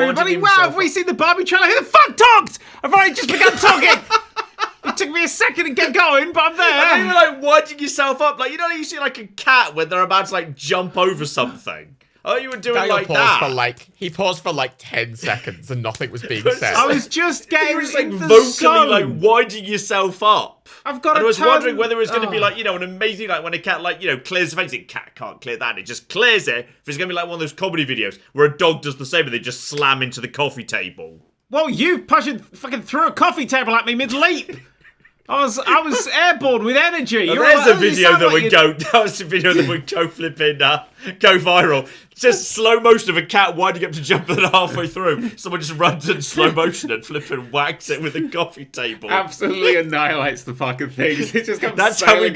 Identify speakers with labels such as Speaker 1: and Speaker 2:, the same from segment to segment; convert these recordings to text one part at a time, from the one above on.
Speaker 1: everybody. Wow, have we seen the Barbie trailer? Who the fuck talked? I've already just begun talking. It took me a second to get going, but I'm there.
Speaker 2: And you were like winding yourself up. Like, you know, you see like a cat when they're about to like jump over something. Oh, you were doing like that.
Speaker 3: He paused for like 10 seconds and nothing was being said.
Speaker 1: I was just getting
Speaker 2: you were just like
Speaker 1: in the
Speaker 2: vocally
Speaker 1: zone.
Speaker 2: like winding yourself up.
Speaker 1: I've got.
Speaker 2: And I was wondering whether it was going to be like, you know, an amazing like when a cat like, you know, clears the face. The cat can't clear that. It just clears it. If it's going to be like one of those comedy videos where a dog does the same and they just slam into the coffee table.
Speaker 1: Well, you fucking threw a coffee table at me mid-leap. I was airborne with energy.
Speaker 2: There's a video that would go. That was a video that would go flipping, go viral. Just slow motion of a cat winding up to jump, and halfway through, someone just runs in slow motion and flipping whacks it with a coffee table.
Speaker 1: Absolutely annihilates the fucking things. It just comes.
Speaker 2: That's how we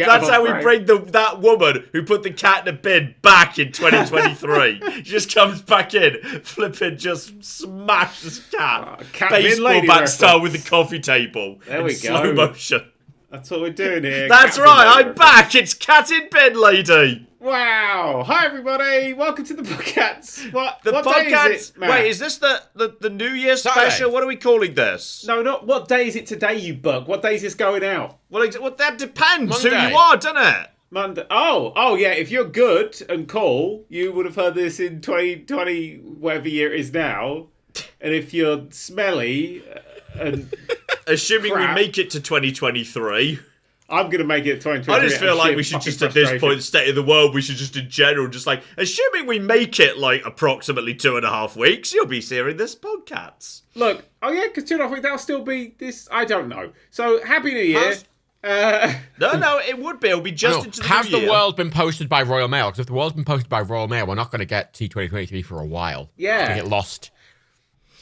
Speaker 2: bring that woman who put the cat in a bin back in 2023. She just comes back in, flipping, just smashes cat. Baseball bat style with the coffee table.
Speaker 1: There we go.
Speaker 2: Slow motion.
Speaker 1: That's what we're doing here.
Speaker 2: That's right, I'm back. It's Cat in Bin Lady.
Speaker 1: Wow. Hi, everybody. Welcome to the PodCats. What
Speaker 2: PodCats.
Speaker 1: day is it, Matt?
Speaker 2: Wait, is this the New Year special? What are we calling this?
Speaker 1: No, not what day is it today, you bug? What day is this going out?
Speaker 2: Well, that depends
Speaker 3: Monday.
Speaker 2: who you are, doesn't it?
Speaker 1: Monday. Oh, yeah. If you're good and cool, you would have heard this in 2020, whatever year it is now. And if you're smelly and
Speaker 2: assuming
Speaker 1: crap,
Speaker 2: we make it to 2023.
Speaker 1: I'm going to make it 2023.
Speaker 2: I just feel like we should just, at this point, the state of the world, we should just in general, just like, assuming we make it like approximately 2.5 weeks, you'll be hearing this PodCats.
Speaker 1: Look, because 2.5 weeks, that'll still be this, I don't know. So, Happy New Year.
Speaker 2: No, it would be. It'll be just into the
Speaker 3: Has
Speaker 2: new year.
Speaker 3: the world been posted by Royal Mail? Because if the world's been posted by Royal Mail, we're not going to get T2023 for a while.
Speaker 1: Yeah.
Speaker 3: To get lost.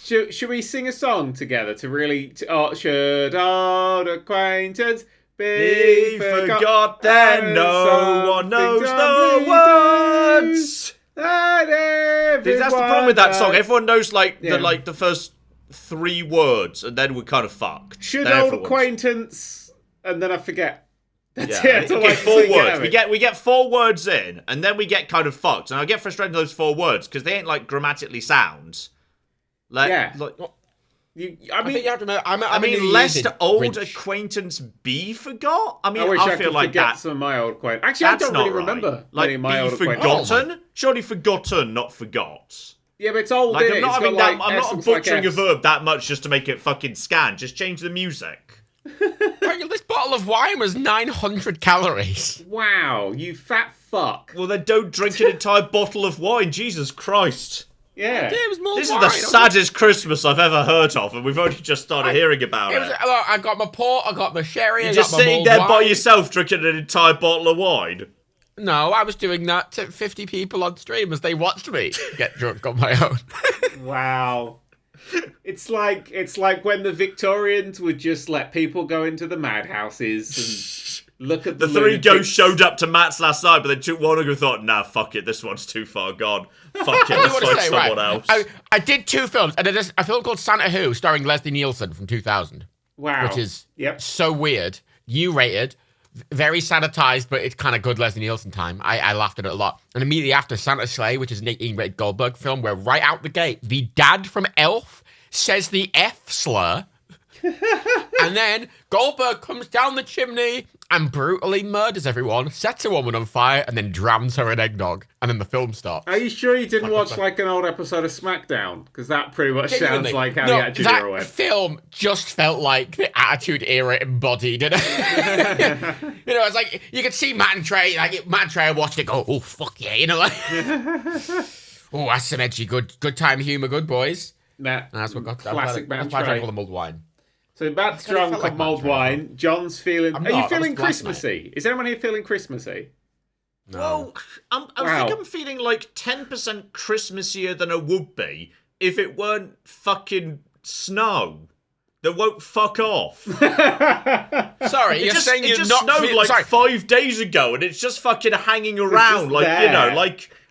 Speaker 1: Should we sing a song together to really... should old acquaintance be
Speaker 2: forgotten? No one knows the words. That's the problem with that song. Everyone knows the first 3 words, and then we're kind of fucked.
Speaker 1: Should old acquaintance, and then I forget. That's it. That's
Speaker 2: okay, 4 words. We get 4 words in, and then we get kind of fucked. And I get frustrated with those 4 words because they ain't like grammatically sound. I mean, lest old
Speaker 3: Grinch.
Speaker 2: Acquaintance be forgot. I mean,
Speaker 1: I
Speaker 2: feel like that.
Speaker 1: Some of my old acquaintance. Actually, I don't really remember.
Speaker 2: Like,
Speaker 1: my old
Speaker 2: forgotten? Surely forgotten, not forgot.
Speaker 1: Yeah, but it's old.
Speaker 2: Like, I'm not butchering a verb that much just to make it fucking scan. Just change the music.
Speaker 3: This bottle of wine was 900 calories.
Speaker 1: Wow, you fat fuck.
Speaker 2: Well, then don't drink an entire bottle of wine. Jesus Christ.
Speaker 1: Yeah.
Speaker 3: It was more
Speaker 2: This
Speaker 3: wine.
Speaker 2: is the saddest Christmas I've ever heard of, and we've only just started hearing about it.
Speaker 3: I got my port, I got my sherry,
Speaker 2: You're
Speaker 3: I
Speaker 2: just
Speaker 3: got my
Speaker 2: sitting
Speaker 3: mulled
Speaker 2: there
Speaker 3: wine.
Speaker 2: by yourself drinking an entire bottle of wine.
Speaker 3: No, I was doing that to 50 people on stream as they watched me get drunk on my own.
Speaker 1: Wow. It's like when the Victorians would just let people go into the madhouses and look at the
Speaker 2: 3 ghosts showed up to Matt's last night, but they took one and thought, nah, fuck it, this one's too far gone. Fuck it, let's find someone else.
Speaker 3: I did 2 films, and there's a film called Santa Who, starring Leslie Nielsen from 2000.
Speaker 1: Wow.
Speaker 3: Which is so weird. U-rated, very sanitized, but it's kind of good Leslie Nielsen time. I laughed at it a lot. And immediately after, Santa's Sleigh, which is an 18-rated Goldberg film, where right out the gate, the dad from Elf says the F slur. And then Goldberg comes down the chimney and brutally murders everyone, sets a woman on fire, and then drowns her in eggnog. And then the film stops.
Speaker 1: Are you sure you didn't watch an old episode of SmackDown? Because that pretty much sounds like how the Attitude Era went. That
Speaker 3: film just felt like the Attitude Era embodied. It's like, you could see Matt and Trey, watching it go, oh, fuck yeah, oh, that's some edgy, good time humour, good boys. That's what got
Speaker 1: classic Matt and
Speaker 3: Trey. That's why I drank all
Speaker 1: Trey.
Speaker 3: the mulled wine.
Speaker 1: So Matt's drunk on mulled wine. John's feeling... Are you feeling Christmassy? Is anyone here feeling Christmassy?
Speaker 3: No.
Speaker 2: Well, I think I'm feeling like 10% Christmassier than I would be if it weren't fucking snow that won't fuck off.
Speaker 3: Sorry, you're saying you're not
Speaker 2: snowed like 5 days ago, and it's just fucking hanging around, like there.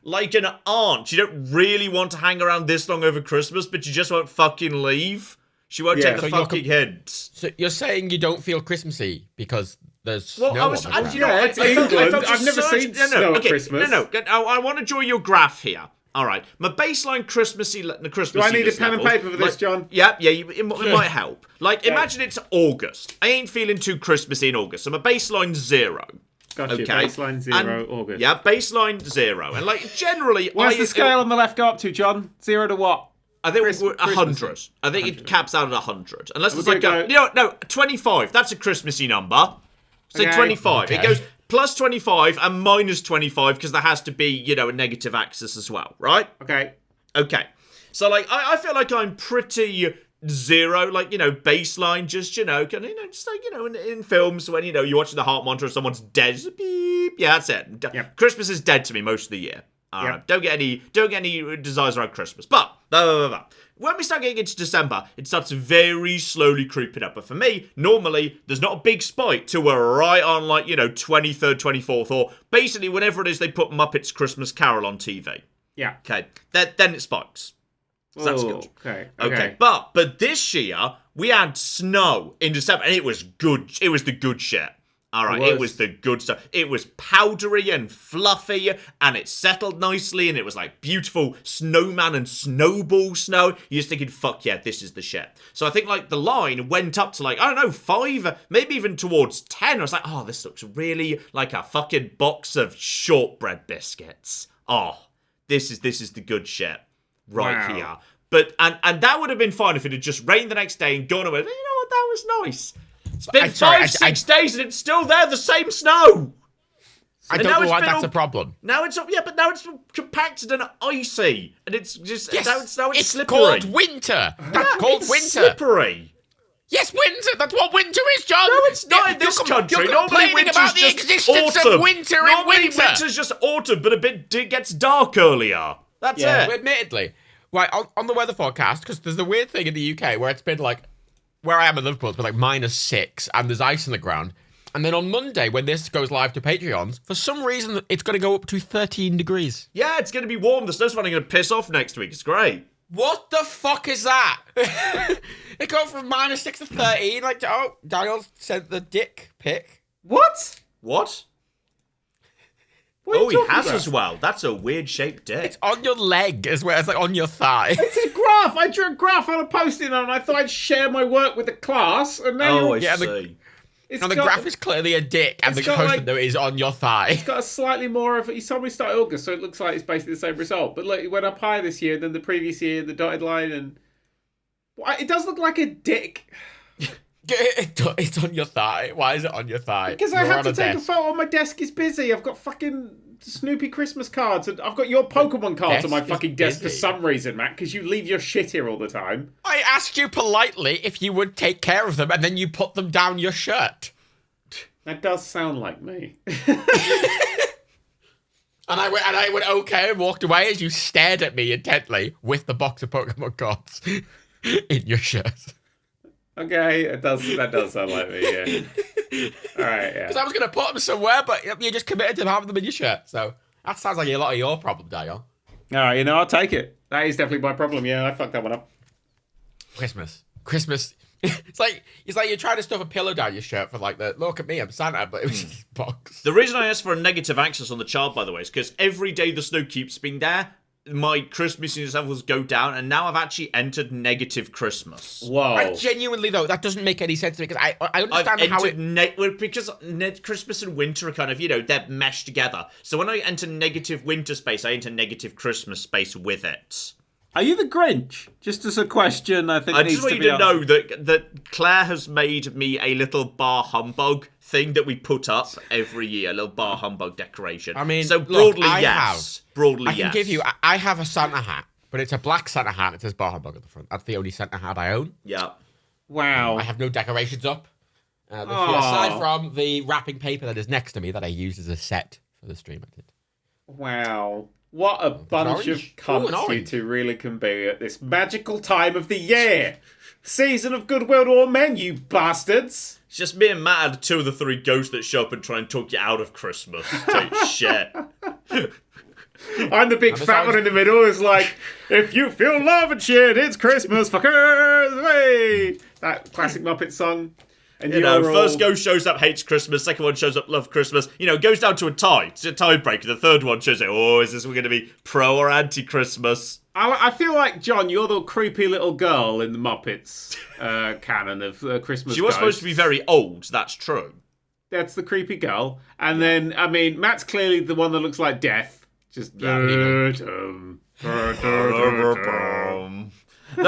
Speaker 2: Like an aunt. You don't really want to hang around this long over Christmas, but you just won't fucking leave. She won't take the fucking hint.
Speaker 3: So you're saying you don't feel Christmassy because there's snow
Speaker 1: it's England. I've never seen snow at Christmas.
Speaker 2: No, I want to draw your graph here. All right, my baseline Christmassy.
Speaker 1: Do I need a pen and paper for this, John?
Speaker 2: Yeah, it might help. Like, imagine it's August. I ain't feeling too Christmassy in August, so my baseline 0.
Speaker 1: Gotcha. Okay. Baseline 0, August.
Speaker 2: Yeah, baseline 0, and like generally,
Speaker 1: where's the scale on the left go up to, John? 0 to what?
Speaker 2: I think we're 100. I think it caps out at 100, unless it's like no 25. That's a Christmassy number. Say 25. Okay. It goes plus 25 and minus 25 because there has to be, a negative axis as well, right?
Speaker 1: Okay.
Speaker 2: So, like, I feel like I'm pretty 0, like, baseline, just, just like, in films when, you're watching the heart monitor and someone's dead, just beep. Yeah, that's it.
Speaker 1: Yep.
Speaker 2: Christmas is dead to me most of the year. All right. Don't get any desires around Christmas. But, when we start getting into December, it starts very slowly creeping up. But for me, normally, there's not a big spike till we're right on, 23rd, 24th, or basically whenever it is they put Muppets Christmas Carol on TV.
Speaker 1: Yeah.
Speaker 2: Okay. Then it spikes. So that's good.
Speaker 1: Okay.
Speaker 2: But this year, we had snow in December, and it was good. It was the good shit. All right, it was the good stuff. It was powdery and fluffy, and it settled nicely, and it was like beautiful snowman and snowball snow. You're just thinking, fuck yeah, this is the shit. So I think like the line went up to like, I don't know, 5, maybe even towards 10. I was like, oh, this looks really like a fucking box of shortbread biscuits. Oh, this is the good shit right here. But and that would have been fine if it had just rained the next day and gone away. You know what? That was nice. It's been 5-6 days and it's still there, the same snow.
Speaker 3: I don't know why that's a problem.
Speaker 2: Now it's compacted and icy, and it's just now it's slippery.
Speaker 3: It's called winter. That's called winter.
Speaker 2: Slippery.
Speaker 3: Yes, winter. That's what winter is, John.
Speaker 2: No, it's not in this country.
Speaker 3: You're
Speaker 2: Normally
Speaker 3: complaining about the existence of winter in winter.
Speaker 2: Winter's just autumn, but it gets dark earlier. That's it.
Speaker 3: Admittedly. Right, on the weather forecast, because there's a weird thing in the UK where it's been like, where I am in Liverpool, it's been like -6 and there's ice on the ground. And then on Monday, when this goes live to Patreons, for some reason, it's going to go up to 13 degrees.
Speaker 2: Yeah, it's going to be warm. The snow's finally going to piss off next week. It's great.
Speaker 3: What the fuck is that? It goes from -6 to 13. Like, Daniel sent the dick pic.
Speaker 1: What?
Speaker 2: Oh, he has as well. That's a weird-shaped dick.
Speaker 3: It's on your leg as well. It's like on your thigh.
Speaker 1: It's a graph. I drew a graph on a post-it note and I thought I'd share my work with the class. And now
Speaker 2: I see.
Speaker 3: The graph is clearly a dick and the post-it note is on your thigh.
Speaker 1: It's got a slightly more of... He told me start August, so it looks like it's basically the same result. But look, it went up higher this year than the previous year, the dotted line, and... It does look like a dick.
Speaker 3: It's on your thigh. Why is it on your thigh?
Speaker 1: Because I had to take a photo. My desk is busy. I've got fucking Snoopy Christmas cards. And I've got your Pokemon cards on my fucking desk for some reason, Matt, because you leave your shit here all the time.
Speaker 3: I asked you politely if you would take care of them, and then you put them down your shirt.
Speaker 1: That does sound like me.
Speaker 3: And I went okay and walked away as you stared at me intently with the box of Pokemon cards in your shirt.
Speaker 1: Okay, that does sound like me, yeah. All right, yeah.
Speaker 3: Because I was going to put them somewhere, but you just committed to having them in your shirt. So that sounds like a lot of your problem, Daniel.
Speaker 1: All right, I'll take it. That is definitely my problem. Yeah, I fucked that one up.
Speaker 3: Christmas. It's like you're trying to stuff a pillow down your shirt for like the look at me, I'm Santa, but it was just a box.
Speaker 2: The reason I asked for a negative axis on the chart, by the way, is because every day the snow keeps being there, my Christmas levels go down, and now I've actually entered negative Christmas.
Speaker 1: Whoa!
Speaker 3: I genuinely though, that doesn't make any sense to me because I understand how it
Speaker 2: because Christmas and winter are kind of they're meshed together. So when I enter negative winter space, I enter negative Christmas space with it.
Speaker 1: Are you the Grinch? Just as a question, I think
Speaker 2: I just want you to know that Claire has made me a little bar humbug thing that we put up every year, a little bar humbug decoration.
Speaker 3: I mean,
Speaker 2: so broadly, yes. Broadly,
Speaker 3: I can give you. I have a Santa hat, but it's a black Santa hat. It says bar humbug at the front. That's the only Santa hat I own.
Speaker 2: Yeah.
Speaker 1: Wow.
Speaker 3: I have no decorations up. Aside from the wrapping paper that is next to me that I used as a set for the stream I did.
Speaker 1: Wow. What a bunch of cunts you two really can be at this magical time of the year. Season of goodwill to all men, you bastards.
Speaker 2: It's just me and Matt are 2 of the 3 ghosts that show up and try and talk you out of Christmas. Take shit.
Speaker 1: I'm the big fat one in the middle who's like, if you feel love and shit, it's Christmas, fuckers. Hey! That classic Muppet song. And
Speaker 2: first ghost shows up, hates Christmas. Second one shows up, loves Christmas. It goes down to a tie. It's a tiebreaker. The third one shows it. Oh, is this going to be pro or anti-Christmas?
Speaker 1: I feel like, John, you're the creepy little girl in the Muppets canon of Christmas.
Speaker 2: She was supposed to be very old. That's true.
Speaker 1: That's the creepy girl. And then, Matt's clearly the one that looks like death. Just...
Speaker 2: That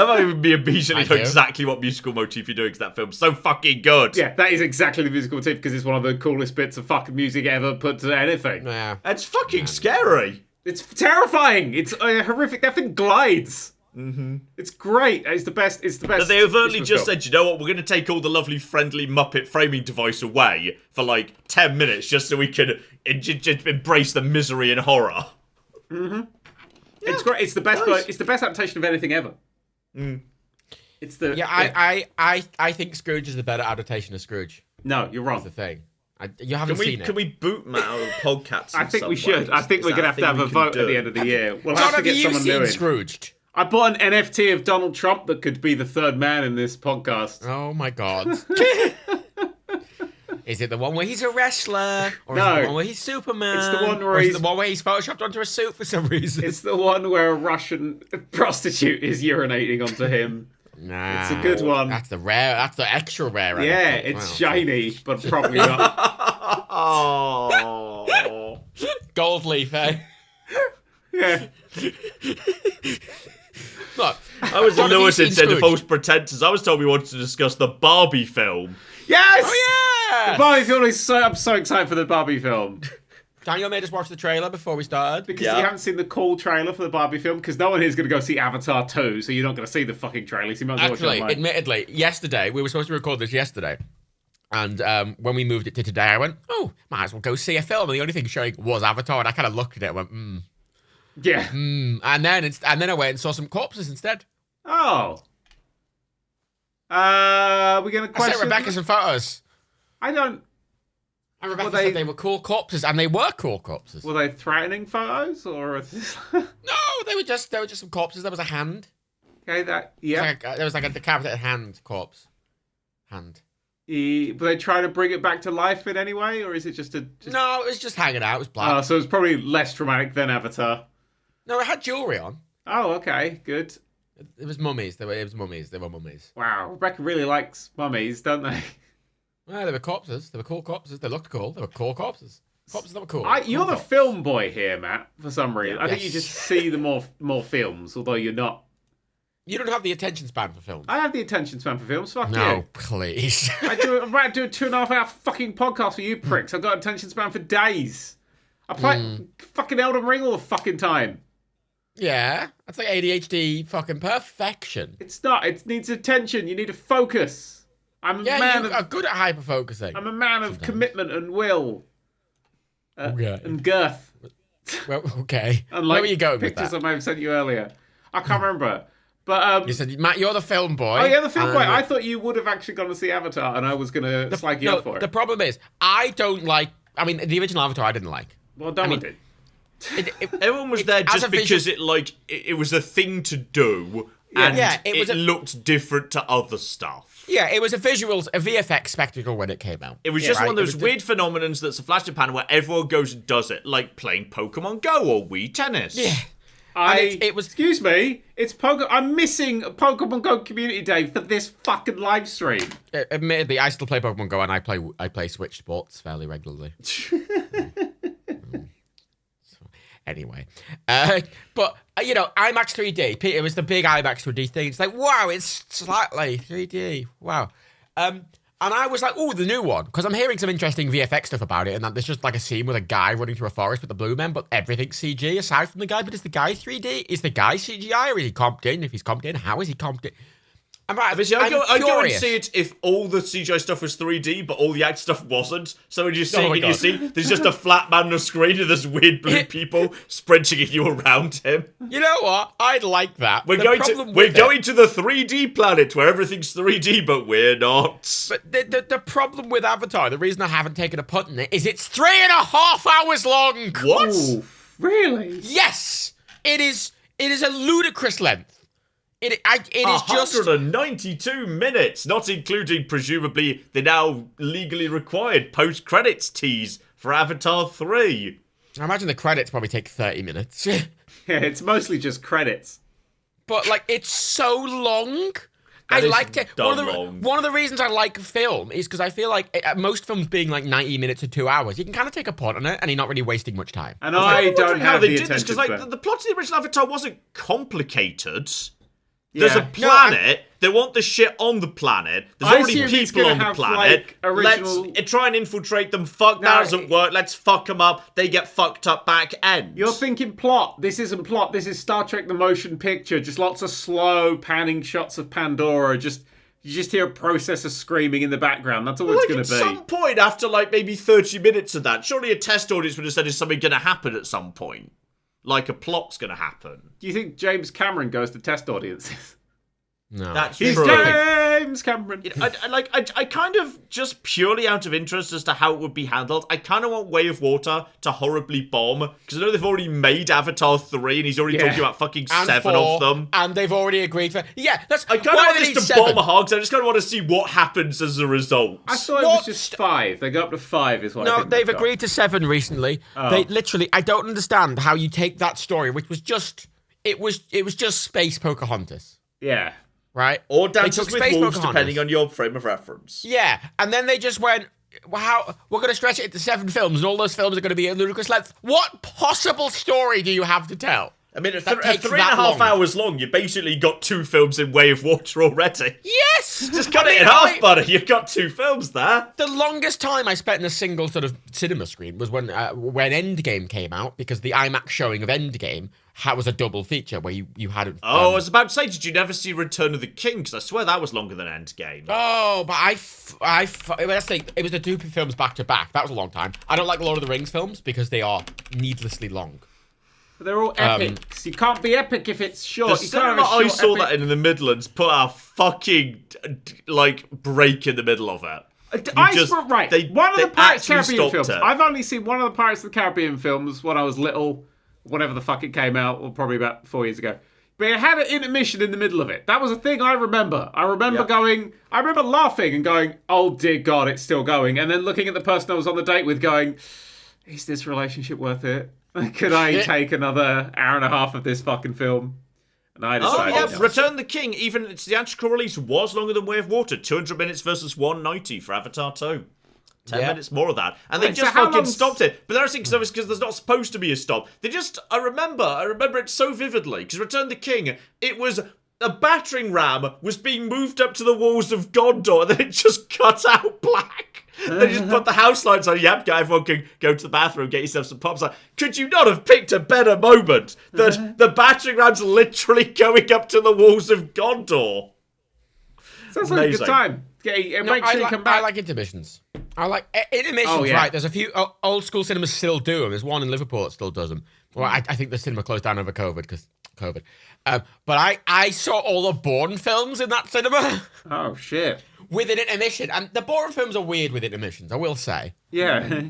Speaker 2: might even be immediately know exactly what musical motif you're doing, because that film's so fucking good.
Speaker 1: Yeah, that is exactly the musical motif, because it's one of the coolest bits of fucking music ever put to anything.
Speaker 3: Yeah.
Speaker 2: It's fucking scary.
Speaker 1: It's terrifying. It's horrific. That thing glides. Mm-hmm. It's great. It's the best.
Speaker 2: But they overtly just said, you know what, we're going to take all the lovely, friendly Muppet framing device away for like 10 minutes just so we can just embrace the misery and horror.
Speaker 1: Mm-hmm. Yeah, it's great. It's the best. Nice. It's the best adaptation of anything ever.
Speaker 2: Mm.
Speaker 1: It's the
Speaker 3: I think Scrooge is the better adaptation of Scrooge.
Speaker 1: No, you're wrong.
Speaker 3: That's the thing. You haven't seen it.
Speaker 2: Can we boot Matt out of PodCats?
Speaker 1: I think we should. I think we're going to have a vote at the end of the year. We'll
Speaker 3: John,
Speaker 1: have to get someone new in.
Speaker 3: Scrooged?
Speaker 1: I bought an NFT of Donald Trump that could be the third man in this podcast.
Speaker 3: Oh my god. Is it the one where he's a wrestler? Or is it the one where he's Superman?
Speaker 1: It's the one where he's
Speaker 3: the one where he's photoshopped onto a suit for some reason.
Speaker 1: It's the one where a Russian prostitute is urinating onto him.
Speaker 3: Nah.
Speaker 1: It's a good one.
Speaker 3: That's the extra rare.
Speaker 1: Yeah, it's shiny, but probably not.
Speaker 2: Oh.
Speaker 3: Gold leaf, eh?
Speaker 1: Yeah.
Speaker 3: Look,
Speaker 2: I was Lewis instead of false pretenders. I was told we wanted to discuss the Barbie film.
Speaker 1: Yes!
Speaker 3: Oh yeah!
Speaker 1: The Barbie film is I'm so excited for the Barbie film.
Speaker 3: Daniel made us watch the trailer before we started.
Speaker 1: Because you haven't seen the cool trailer for the Barbie film, because no one here is going to go see Avatar 2, so you're not going to see the fucking trailer, so you might as well watch it online.
Speaker 3: Admittedly, yesterday, we were supposed to record this yesterday, and when we moved it to today, I went, might as well go see a film, and the only thing showing was Avatar, and I kind of looked at it and went,
Speaker 1: Yeah.
Speaker 3: And then I went and saw some corpses instead.
Speaker 1: Oh. We're going to question...
Speaker 3: I sent Rebecca some photos.
Speaker 1: I don't...
Speaker 3: And Rebecca said they were cool corpses, and they were cool corpses.
Speaker 1: Were they threatening photos, or...
Speaker 3: No, they were just some corpses. There was a hand.
Speaker 1: Okay,
Speaker 3: there was like a decapitated hand corpse. Hand.
Speaker 1: Were they trying to bring it back to life in any way, or is it just
Speaker 3: No, it was just hanging out. It was black.
Speaker 1: Oh, so it was probably less dramatic than Avatar.
Speaker 3: No, it had jewellery on.
Speaker 1: Oh, okay, good.
Speaker 3: It was mummies. It was mummies. They were mummies.
Speaker 1: Wow, Rebecca really likes mummies, don't they?
Speaker 3: Well, they were corpses. They were cool corpses. They looked cool. They were cool corpses. Corpses that were cool.
Speaker 1: You're the film boy here, Matt, for some reason. I think you just see the more films, although you're not.
Speaker 3: You don't have the attention span for films.
Speaker 1: I have the attention span for films. Fuck you.
Speaker 3: No, please.
Speaker 1: I'm about to do a 2.5 hour fucking podcast for you pricks. I've got attention span for days. I play fucking Elden Ring all the fucking time.
Speaker 3: Yeah, that's like ADHD fucking perfection.
Speaker 1: It's not. It needs attention. You need to focus. I'm a man
Speaker 3: you are good at hyper-focusing.
Speaker 1: I'm a man of commitment and will. And girth.
Speaker 3: Well, okay.
Speaker 1: Unlike
Speaker 3: where were you going with
Speaker 1: pictures
Speaker 3: that?
Speaker 1: I may have sent you earlier. I can't remember. But
Speaker 3: you said, Matt, you're the film boy.
Speaker 1: Oh, yeah, the film boy. I thought you would have actually gone to see Avatar, and I was going to slag you up for it.
Speaker 3: The problem is, I don't like... I mean, the original Avatar I didn't like.
Speaker 1: Well, Donald did.
Speaker 2: Everyone was there just because it was a thing to do, and it looked different to other stuff.
Speaker 3: Yeah, it was a VFX spectacle when it came out.
Speaker 2: It was just one of those weird phenomenons that's a flash in the pan where everyone goes and does it, like playing Pokemon Go or Wii Tennis.
Speaker 3: Yeah.
Speaker 1: It was. Excuse me, it's I'm missing Pokemon Go Community Day for this fucking live stream.
Speaker 3: Admittedly, I still play Pokemon Go and I play Switch Sports fairly regularly. Anyway, but IMAX 3D. It was the big IMAX 3D thing. It's like, wow, it's slightly 3D. Wow. And I was like, oh, the new one, because I'm hearing some interesting VFX stuff about it, and that there's just like a scene with a guy running through a forest with the blue men, but everything's CG aside from the guy. But is the guy 3D? Is the guy CGI, or is he comped in? If he's comped in, how is he comped in?
Speaker 2: I go and see it if all the CGI stuff was 3D, but all the act stuff wasn't. So when you see, there's just a flat man on a screen and there's weird blue people sprinting at you around him.
Speaker 3: You know what? I'd like that.
Speaker 2: We're going to the 3D planet where everything's 3D, but we're not.
Speaker 3: But the problem with Avatar, the reason I haven't taken a punt in it, is it's 3.5 hours long.
Speaker 2: What?
Speaker 1: Ooh, really?
Speaker 3: Yes, it is a ludicrous length. It is just
Speaker 2: 192 minutes, not including presumably the now legally required post-credits tease for Avatar 3.
Speaker 3: I imagine the credits probably take 30 minutes.
Speaker 1: Yeah, it's mostly just credits.
Speaker 3: But, like, it's so long. I liked it. One of the reasons I like film is because I feel like most films being like 90 minutes or 2 hours, you can kind of take a punt on it and you're not really wasting much time.
Speaker 1: And I don't have
Speaker 2: how they
Speaker 1: the
Speaker 2: did this,
Speaker 1: attention
Speaker 2: because like the plot of the original Avatar wasn't complicated.
Speaker 1: Yeah.
Speaker 2: There's a planet. They want the shit on the planet. There's already people on the planet. Let's try and infiltrate them. That doesn't work. Let's fuck them up. They get fucked up back end.
Speaker 1: You're thinking plot. This isn't plot. This is Star Trek the Motion Picture. Just lots of slow panning shots of Pandora. You just hear a processor screaming in the background. That's all it's going to be.
Speaker 2: At some point, after like maybe 30 minutes of that, surely a test audience would have said, is something going to happen at some point? Like a plot's going to happen.
Speaker 1: Do you think James Cameron goes to test audiences?
Speaker 3: No.
Speaker 2: That's
Speaker 1: He's
Speaker 2: true.
Speaker 1: James Cameron.
Speaker 2: I kind of, just purely out of interest as to how it would be handled, I kind of want Way of Water to horribly bomb, because I know they've already made Avatar 3, and he's already talking about fucking
Speaker 3: and
Speaker 2: 7 of them.
Speaker 3: And they've already agreed for... Yeah, that's...
Speaker 2: I kind of want this to bomb hard, because I just kind of want to see what happens as a result.
Speaker 1: I thought it was just 5. They go up to 5 is what I think.
Speaker 3: No, they've agreed to 7 recently.
Speaker 1: Oh.
Speaker 3: They literally... I don't understand how you take that story, which was just... It was just Space Pocahontas.
Speaker 1: Yeah.
Speaker 3: Right?
Speaker 2: Or Dances with Wolves, depending on your frame of reference.
Speaker 3: Yeah, and then they just went, we're going to stretch it into 7 films, and all those films are going to be a ludicrous length. What possible story do you have to tell?
Speaker 2: I mean, at 3.5 hours long, you basically got 2 films in Way of Water already.
Speaker 3: Yes!
Speaker 2: Just cut it in half, buddy. You've got 2 films there.
Speaker 3: The longest time I spent in a single sort of cinema screen was when Endgame came out, because the IMAX showing of Endgame was a double feature where you had...
Speaker 2: I was about to say, did you never see Return of the King? Because I swear that was longer than Endgame.
Speaker 3: Oh, but it was the 2 films back to back. That was a long time. I don't like Lord of the Rings films because they are needlessly long.
Speaker 1: But they're all epics. You can't be epic if it's short.
Speaker 2: The cinema I saw that in the Midlands put a fucking, break in the middle of it.
Speaker 1: One of the Pirates of the Caribbean films. I've only seen one of the Pirates of the Caribbean films when I was little, whenever the fuck it came out, or probably about 4 years ago. But it had an intermission in the middle of it. That was a thing I remember. I remember laughing and going, oh dear God, it's still going. And then looking at the person I was on the date with going, is this relationship worth it? Could I take another hour and a half of this fucking film? And I decided...
Speaker 2: Return the King, even its theatrical release, was longer than Way of Water. 200 minutes versus 190 for Avatar 2. 10 minutes more of that. And they just fucking stopped it. But that's because there's not supposed to be a stop. I remember it so vividly. Because Return the King, it was... A battering ram was being moved up to the walls of Gondor, and then it just cut out black. They just put the house lights on. Yep, everyone can go to the bathroom, get yourself some pops. Like, could you not have picked a better moment? That the battering ram's literally going up to the walls of Gondor.
Speaker 1: Sounds like a good time.
Speaker 3: I like intermissions. I like intermissions, right? There's a few old school cinemas still do them. There's one in Liverpool that still does them. Well, I think the cinema closed down over COVID because COVID. But I saw all the Bourne films in that cinema.
Speaker 1: Oh, shit.
Speaker 3: With an intermission. And the Bourne films are weird with intermissions, I will say.
Speaker 1: Yeah.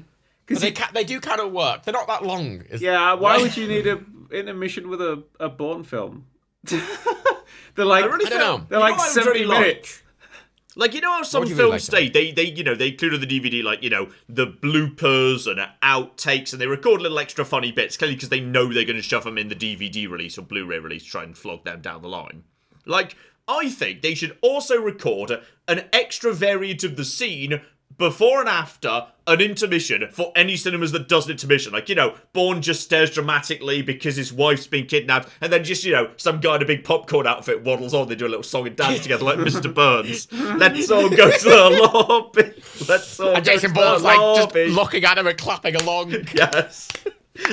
Speaker 3: But they do kind of work. They're not that long.
Speaker 1: Why would you need an intermission with a Bourne film? They're like,
Speaker 3: I don't know.
Speaker 1: They're like 70 minutes.
Speaker 2: Like, you know how some films stay? They include on the DVD, the bloopers and outtakes, and they record little extra funny bits, clearly because they know they're going to shove them in the DVD release or Blu-ray release to try and flog them down the line. Like, I think they should also record an extra variant of the scene before and after an intermission for any cinemas that does an intermission. Like, Bourne just stares dramatically because his wife's been kidnapped, and then just, some guy in a big popcorn outfit waddles on, they do a little song and dance together like Mr. Burns. Let's all go to the lobby. Let's all
Speaker 3: and Jason Bourne's just looking at him and clapping along.
Speaker 2: Yes.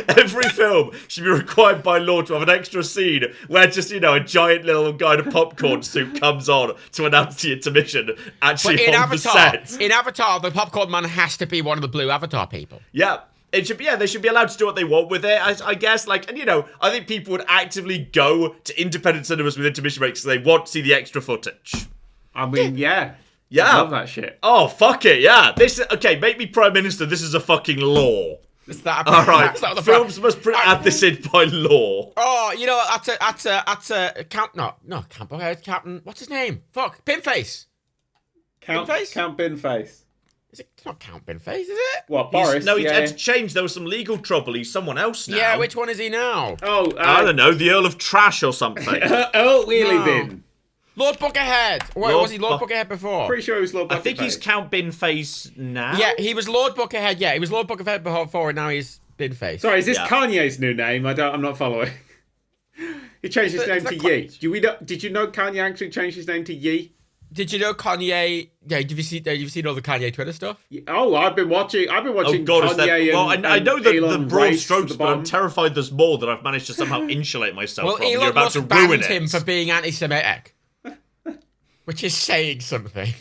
Speaker 2: Every film should be required by law to have an extra scene where just, a giant little guy in a popcorn suit comes on to announce the intermission actually on the set.
Speaker 3: In Avatar, the popcorn man has to be one of the blue Avatar people.
Speaker 2: Yeah. They should be allowed to do what they want with it, I guess. I think people would actively go to independent cinemas with intermission breaks because they want to see the extra footage.
Speaker 1: I mean, yeah.
Speaker 2: Yeah.
Speaker 1: I love that shit.
Speaker 2: Oh, fuck it, yeah. Make me Prime Minister, this is a fucking law.
Speaker 3: Is that
Speaker 2: all right? Films must add this in by law.
Speaker 3: Oh, you know, that's a Count Captain. What's his name? Fuck, Binface.
Speaker 1: Count Binface.
Speaker 3: Is it not Count Binface? Is it?
Speaker 1: What, Boris?
Speaker 2: He had to change. There was some legal trouble. He's someone else now.
Speaker 3: Yeah, which one is he now?
Speaker 1: Oh,
Speaker 2: I don't know. The Earl of Trash or something.
Speaker 1: Earl Wheelie Bin.
Speaker 3: Lord Buckethead. Was he Lord Buckethead before?
Speaker 1: Pretty sure he was Lord Buckethead.
Speaker 2: I think he's Count Binface now.
Speaker 3: Yeah, he was Lord Buckethead. Yeah, he was Lord Buckethead before, and now he's Binface.
Speaker 1: Sorry, is this Kanye's new name? I'm not following. He changed his name to Ye. Did you know Kanye actually changed his name to Ye?
Speaker 3: Did you know Kanye? Yeah, have you seen all the Kanye Twitter stuff?
Speaker 1: Oh, I've been watching.
Speaker 2: Oh God,
Speaker 1: Kanye
Speaker 2: I know the broad
Speaker 1: race
Speaker 2: strokes, but I'm terrified there's more that I've managed to somehow insulate myself from.
Speaker 3: Elon
Speaker 2: You're about
Speaker 3: Musk
Speaker 2: to ruin
Speaker 3: banned
Speaker 2: it.
Speaker 3: him for being anti-Semitic, which is saying something.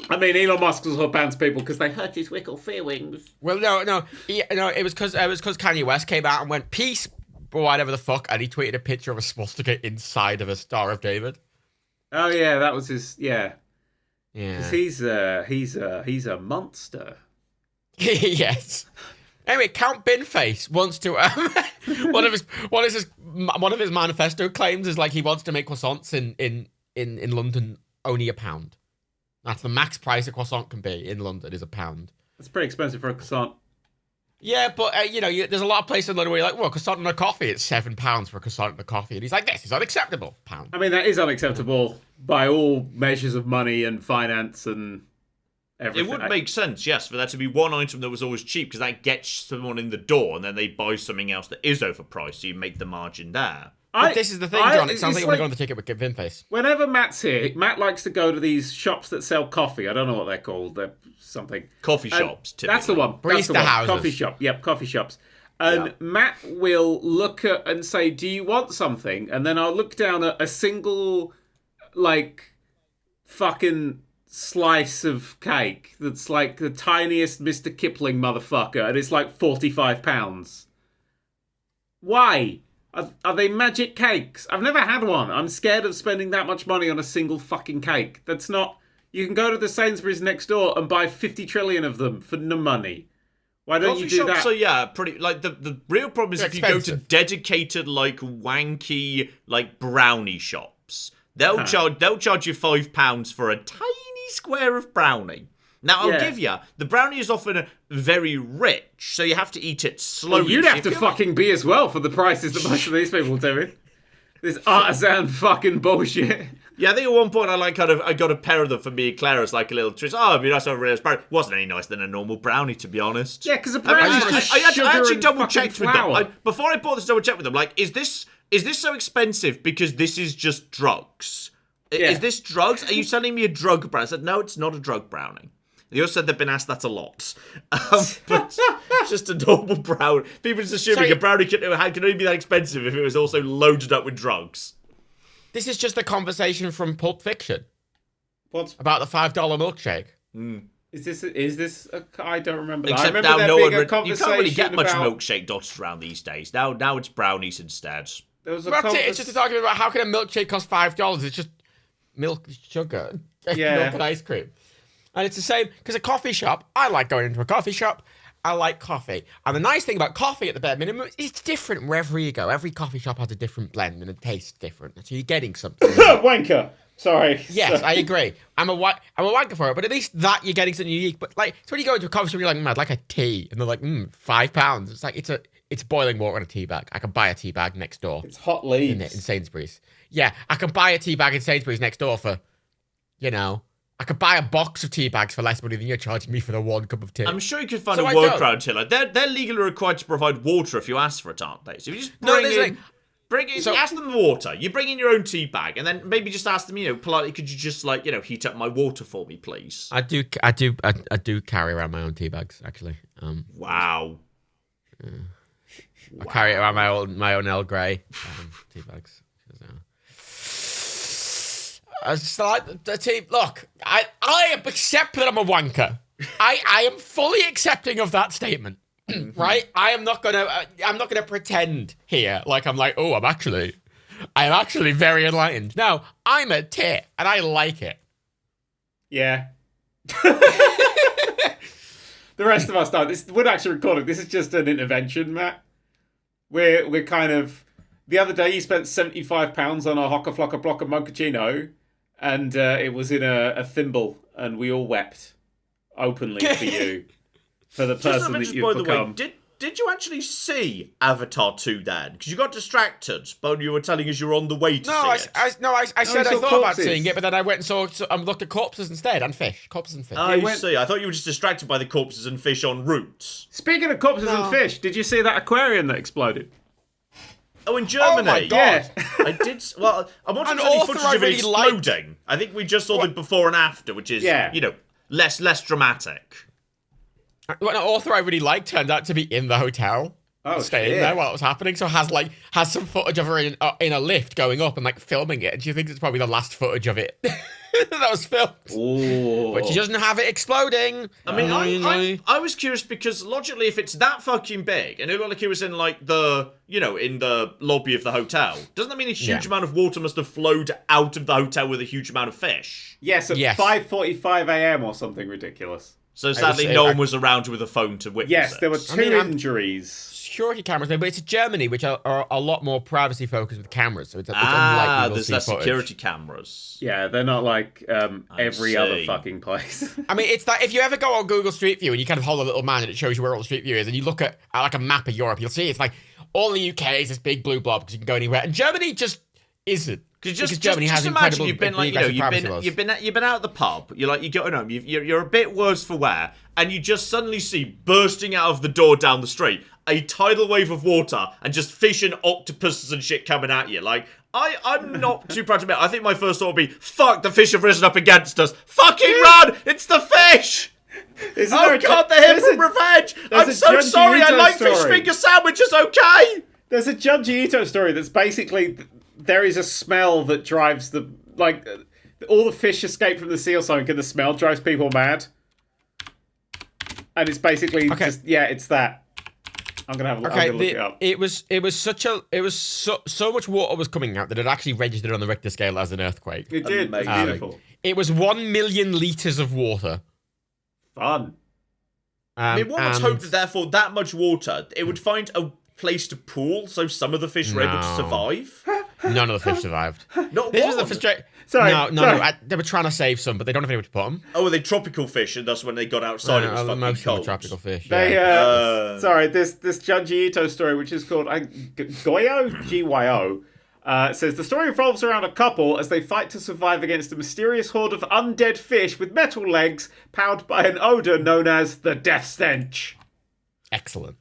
Speaker 1: I mean, Elon Musk also bans people because they hurt his wickle feelings.
Speaker 3: Well, no, it was because Kanye West came out and went peace or whatever the fuck, and he tweeted a picture of a swastika inside of a Star of David.
Speaker 1: Oh yeah, that was his. Yeah.
Speaker 3: Yeah.
Speaker 1: Because he's a monster.
Speaker 3: Yes. Anyway, Count Binface wants to one of his manifesto claims is like he wants to make croissants in London only £1. That's the max price a croissant can be in London is £1.
Speaker 1: That's pretty expensive for a croissant.
Speaker 3: Yeah, but there's a lot of places in London where you're like, well, croissant and a coffee, it's £7 for a croissant and a coffee, and he's like, this is unacceptable. £1.
Speaker 1: I mean, that is unacceptable by all measures of money and finance and everything.
Speaker 2: It would make sense, yes, for there to be one item that was always cheap, because that gets someone in the door, and then they buy something else that is overpriced, so you make the margin there.
Speaker 3: But this is the thing, John. It sounds like you want to go on the ticket with Binface.
Speaker 1: Whenever Matt's here, Matt likes to go to these shops that sell coffee. I don't know what they're called. They're something.
Speaker 2: Coffee shops, typically.
Speaker 1: That's the one.
Speaker 3: Barista houses.
Speaker 1: Coffee shop. Yep, coffee shops. And Matt will look at and say, do you want something? And then I'll look down at a single, fucking slice of cake that's like the tiniest Mr. Kipling motherfucker, and it's like £45. Why? Are they magic cakes? I've never had one. I'm scared of spending that much money on a single fucking cake. That's not... You can go to the Sainsbury's next door and buy 50 trillion of them for no money. Why don't you do that?
Speaker 2: So yeah, pretty... the real problem is if you go to dedicated, wanky, brownie shops, they'll charge you £5 for a tiny square of brownie. Now, I'll give you, the brownie is often very rich, so you have to eat it slowly.
Speaker 1: Well, you'd have to fucking be as well for the prices that most of these people do. This artisan fucking bullshit.
Speaker 2: Yeah, I think at one point I got a pair of them for me and Claire as a little treat. Oh, it'd be nice to have a real brownie. Wasn't any nicer than a normal brownie, to be honest.
Speaker 1: Yeah, because a brownie is just sugar
Speaker 2: I actually
Speaker 1: and
Speaker 2: double checked with
Speaker 1: flour.
Speaker 2: them. Before I bought this, double checked with them. Is this so expensive because this is just drugs?
Speaker 1: Yeah.
Speaker 2: Is this drugs? Are you selling me a drug brownie? I said, no, it's not a drug brownie. They also said they've been asked that a lot. But it's just a normal brownie. People just assuming a brownie can only be that expensive if it was also loaded up with drugs.
Speaker 3: This is just a conversation from Pulp Fiction.
Speaker 1: What?
Speaker 3: About the $5 milkshake.
Speaker 1: Mm. Is this? I don't remember.
Speaker 2: Except
Speaker 1: that. I remember
Speaker 2: now
Speaker 1: there being a conversation.
Speaker 2: you can't really get much
Speaker 1: about...
Speaker 2: milkshake dotted around these days. Now it's brownies instead.
Speaker 1: There was
Speaker 3: It's just a talking about how can a milkshake cost $5? It's just milk, sugar, milk and ice cream. And it's the same, because a coffee shop, I like going into a coffee shop, I like coffee. And the nice thing about coffee at the bare minimum, it's different wherever you go. Every coffee shop has a different blend and it tastes different. So you're getting something.
Speaker 1: Wanker. Sorry.
Speaker 3: Yes,
Speaker 1: Sorry.
Speaker 3: I agree. I'm a wanker for it, but at least that you're getting something unique. But so when you go into a coffee shop, you're like, I'd like a tea. And they're like, £5. It's like, it's boiling water in a tea bag. I can buy a tea bag next door.
Speaker 1: It's hot leaves.
Speaker 3: In Sainsbury's. Yeah, I can buy a tea bag in Sainsbury's next door for, I could buy a box of tea bags for less money than you're charging me for the one cup of tea.
Speaker 2: I'm sure you could find a workaround here. They're legally required to provide water if you ask for it, aren't they? So if you just ask them the water. You bring in your own tea bag, and then maybe just ask them, politely, could you just heat up my water for me, please?
Speaker 3: I do carry around my own tea bags, actually.
Speaker 2: Wow.
Speaker 3: I carry around my own Earl Grey tea bags. Look, I accept that I'm a wanker. I am fully accepting of that statement, right? I'm not gonna pretend here like I'm like, oh, I'm actually very enlightened. No, I'm a tit and I like it.
Speaker 1: Yeah. The rest of us don't. We're actually recording. This is just an intervention, Matt. We're kind of... The other day, you spent £75 on a Hocka Flocka Blocka Mochaccino, and it was in a thimble, and we all wept openly for you, for the person that you've become.
Speaker 2: Way, did you actually see Avatar 2, Dan? Because you got distracted when you were telling us you were on the way to see it.
Speaker 3: I said I thought about seeing it, but then I went and looked at corpses instead, and fish. Corpses and fish.
Speaker 2: I see. I thought you were just distracted by the corpses and fish en route.
Speaker 1: Speaking of corpses and fish, did you see that aquarium that exploded?
Speaker 2: Oh, in Germany?
Speaker 3: Oh my God.
Speaker 2: Yeah. I did. Well, I wanted to see footage of it exploding. I think we just saw the before and after, which is, less dramatic.
Speaker 3: An author I really liked turned out to be in the hotel, staying there while it was happening. So has some footage of her in a lift going up and filming it, and she thinks it's probably the last footage of it that was filmed.
Speaker 2: Ooh.
Speaker 3: But she doesn't have it exploding.
Speaker 2: I mean, I was curious because logically, if it's that fucking big, and it looked like it was in in the lobby of the hotel, doesn't that mean a huge amount of water must have flowed out of the hotel with a huge amount of fish?
Speaker 1: Yes, at 5:45 a.m. or something ridiculous.
Speaker 2: So sadly, no one was around with a phone to witness it.
Speaker 1: Yes, there were two injuries.
Speaker 3: Security cameras, but it's Germany, which are a lot more privacy focused with cameras. So it's unlikely we'll
Speaker 2: there's
Speaker 3: see
Speaker 2: less
Speaker 3: footage.
Speaker 2: Security cameras.
Speaker 1: Yeah, they're not like every other fucking place.
Speaker 3: I mean, it's that if you ever go on Google Street View and you kind of hold a little man and it shows you where all the Street View is, and you look at like a map of Europe, you'll see it's like all the UK is this big blue blob because you can go anywhere, and Germany just isn't. Because Germany has
Speaker 2: imagine
Speaker 3: incredible
Speaker 2: you've been you've been out at the pub. You're going home. You're a bit worse for wear, and you just suddenly see bursting out of the door down the street a tidal wave of water and just fish and octopuses and shit coming at you. I'm not too proud to admit. I think my first thought would be, "Fuck, the fish have risen up against us! Fucking run! It's the fish!" God, they're here for revenge! I'm so sorry. I like fish finger sandwiches. Okay.
Speaker 1: There's a Junji Ito story that's basically. There is a smell that drives all the fish escape from the sea or something, and the smell drives people mad. And it's basically it's that. I'm gonna have a look. I'm gonna look it up.
Speaker 3: It was so much water was coming out that it actually registered on the Richter scale as an earthquake.
Speaker 1: It did. It's beautiful.
Speaker 3: It was 1 million liters of water.
Speaker 1: Fun.
Speaker 2: I mean, one would hope that therefore that much water, it would find a place to pool, so some of the fish were able to survive.
Speaker 3: None of the fish survived.
Speaker 2: Not
Speaker 3: this
Speaker 2: one.
Speaker 3: Was the frustrating.
Speaker 1: Sorry.
Speaker 3: No. They were trying to save some, but they don't have anywhere to put them.
Speaker 2: Oh, were they tropical fish, and that's when they got outside? It was fucking
Speaker 3: most
Speaker 2: cold.
Speaker 3: Of them tropical fish.
Speaker 1: Sorry, this Junji Ito story, which is called Goyo Gyo. Says the story revolves around a couple as they fight to survive against a mysterious horde of undead fish with metal legs, powered by an odor known as the death stench.
Speaker 3: Excellent.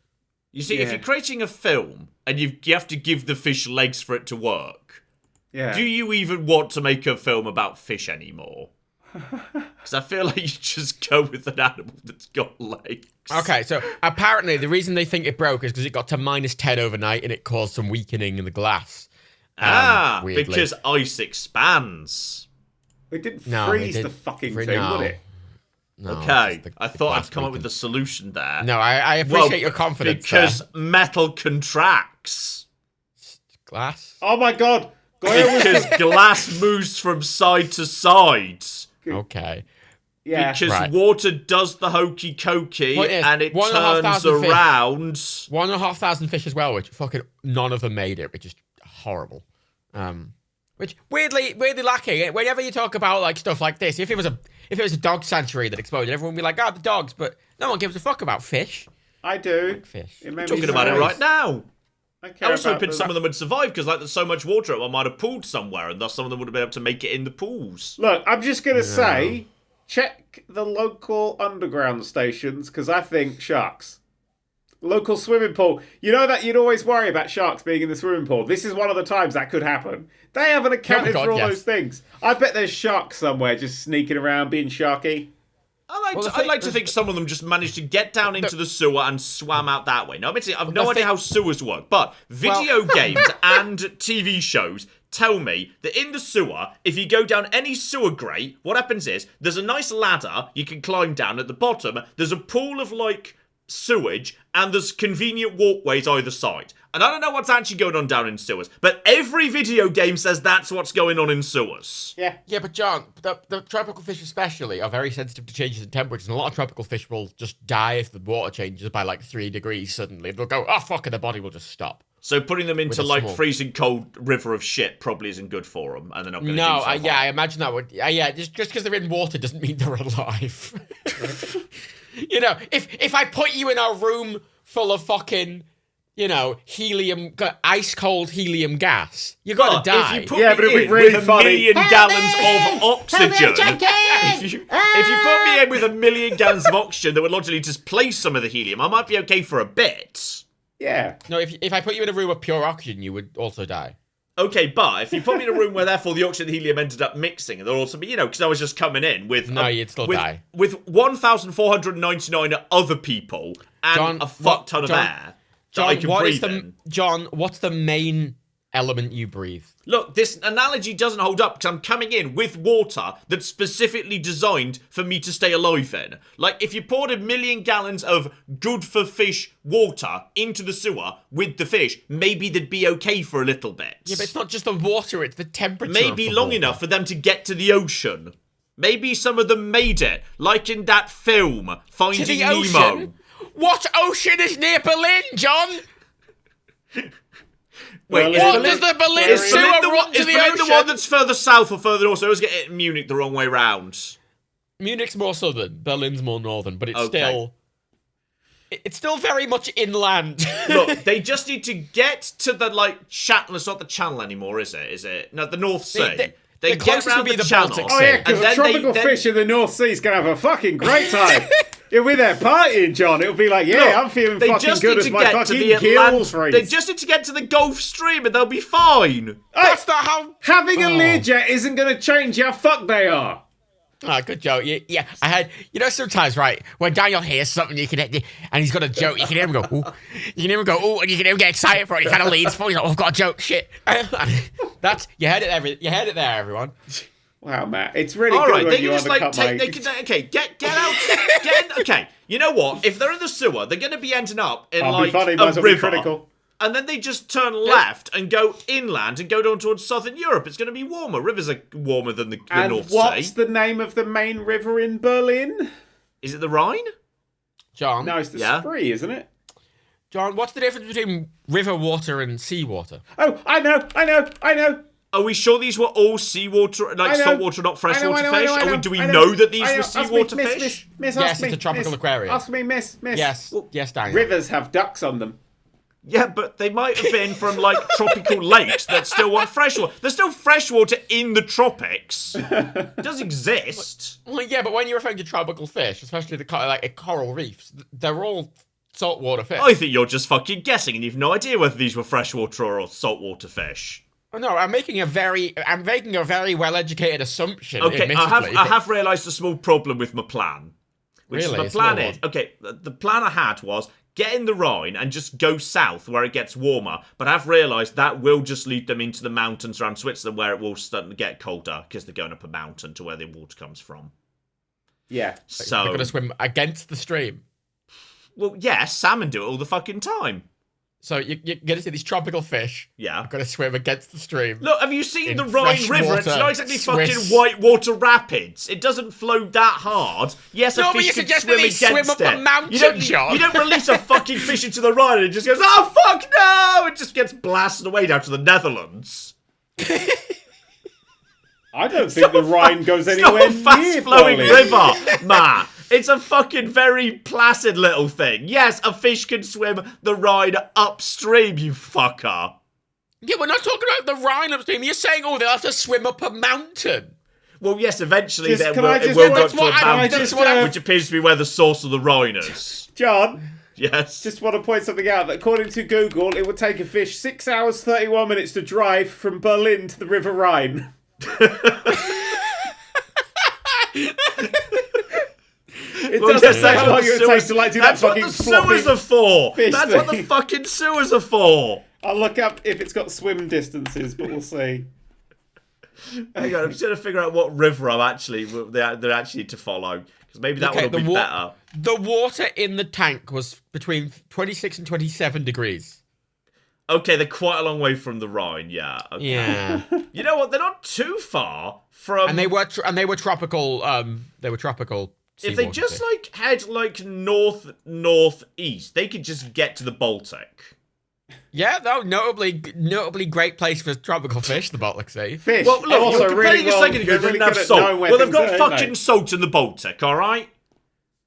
Speaker 2: You see, if you're creating a film and you have to give the fish legs for it to work, do you even want to make a film about fish anymore? Because I feel like you just go with an animal that's got legs.
Speaker 3: Okay, so apparently the reason they think it broke is because it got to -10 overnight and it caused some weakening in the glass. Weirdly.
Speaker 2: Because ice expands.
Speaker 1: It didn't freeze the fucking thing, would it?
Speaker 2: No, okay, I thought I'd come up with a solution there.
Speaker 3: No, I appreciate your confidence.
Speaker 2: Because metal contracts.
Speaker 3: Glass?
Speaker 1: Oh my god!
Speaker 2: Because glass moves from side to side.
Speaker 3: Okay.
Speaker 1: Yeah.
Speaker 2: Because water does the hokey cokey and it turns around.
Speaker 3: 1,500 fish as well, which fucking none of them made it, which is horrible. Which weirdly lacking. Whenever you talk about stuff like this, if it was a dog sanctuary that exploded, everyone would be like, the dogs, but no one gives a fuck about fish.
Speaker 1: I do.
Speaker 3: Like fish.
Speaker 2: We're talking about it right now. I was hoping some of them would survive because there's so much water, I might have pooled somewhere, and thus some of them would have been able to make it in the pools.
Speaker 1: Look, I'm just gonna say, check the local underground stations because I think sharks. Local swimming pool. You know that you'd always worry about sharks being in the swimming pool. This is one of the times that could happen. They haven't accounted for all those things. I bet there's sharks somewhere just sneaking around being sharky.
Speaker 2: I'd like to think some of them just managed to get down into the sewer and swam out that way. Now, I've no idea how sewers work, but video games and TV shows tell me that in the sewer, if you go down any sewer grate, what happens is there's a nice ladder you can climb down at the bottom. There's a pool of sewage and there's convenient walkways either side. And I don't know what's actually going on down in sewers, but every video game says that's what's going on in sewers.
Speaker 3: Yeah, but John, the tropical fish especially are very sensitive to changes in temperatures, and a lot of tropical fish will just die if the water changes by like 3 degrees suddenly. They'll go, oh fuck, and the body will just stop.
Speaker 2: So putting them into like freezing cold river of shit probably isn't good for them, and they're not going to do so
Speaker 3: yeah, I imagine that would. Just because they're in water doesn't mean they're alive. You know, if I put you in a room full of fucking, you know, ice cold helium gas, you're gonna die.
Speaker 2: If you put me in really with funny. 1 million gallons of oxygen, if you put me in with 1 million gallons of oxygen that would logically displace some of the helium, I might be okay for a bit.
Speaker 1: Yeah.
Speaker 3: No, if I put you in a room with pure oxygen, you would also die.
Speaker 2: Okay, but if you put me in a room where therefore the oxygen and helium ended up mixing, and there'll also be, you know, because I was just coming in with...
Speaker 3: No, you'd still die.
Speaker 2: With 1,499 other people and a fuck ton of air that I can breathe in.
Speaker 3: John, what's the main element you breathe?
Speaker 2: Look, this analogy doesn't hold up because I'm coming in with water that's specifically designed for me to stay alive in. Like, if you poured 1 million gallons of good-for-fish water into the sewer with the fish, maybe they'd be okay for a little bit.
Speaker 3: Yeah, but it's not just the water, it's the temperature.
Speaker 2: Maybe long enough for them to get to the ocean. Maybe some of them made it, like in that film, Finding Nemo.
Speaker 3: Ocean? What ocean is near Berlin, John?
Speaker 2: Wait,
Speaker 3: does the Berlin sewer run to the ocean?
Speaker 2: The one that's further south or further north? So I always get it in Munich the wrong way round.
Speaker 3: Munich more southern, Berlin's more northern, but it's still very much inland.
Speaker 2: Look, they just need to get to the channel. It's not the channel anymore, is it? Is it? No, the North Sea. They get around the channel.
Speaker 1: Oh yeah, because the tropical fish in the North Sea is gonna have a fucking great time. You'll be there partying, John. It'll be like, I'm feeling fucking good as my fucking gills freeze.
Speaker 2: They just need to get to the Gulf Stream and they'll be fine.
Speaker 3: That's not how...
Speaker 1: Having a Learjet isn't going to change how fucked they are.
Speaker 3: Good joke. Yeah, I had... You know, sometimes, right, when Daniel hears something, and he's got a joke, you can hear him go, ooh. You can hear him go, ooh, and you can hear him get excited for it. He kind of leans forward. He's like, I've got a joke, shit. That's... You heard it there, everyone.
Speaker 1: Wow, Matt, it's really good when you undercut my...
Speaker 2: Get out. Okay, you know what? If they're in the sewer, they're going to be ending up in a river. And then they just turn left and go inland and go down towards southern Europe. It's going to be warmer. Rivers are warmer than the North Sea.
Speaker 1: And what's the name of the main river in Berlin?
Speaker 2: Is it the Rhine?
Speaker 3: John?
Speaker 1: No, it's the Spree, isn't it?
Speaker 3: John, what's the difference between river water and sea water?
Speaker 1: Oh, I know.
Speaker 2: Are we sure these were all seawater, saltwater, not freshwater fish? Do we know that these were seawater fish?
Speaker 3: Yes, it's a tropical aquarium.
Speaker 1: Ask me, miss.
Speaker 3: Yes, Daniel.
Speaker 1: Rivers have ducks on them.
Speaker 2: Yeah, but they might have been from, tropical lakes that still want freshwater. There's still freshwater in the tropics. It does exist.
Speaker 3: Well, yeah, but when you're referring to tropical fish, especially the coral reefs, they're all saltwater fish.
Speaker 2: I think you're just fucking guessing and you've no idea whether these were freshwater or saltwater fish.
Speaker 3: No, I'm making a very well-educated assumption.
Speaker 2: Okay, I have realised a small problem with my plan.
Speaker 3: Really?
Speaker 2: The plan is, the plan I had was get in the Rhine and just go south where it gets warmer, but I've realised that will just lead them into the mountains around Switzerland where it will start to get colder because they're going up a mountain to where the water comes from.
Speaker 1: Yeah.
Speaker 2: So
Speaker 3: they're going to swim against the stream.
Speaker 2: Well, yeah, salmon do it all the fucking time.
Speaker 3: So you're going to see these tropical fish.
Speaker 2: Yeah.
Speaker 3: Are going to swim against the stream.
Speaker 2: Look, have you seen the Rhine River? It's not exactly fucking whitewater rapids. It doesn't flow that hard. Yes, a fish can swim against
Speaker 3: swim up
Speaker 2: it.
Speaker 3: A mountain, John.
Speaker 2: You don't release a fucking fish into the Rhine and it just goes, oh, fuck no! It just gets blasted away down to the Netherlands.
Speaker 1: I don't think the Rhine goes anywhere near
Speaker 2: fast-flowing river, man. It's a fucking very placid little thing. Yes, a fish can swim the Rhine upstream, you fucker.
Speaker 3: Yeah, we're not talking about the Rhine upstream. You're saying, they'll have to swim up a mountain.
Speaker 2: Well, yes, eventually it will go to a mountain, which appears to be where the source of the Rhine is.
Speaker 1: John?
Speaker 2: Yes?
Speaker 1: Just want to point something out. That according to Google, it would take a fish 6 hours, 31 minutes to drive from Berlin to the River Rhine. It doesn't say how long it would take to do that fucking floppy
Speaker 2: sewers are for.
Speaker 1: That's
Speaker 2: what the fucking sewers are for.
Speaker 1: I'll look up if it's got swim distances, but we'll see.
Speaker 2: Hang on, I'm just trying to figure out what river they actually need to follow. Because maybe that one will be better.
Speaker 3: The water in the tank was between 26 and 27 degrees.
Speaker 2: Okay, they're quite a long way from the Rhine, yeah. Okay.
Speaker 3: Yeah.
Speaker 2: You know what? They're not too far from...
Speaker 3: And they were tropical,
Speaker 2: if they just, head, northeast, they could just get to the Baltic.
Speaker 3: Yeah, though, notably great place for tropical fish, the Baltic Sea.
Speaker 1: Fish.
Speaker 2: Well, look,
Speaker 1: also
Speaker 2: you're
Speaker 1: really
Speaker 2: complaining a second ago they didn't have salt. Well, they've got fucking salt in the Baltic, all right?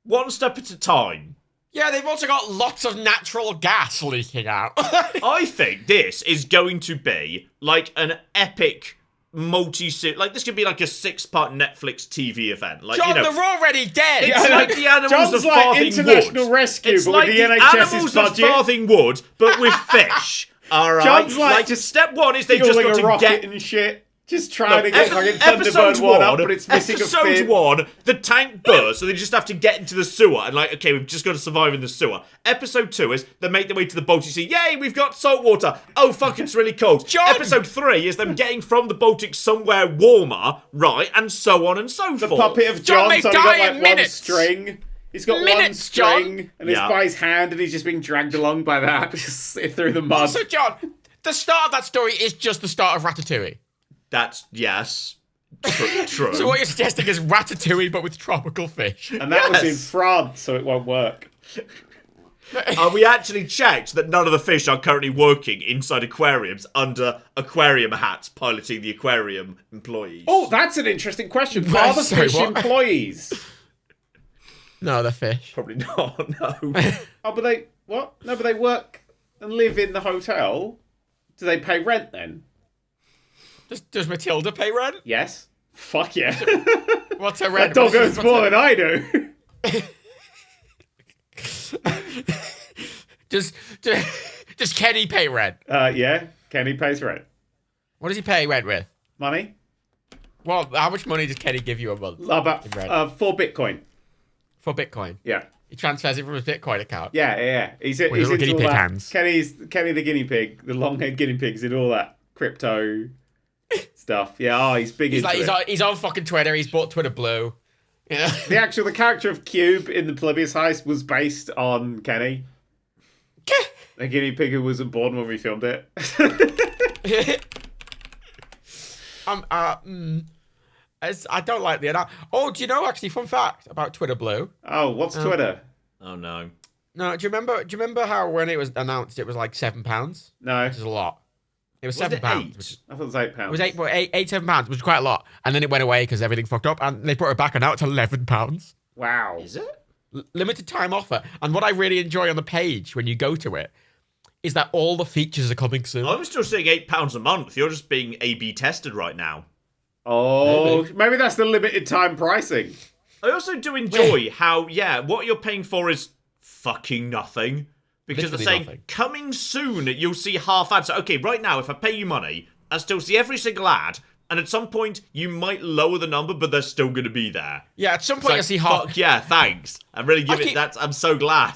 Speaker 2: One step at a time.
Speaker 3: Yeah, they've also got lots of natural gas leaking out.
Speaker 2: I think this is going to be, an epic multi-series... this could be, a 6-part Netflix TV event.
Speaker 3: John, they're already dead!
Speaker 2: It's like the animals
Speaker 1: John's
Speaker 2: of
Speaker 1: like
Speaker 2: Farthing
Speaker 1: International
Speaker 2: Wood.
Speaker 1: Rescue,
Speaker 2: It's
Speaker 1: but
Speaker 2: like
Speaker 1: with the
Speaker 2: the
Speaker 1: NHS's
Speaker 2: animals of
Speaker 1: budget.
Speaker 2: Farthing Wood, but with fish. All right?
Speaker 1: John's just
Speaker 2: step one is they just got
Speaker 1: a
Speaker 2: to
Speaker 1: rocket
Speaker 2: get...
Speaker 1: and shit. Just trying to get fucking Thunderbird 1 up, but it's missing a fin.
Speaker 2: Episode 1, the tank bursts, so they just have to get into the sewer, and okay, we've just got to survive in the sewer. Episode 2 is they make their way to the Baltic Sea. Yay, we've got salt water. Oh, fuck, it's really cold.
Speaker 3: John!
Speaker 2: Episode 3 is them getting from the Baltic somewhere warmer, right, and so on and so forth.
Speaker 1: The puppet of
Speaker 3: John,
Speaker 1: John's
Speaker 3: they
Speaker 1: only
Speaker 3: die
Speaker 1: got
Speaker 3: in
Speaker 1: one
Speaker 3: minutes.
Speaker 1: string. He's got one
Speaker 3: Minutes,
Speaker 1: string,
Speaker 3: John.
Speaker 1: and it's by his hand, and he's just being dragged along by that, just through the mud.
Speaker 3: Also, John, the start of that story is just the start of Ratatouille.
Speaker 2: That's, yes, true.
Speaker 3: So what you're suggesting is Ratatouille, but with tropical fish.
Speaker 1: And that was in France, so it won't work.
Speaker 2: We actually checked that none of the fish are currently working inside aquariums under aquarium hats piloting the aquarium employees.
Speaker 1: Oh, that's an interesting question. Are the fish employees?
Speaker 3: No, they're fish.
Speaker 2: Probably not, no.
Speaker 1: Oh, but they... What? No, but they work and live in the hotel. Do they pay rent then?
Speaker 3: Does Matilda pay rent?
Speaker 1: Yes. Fuck yeah.
Speaker 3: What's her rent?
Speaker 1: That dog earns more than I do.
Speaker 3: Does Kenny pay rent?
Speaker 1: Yeah. Kenny pays rent.
Speaker 3: What does he pay rent with?
Speaker 1: Money?
Speaker 3: Well, how much money does Kenny give you a month?
Speaker 1: About 4 Bitcoin.
Speaker 3: For Bitcoin?
Speaker 1: Yeah.
Speaker 3: He transfers it from his Bitcoin account?
Speaker 1: Yeah. He's
Speaker 3: little guinea
Speaker 1: all
Speaker 3: pig
Speaker 1: that.
Speaker 3: hands.
Speaker 1: Kenny the guinea pig, the long-haired guinea pigs in all that crypto stuff. Yeah, he's big into it.
Speaker 3: He's on fucking Twitter. He's bought Twitter Blue. Yeah.
Speaker 1: The character of Cube in the Polybius heist was based on Kenny. The guinea pig who wasn't born when we filmed it.
Speaker 3: I don't like the... Oh, do you know, actually, fun fact about Twitter Blue?
Speaker 1: Oh, what's Twitter?
Speaker 2: Oh, no.
Speaker 3: No, do you remember how when it was announced it was like £7?
Speaker 1: No.
Speaker 3: Which is a lot. It was £7.
Speaker 1: I thought it was £8.
Speaker 3: It was £7, which was quite a lot. And then it went away because everything fucked up, and they brought it back, and now it's £11.
Speaker 1: Wow.
Speaker 2: Is it?
Speaker 3: Limited time offer. And what I really enjoy on the page when you go to it is that all the features are coming soon.
Speaker 2: I'm still seeing £8 a month. You're just being A/B tested right now.
Speaker 1: Oh, maybe that's the limited time pricing.
Speaker 2: I also do enjoy how, what you're paying for is fucking nothing. Because they're saying, coming soon, you'll see half ads. So, okay, right now, if I pay you money, I still see every single ad. And at some point, you might lower the number, but they're still going to be there.
Speaker 3: Yeah, at some point, you'll see half.
Speaker 2: Fuck yeah, thanks. I'm really giving that. I'm so glad.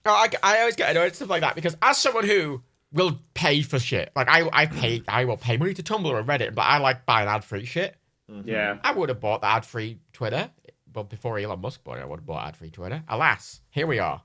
Speaker 3: Oh, I always get annoyed at stuff like that because as someone who will pay for shit, like I will pay money to Tumblr and Reddit, but I like buying ad-free shit.
Speaker 1: Mm-hmm. Yeah.
Speaker 3: I would have bought the ad-free Twitter, but before Elon Musk bought it, I would have bought ad-free Twitter. Alas, here we are.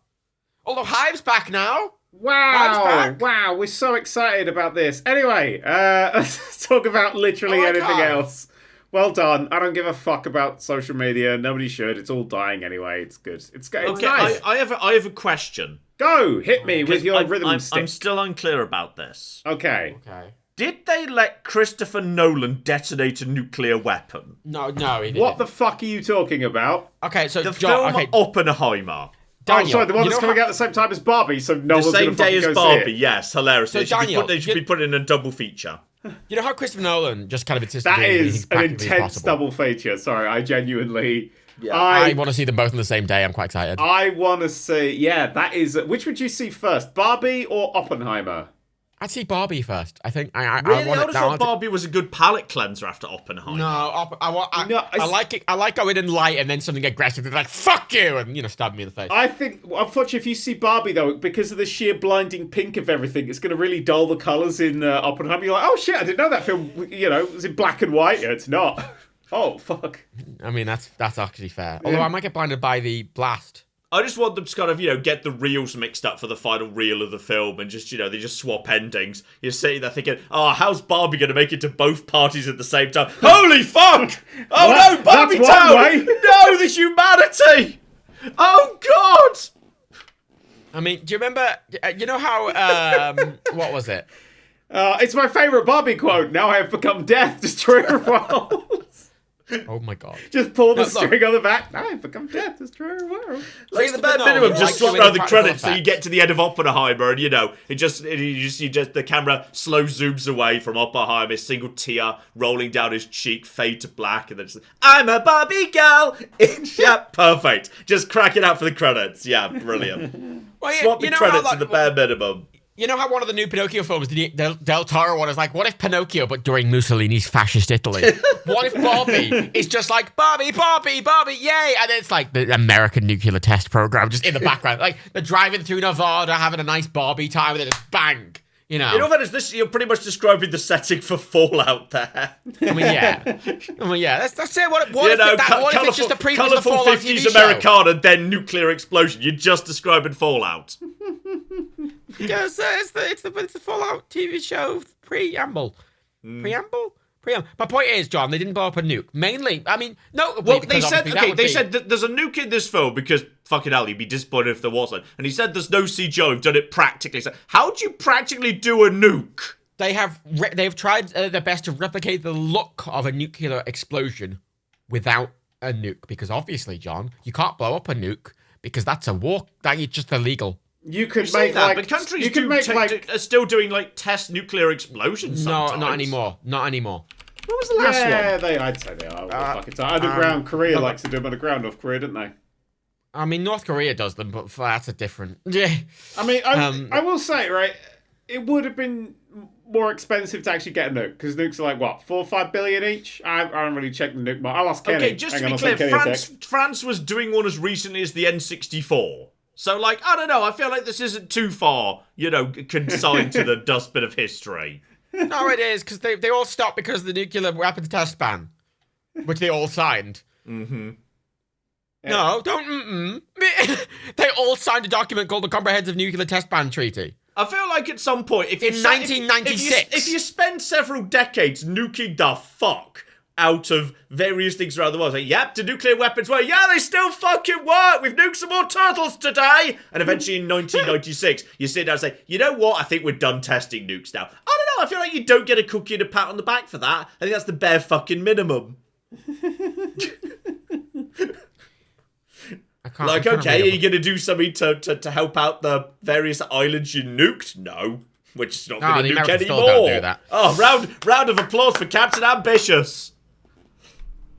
Speaker 3: Although Hive's back now.
Speaker 1: Wow, we're so excited about this. Anyway, let's talk about literally anything else. Well done. I don't give a fuck about social media. Nobody should. It's all dying anyway. It's good. It's nice.
Speaker 2: I have a question.
Speaker 1: Go, hit me with your rhythm stick.
Speaker 2: I'm still unclear about this.
Speaker 1: Okay.
Speaker 2: Did they let Christopher Nolan detonate a nuclear weapon?
Speaker 3: No, he didn't.
Speaker 1: What the fuck are you talking about?
Speaker 3: Okay, so
Speaker 2: the film Oppenheimer.
Speaker 1: Daniel, sorry, the one that's coming out at the same time as Barbie, so no one's going to fucking go see it.
Speaker 2: The same day as Barbie, yes, hilarious.
Speaker 3: So
Speaker 2: they should be put in a double feature.
Speaker 3: You know how Christopher Nolan just kind of insisted
Speaker 1: that is an intense double feature. Sorry, I genuinely...
Speaker 2: Yeah.
Speaker 3: I want to see them both on the same day. I'm quite excited.
Speaker 1: I want to see... Yeah, that is... Which would you see first, Barbie or Oppenheimer?
Speaker 3: I'd see Barbie first. I think I
Speaker 2: really?
Speaker 3: want
Speaker 2: I would have thought Barbie was a good palate cleanser after Oppenheimer.
Speaker 3: No, I like it. I like going in light and then something aggressive. They're like, "Fuck you," and stab me in the face.
Speaker 1: I think, unfortunately, if you see Barbie though, because of the sheer blinding pink of everything, it's going to really dull the colours in Oppenheimer. You're like, "Oh shit, I didn't know that film. Was in black and white. Yeah, it's not." Oh fuck.
Speaker 3: I mean, that's actually fair. Although I might get blinded by the blast.
Speaker 2: I just want them to kind of, get the reels mixed up for the final reel of the film and just, they just swap endings. You're sitting there thinking, how's Barbie going to make it to both parties at the same time? Holy fuck! Oh no, Barbie Town! No, the humanity! Oh god!
Speaker 3: I mean, do you remember, you know how, what was it?
Speaker 1: It's my favourite Barbie quote. Now I have become death, destroyer of worlds.
Speaker 3: Oh my god.
Speaker 1: Just pull the string on the back. Now I've become death, destroyer of worlds.
Speaker 2: Like the bare minimum, just swap around the credits so you get to the end of Oppenheimer and, the camera slow zooms away from Oppenheimer, single tear rolling down his cheek, fade to black, and then just, I'm a Barbie girl! Yeah, perfect. Just crack it out for the credits. Yeah, brilliant.
Speaker 3: Well,
Speaker 2: swap the credits to the bare minimum.
Speaker 3: You know how one of the new Pinocchio films, the Del Toro one, is like, what if Pinocchio, but during Mussolini's fascist Italy? What if Barbie is just like, Barbie, yay! And then it's like the American nuclear test program just in the background. Like, they're driving through Nevada, having a nice Barbie time, and then it's bang! You know?
Speaker 2: In all fairness, you're pretty much describing the setting for Fallout there.
Speaker 3: I mean, yeah. That's it. What if it's just a prequel to the Fallout
Speaker 2: 50s
Speaker 3: TV
Speaker 2: Americana, then nuclear explosion? You're just describing Fallout.
Speaker 3: Yes, it's the Fallout TV show preamble. Preamble. My point is, John, they didn't blow up a nuke. Mainly, I mean, no.
Speaker 2: Well, they said that there's a nuke in this film because fucking hell, you'd be disappointed if there wasn't. And he said there's no CGI. We've done it practically. So how do you practically do a nuke?
Speaker 3: They've tried their best to replicate the look of a nuclear explosion without a nuke, because obviously, John, you can't blow up a nuke because that's a war. That is just illegal.
Speaker 1: You could make that,
Speaker 2: but countries are still doing test nuclear explosions.
Speaker 3: No,
Speaker 2: sometimes.
Speaker 3: not anymore.
Speaker 2: What was the last one?
Speaker 1: Yeah, I'd say they are. Underground Korea likes to do them underground, North Korea, didn't they?
Speaker 3: I mean, North Korea does them, but that's a different. Yeah.
Speaker 1: I mean, I will say, right, it would have been more expensive to actually get a nuke, because nukes are like, what, 4 or 5 billion each? I haven't really checked the nuke market. I'll ask Kenny.
Speaker 2: Okay, just to be clear, France was doing one as recently as the N64. So, I don't know, I feel like this isn't too far, consigned to the dustbin of history.
Speaker 3: No, it is, because they all stopped because of the nuclear weapons test ban, which they all signed.
Speaker 2: Mm-hmm.
Speaker 3: Yeah. No, don't They all signed a document called the Comprehensive Nuclear Test Ban Treaty.
Speaker 2: I feel like at some point,
Speaker 3: in 1996,
Speaker 2: if you spend several decades nuking the fuck out of various things around the world, yep, do nuclear weapons work? Yeah, they still fucking work. We've nuked some more turtles today. And eventually in 1996, you sit down and say, you know what? I think we're done testing nukes now. I don't know. I feel like you don't get a cookie and a pat on the back for that. I think that's the bare fucking minimum. Okay, are you going to do something to help out the various islands you nuked? No. We're just not going to nuke anymore.
Speaker 3: Don't do that.
Speaker 2: Oh, round of applause for Captain Ambitious.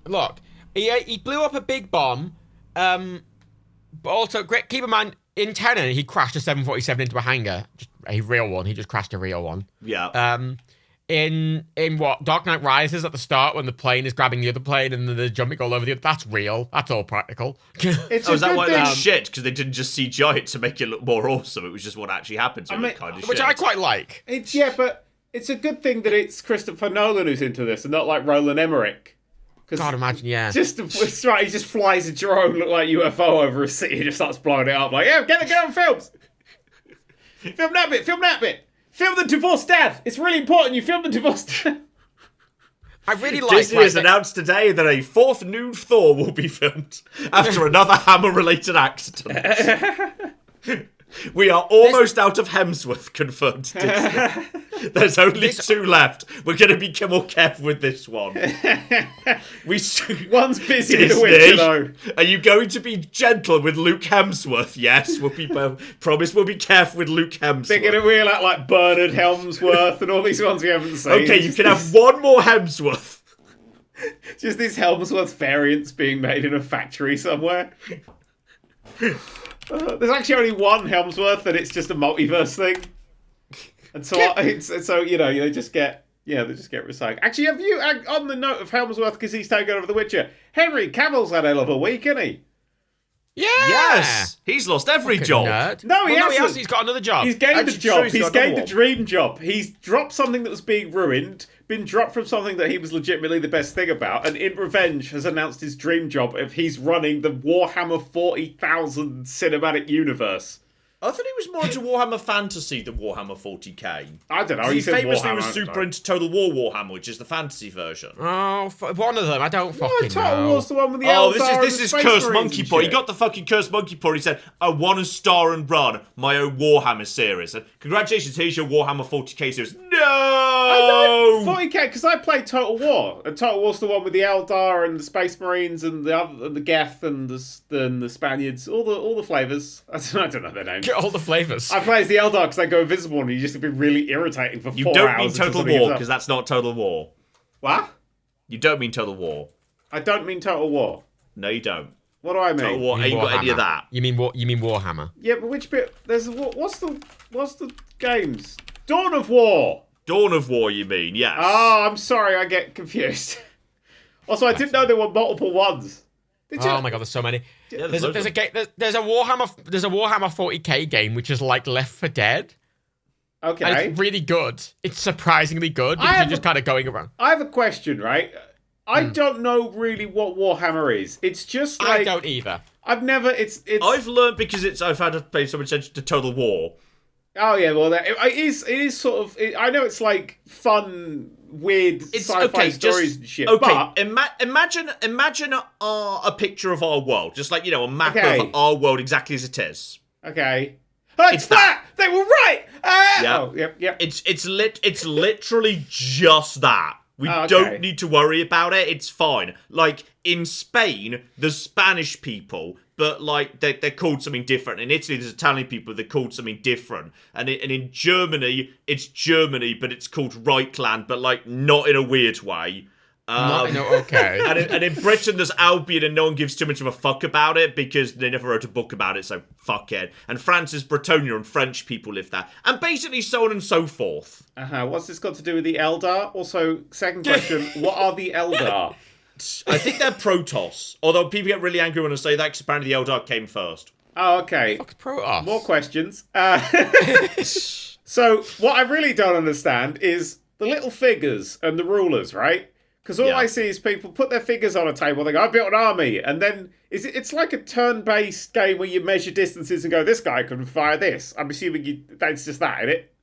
Speaker 3: Look, he blew up a big bomb, but also, keep in mind, in Tenet, he crashed a 747 into a hangar. Just a real one. He just crashed a real one.
Speaker 2: Yeah.
Speaker 3: In what, Dark Knight Rises at the start, when the plane is grabbing the other plane and they're jumping all over the other, that's real. That's all practical.
Speaker 2: Is that why it looks shit? Because they didn't just CGI it to make it look more awesome. It was just what actually happened to it kind of shit.
Speaker 3: Which I quite like.
Speaker 1: But it's a good thing that it's Christopher Nolan who's into this and not like Roland Emmerich.
Speaker 3: God, imagine, yeah.
Speaker 1: It's right, he just flies a drone, look like UFO over a city and just starts blowing it up. Like, yeah, get on films. Film that bit. Film the divorced dad. It's really important you film the divorced dad.
Speaker 3: I really like
Speaker 2: Disney has announced today that a 4th nude Thor will be filmed after another Hammer-related accident. We are almost out of Hemsworth confirmed. There's only 2 left. We're going to be more careful with this one.
Speaker 1: One's busy in the winter, though.
Speaker 2: Are you going to be gentle with Luke Hemsworth? Yes, promise we'll be careful with Luke Hemsworth.
Speaker 1: They're going to wheel out like Bernard Hemsworth and all these ones we haven't seen.
Speaker 2: Okay, you can have one more Hemsworth.
Speaker 1: Just these Hemsworth variants being made in a factory somewhere. There's actually only one Hemsworth, and it's just a multiverse thing. And so they just get recycled. Actually, have you, on the note of Hemsworth, because he's taken over The Witcher, Henry Cavill's had a hell of a week, hasn't he?
Speaker 3: Yeah.
Speaker 2: Yes. He's lost every job.
Speaker 3: Nerd.
Speaker 1: No, he hasn't.
Speaker 3: He's got another job.
Speaker 1: He's gained a job. He's gained the dream job. He's dropped something that was being ruined, been dropped from something that he was legitimately the best thing about, and in revenge has announced his dream job of he's running the Warhammer 40,000 cinematic universe.
Speaker 2: I thought he was more into Warhammer Fantasy than Warhammer 40k.
Speaker 1: I don't know.
Speaker 2: He famously was super into Total War Warhammer, which is the fantasy version.
Speaker 3: Oh, one of them. I don't fucking know.
Speaker 1: Total War's the one with the Eldar
Speaker 2: this is Cursed Monkey Paw. He got the fucking Cursed Monkey Paw. He said, I want to star and run my own Warhammer series. And congratulations, here's your Warhammer 40k series. No!
Speaker 1: 40k, because I played Total War. And Total War's the one with the Eldar and the Space Marines and the Geth and the Spaniards. All the flavours. I don't know their names.
Speaker 3: Get all the flavours.
Speaker 1: I play as the Eldar because they go invisible and you just be really irritating for 4 hours.
Speaker 2: You don't mean Total War, because that's not Total War.
Speaker 1: What?
Speaker 2: You don't mean Total War.
Speaker 1: I don't mean Total War.
Speaker 2: No, you don't.
Speaker 1: What do I mean?
Speaker 2: Total War ain't got any of that.
Speaker 3: You mean Warhammer?
Speaker 1: Yeah, but which bit? What's the games? Dawn of War.
Speaker 2: Dawn of War, you mean? Yes.
Speaker 1: Oh, I'm sorry, I get confused. Also, I didn't know there were multiple ones.
Speaker 3: Oh my god, there's so many.
Speaker 2: Yeah,
Speaker 3: there's a Warhammer 40k game which is like Left 4 Dead.
Speaker 1: Okay.
Speaker 3: And it's really good. It's surprisingly good because you're just kind of going around.
Speaker 1: I have a question, right? I don't know really what Warhammer is. It's just like
Speaker 3: I don't either.
Speaker 1: I've never.
Speaker 2: I've learned because I've had to pay so much attention to Total War.
Speaker 1: Oh yeah, well it is sort of. I know it's like fun, weird sci-fi stories and shit.
Speaker 2: Okay,
Speaker 1: but
Speaker 2: imagine a picture of our world, just like a map of our world exactly as it is.
Speaker 1: Okay. Oh, it's flat. They were right.
Speaker 2: Yeah.
Speaker 1: Oh, yep.
Speaker 2: It's literally just that. We don't need to worry about it. It's fine. Like in Spain, the Spanish people, but like they're called something different. In Italy, there's Italian people. They're called something different. And in Germany, it's Germany, but it's called Reichland, but like not in a weird way.
Speaker 3: Okay.
Speaker 2: And in Britain, there's Albion, and no one gives too much of a fuck about it because they never wrote a book about it, so fuck it. And France is Bretonia, and French people live there. And basically so on and so forth.
Speaker 1: What's this got to do with the Eldar? Also, second question, what are the Eldar?
Speaker 2: I think they're Protoss. Although people get really angry when I say that because apparently the Eldar came first.
Speaker 1: Oh, okay.
Speaker 3: Fuck Protoss.
Speaker 1: More questions. So, what I really don't understand is the little figures and the rulers, right? Because all I see is people put their figures on a table, they go, I built an army, and then it's like a turn-based game where you measure distances and go, this guy can fire this. I'm assuming that's just that, isn't it?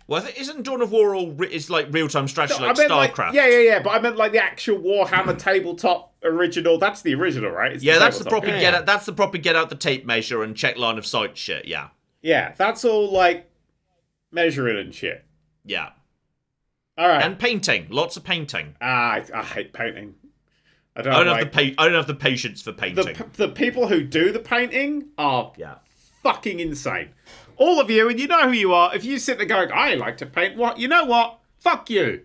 Speaker 2: Well, isn't Dawn of War it's like real-time strategy like StarCraft?
Speaker 1: Yeah, but I meant like the actual Warhammer tabletop original. That's the original, right? It's
Speaker 2: that's the proper that's the proper get out the tape measure and check line of sight shit, yeah.
Speaker 1: Yeah, that's all like measuring and shit.
Speaker 2: Yeah.
Speaker 1: All right.
Speaker 2: And painting. Lots of painting.
Speaker 1: I hate painting. I don't
Speaker 2: have the patience for painting.
Speaker 1: The people who do the painting are fucking insane. All of you, and you know who you are, if you sit there going, I like to paint, what? You know what? Fuck you.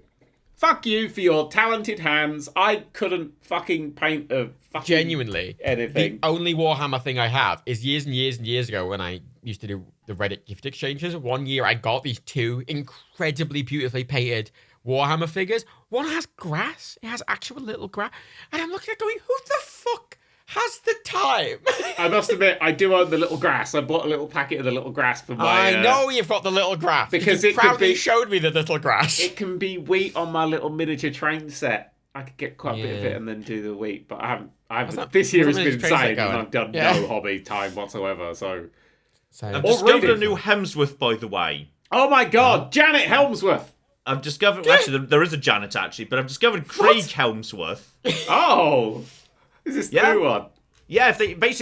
Speaker 1: Fuck you for your talented hands. I couldn't fucking paint a fucking
Speaker 3: genuinely
Speaker 1: anything.
Speaker 3: The only Warhammer thing I have is years and years and years ago when I used to do the Reddit gift exchanges. One year I got these 2 incredibly beautifully painted Warhammer figures. One has grass. It has actual little grass. And I'm looking at it going, who the fuck has the time?
Speaker 1: I must admit, I do own the little grass. I bought a little packet of the little grass for my...
Speaker 3: I know you've got the little grass.
Speaker 1: Because
Speaker 3: it proudly showed me the little grass.
Speaker 1: It can be wheat on my little miniature train set. I could get quite a bit of it and then do the wheat. But I haven't. This year has been insane and I've done no hobby time whatsoever. So
Speaker 2: I've discovered a new Hemsworth, by the way.
Speaker 1: Oh my god, Janet Hemsworth.
Speaker 2: I've discovered... Actually, there is a Janet, actually. But I've discovered Craig Hemsworth.
Speaker 1: Oh... Is this the new one?
Speaker 2: Yeah, if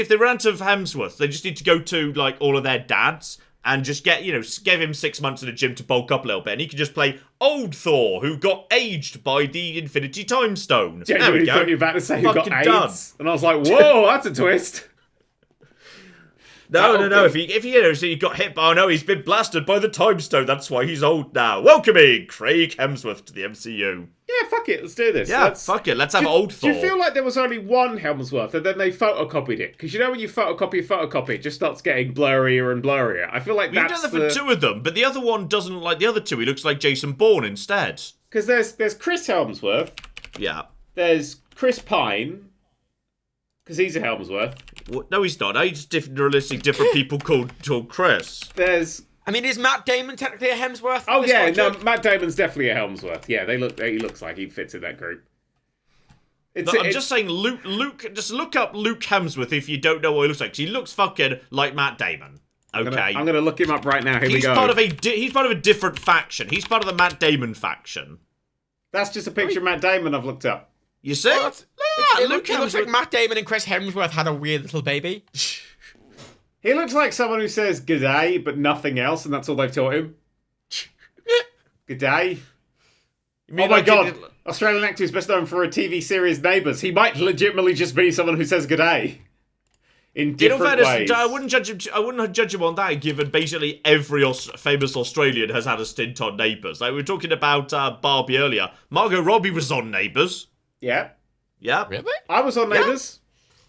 Speaker 2: they run out of Hemsworth, they just need to go to like all of their dads and just give him 6 months in the gym to bulk up a little bit, and he can just play old Thor who got aged by the Infinity Time Stone.
Speaker 1: Genuinely thought you were about to say who got AIDS, and I was like, whoa, that's a twist.
Speaker 2: No. If he got hit by, he's been blasted by the Time Stone. That's why he's old now. Welcoming Craig Hemsworth to the MCU.
Speaker 1: Yeah, Yeah, fuck it. Let's do this.
Speaker 2: Yeah, fuck it. Let's have Old Thor.
Speaker 1: Do you feel like there was only one Hemsworth and then they photocopied it? Because you know when you photocopy, it just starts getting blurrier and blurrier. I feel like that's
Speaker 2: you've done that for two of them, but the other one doesn't look like the other two. He looks like Jason Bourne instead.
Speaker 1: Because there's Chris Hemsworth.
Speaker 2: Yeah. There's
Speaker 1: Chris Pine. Because he's a Hemsworth.
Speaker 2: No, he's not. He's just different people called Chris.
Speaker 3: I mean, is Matt Damon technically a Hemsworth?
Speaker 1: Oh yeah, no, Matt Damon's definitely a Hemsworth. Yeah, he looks like he fits in that group.
Speaker 2: I'm just saying, Luke. Just look up Luke Hemsworth if you don't know what he looks like. 'Cause he looks fucking like Matt Damon. Okay,
Speaker 1: I'm gonna look him up right now. Here we go.
Speaker 2: He's part of a different faction. He's part of the Matt Damon faction.
Speaker 1: That's just a picture of Matt Damon I've looked up.
Speaker 2: You see?
Speaker 3: It looks like Matt Damon and Chris Hemsworth had a weird little baby.
Speaker 1: He looks like someone who says "g'day" but nothing else, and that's all they've taught him. G'day. Oh my god! Australian actor who's best known for a TV series Neighbours. He might legitimately just be someone who says "g'day" in different ways.
Speaker 2: I wouldn't judge him on that, given basically every famous Australian has had a stint on Neighbours. Like we were talking about Barbie earlier. Margot Robbie was on Neighbours.
Speaker 1: Yeah.
Speaker 2: Yeah.
Speaker 3: Really?
Speaker 1: I was on Neighbours.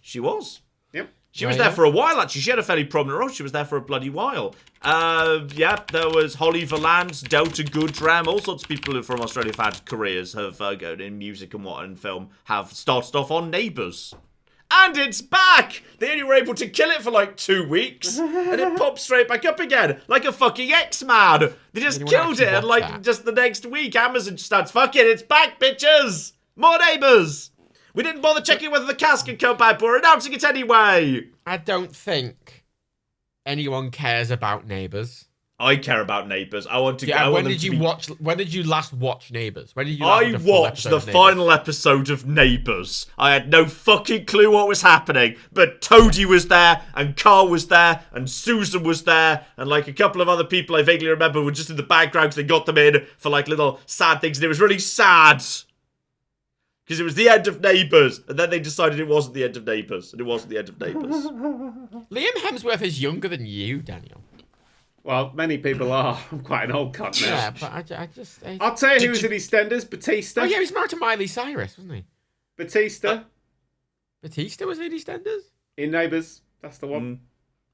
Speaker 2: She was.
Speaker 1: Yep.
Speaker 2: She was there for a while, actually. She had a fairly prominent role. She was there for a bloody while. There was Holly Valance, Delta Goodram, all sorts of people from Australia have had careers, have gone in music and what, and film, have started off on Neighbours. And it's back! They only were able to kill it for like 2 weeks, and it popped straight back up again, like a fucking X-Man. They just killed it, and like just the next week, Amazon just starts, fuck it, it's back, bitches! More Neighbours! We didn't bother checking whether the cast could come back, but we're announcing it anyway!
Speaker 3: I don't think anyone cares about Neighbours.
Speaker 2: I care about Neighbours. I want to.
Speaker 3: Yeah,
Speaker 2: I
Speaker 3: when
Speaker 2: want
Speaker 3: did you watch? When did you last watch Neighbours? When did you?
Speaker 2: I watched the final episode of Neighbours. I had no fucking clue what was happening, but Toadie was there, and Carl was there, and Susan was there, and like a couple of other people I vaguely remember were just in the background because they got them in for like little sad things, and it was really sad. Because it was the end of Neighbours, and then they decided it wasn't the end of Neighbours, and it wasn't the end of Neighbours.
Speaker 3: Liam Hemsworth is younger than you, Daniel.
Speaker 1: Well, many people are. I'm quite an old cunt now.
Speaker 3: Yeah, but
Speaker 1: I'll tell you who was in EastEnders. Batista.
Speaker 3: Oh yeah, he was married to Miley Cyrus, wasn't he?
Speaker 1: Batista.
Speaker 3: Batista was in EastEnders?
Speaker 1: In Neighbours. That's the one.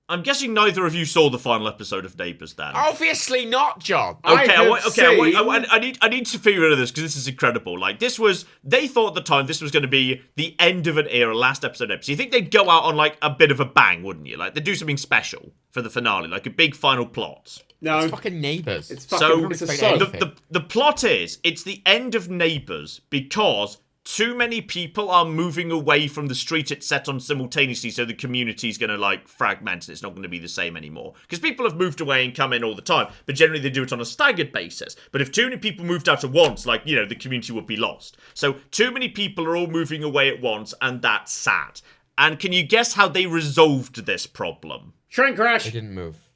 Speaker 2: I'm guessing neither of you saw the final episode of Neighbours, then.
Speaker 3: Obviously not, John.
Speaker 2: I need to figure out this because this is incredible. Like they thought at the time this was going to be the end of an era, last episode. So you think they'd go out on like a bit of a bang, wouldn't you? Like they'd do something special for the finale, like a big final plot.
Speaker 1: No,
Speaker 3: it's fucking Neighbours.
Speaker 1: It's fucking.
Speaker 2: The plot is it's the end of Neighbours because too many people are moving away from the street it's set on simultaneously, so the community's going to, like, fragment and it's not going to be the same anymore. Because people have moved away and come in all the time, but generally they do it on a staggered basis. But if too many people moved out at once, like, you know, the community would be lost. So too many people are all moving away at once, and that's sad. And can you guess how they resolved this problem?
Speaker 1: Train crash.
Speaker 3: They didn't move.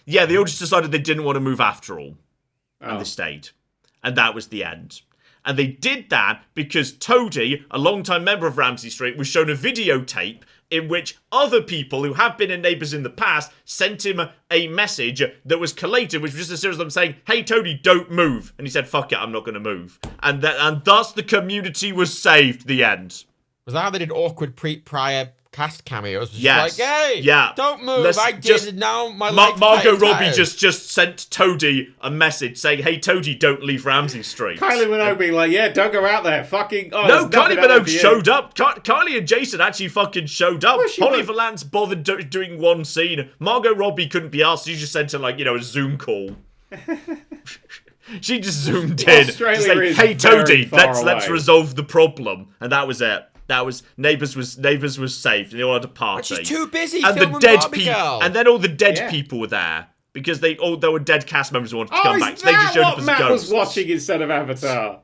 Speaker 2: Yeah, they all just decided they didn't want to move after all. And they stayed. And that was the end. And they did that because Toadie, a longtime member of Ramsay Street, was shown a videotape in which other people who have been in Neighbours in the past sent him a message that was collated, which was just a series of them saying, hey, Toadie, don't move. And he said, fuck it, I'm not going to move. And thus the community was saved, the end.
Speaker 3: Was that how they did awkward prior cast cameos? Was
Speaker 2: yes.
Speaker 3: Like, hey,
Speaker 2: yeah.
Speaker 3: Don't move. I did. Now my life.
Speaker 2: Margot Robbie just sent Toadie a message saying, hey, Toadie, don't leave Ramsay Street.
Speaker 1: Kylie Minogue being like, yeah, don't go out there. Fucking. Oh,
Speaker 2: no, Kylie Minogue showed up. Kylie and Jason actually fucking showed up. Holly Valance bothered doing one scene. Margot Robbie couldn't be asked. She just sent her, like, you know, a Zoom call. She just zoomed in. Say, hey, Toadie, let's resolve the problem. And that was it. That was Neighbours was saved, and they all had a party.
Speaker 3: She's too busy
Speaker 2: and
Speaker 3: filming
Speaker 2: the dead
Speaker 3: Barbie Girl.
Speaker 2: And then all the dead people were there because there were dead cast members who wanted to come back. So they just showed up as
Speaker 1: Matt
Speaker 2: ghosts.
Speaker 1: was watching instead of Avatar.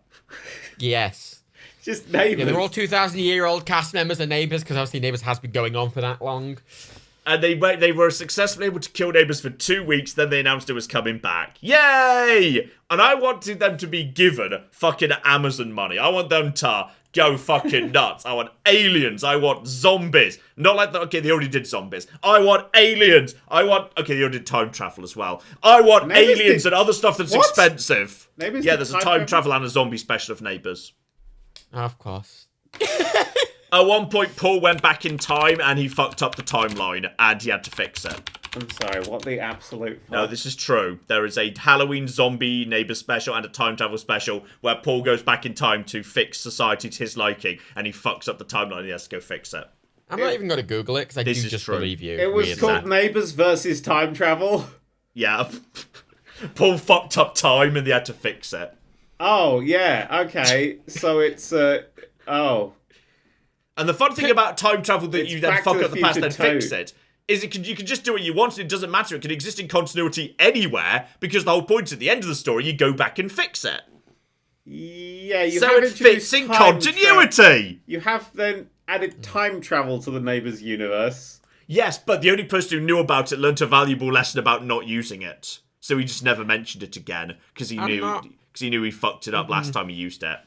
Speaker 3: Yes.
Speaker 1: Just Neighbours.
Speaker 3: Yeah, they're all 2,000-year-old cast members of Neighbours because obviously Neighbours has been going on for that long.
Speaker 2: And they were successfully able to kill Neighbours for 2 weeks. Then they announced it was coming back. Yay! And I wanted them to be given fucking Amazon money. I want them to go fucking nuts. I want aliens. I want zombies. Not like that. Okay, they already did zombies. I want aliens. Okay, they already did time travel as well. I want aliens and other stuff that's expensive.
Speaker 1: Neighbours
Speaker 2: there's a time travel and a zombie special of Neighbours.
Speaker 3: Of course.
Speaker 2: At one point, Paul went back in time and he fucked up the timeline and he had to fix it.
Speaker 1: I'm sorry, what the absolute fuck?
Speaker 2: No, this is true. There is a Halloween zombie neighbour special and a time travel special where Paul goes back in time to fix society to his liking and he fucks up the timeline and he has to go fix it.
Speaker 3: I'm not even going to Google it because I do just believe you.
Speaker 1: It was called Neighbours versus Time Travel.
Speaker 2: Yeah. Paul fucked up time and they had to fix it.
Speaker 1: Oh, yeah, okay. So it's, oh.
Speaker 2: And the fun thing about time travel that you then fuck up the past and then fix it is you can just do what you want and it doesn't matter. It can exist in continuity anywhere because the whole point is at the end of the story you go back and fix it.
Speaker 1: Yeah, you
Speaker 2: so
Speaker 1: have
Speaker 2: it fits in continuity.
Speaker 1: You have then added time travel to the Neighbours universe.
Speaker 2: Yes, but the only person who knew about it learnt a valuable lesson about not using it. So he just never mentioned it again because he knew he fucked it up last time he used it.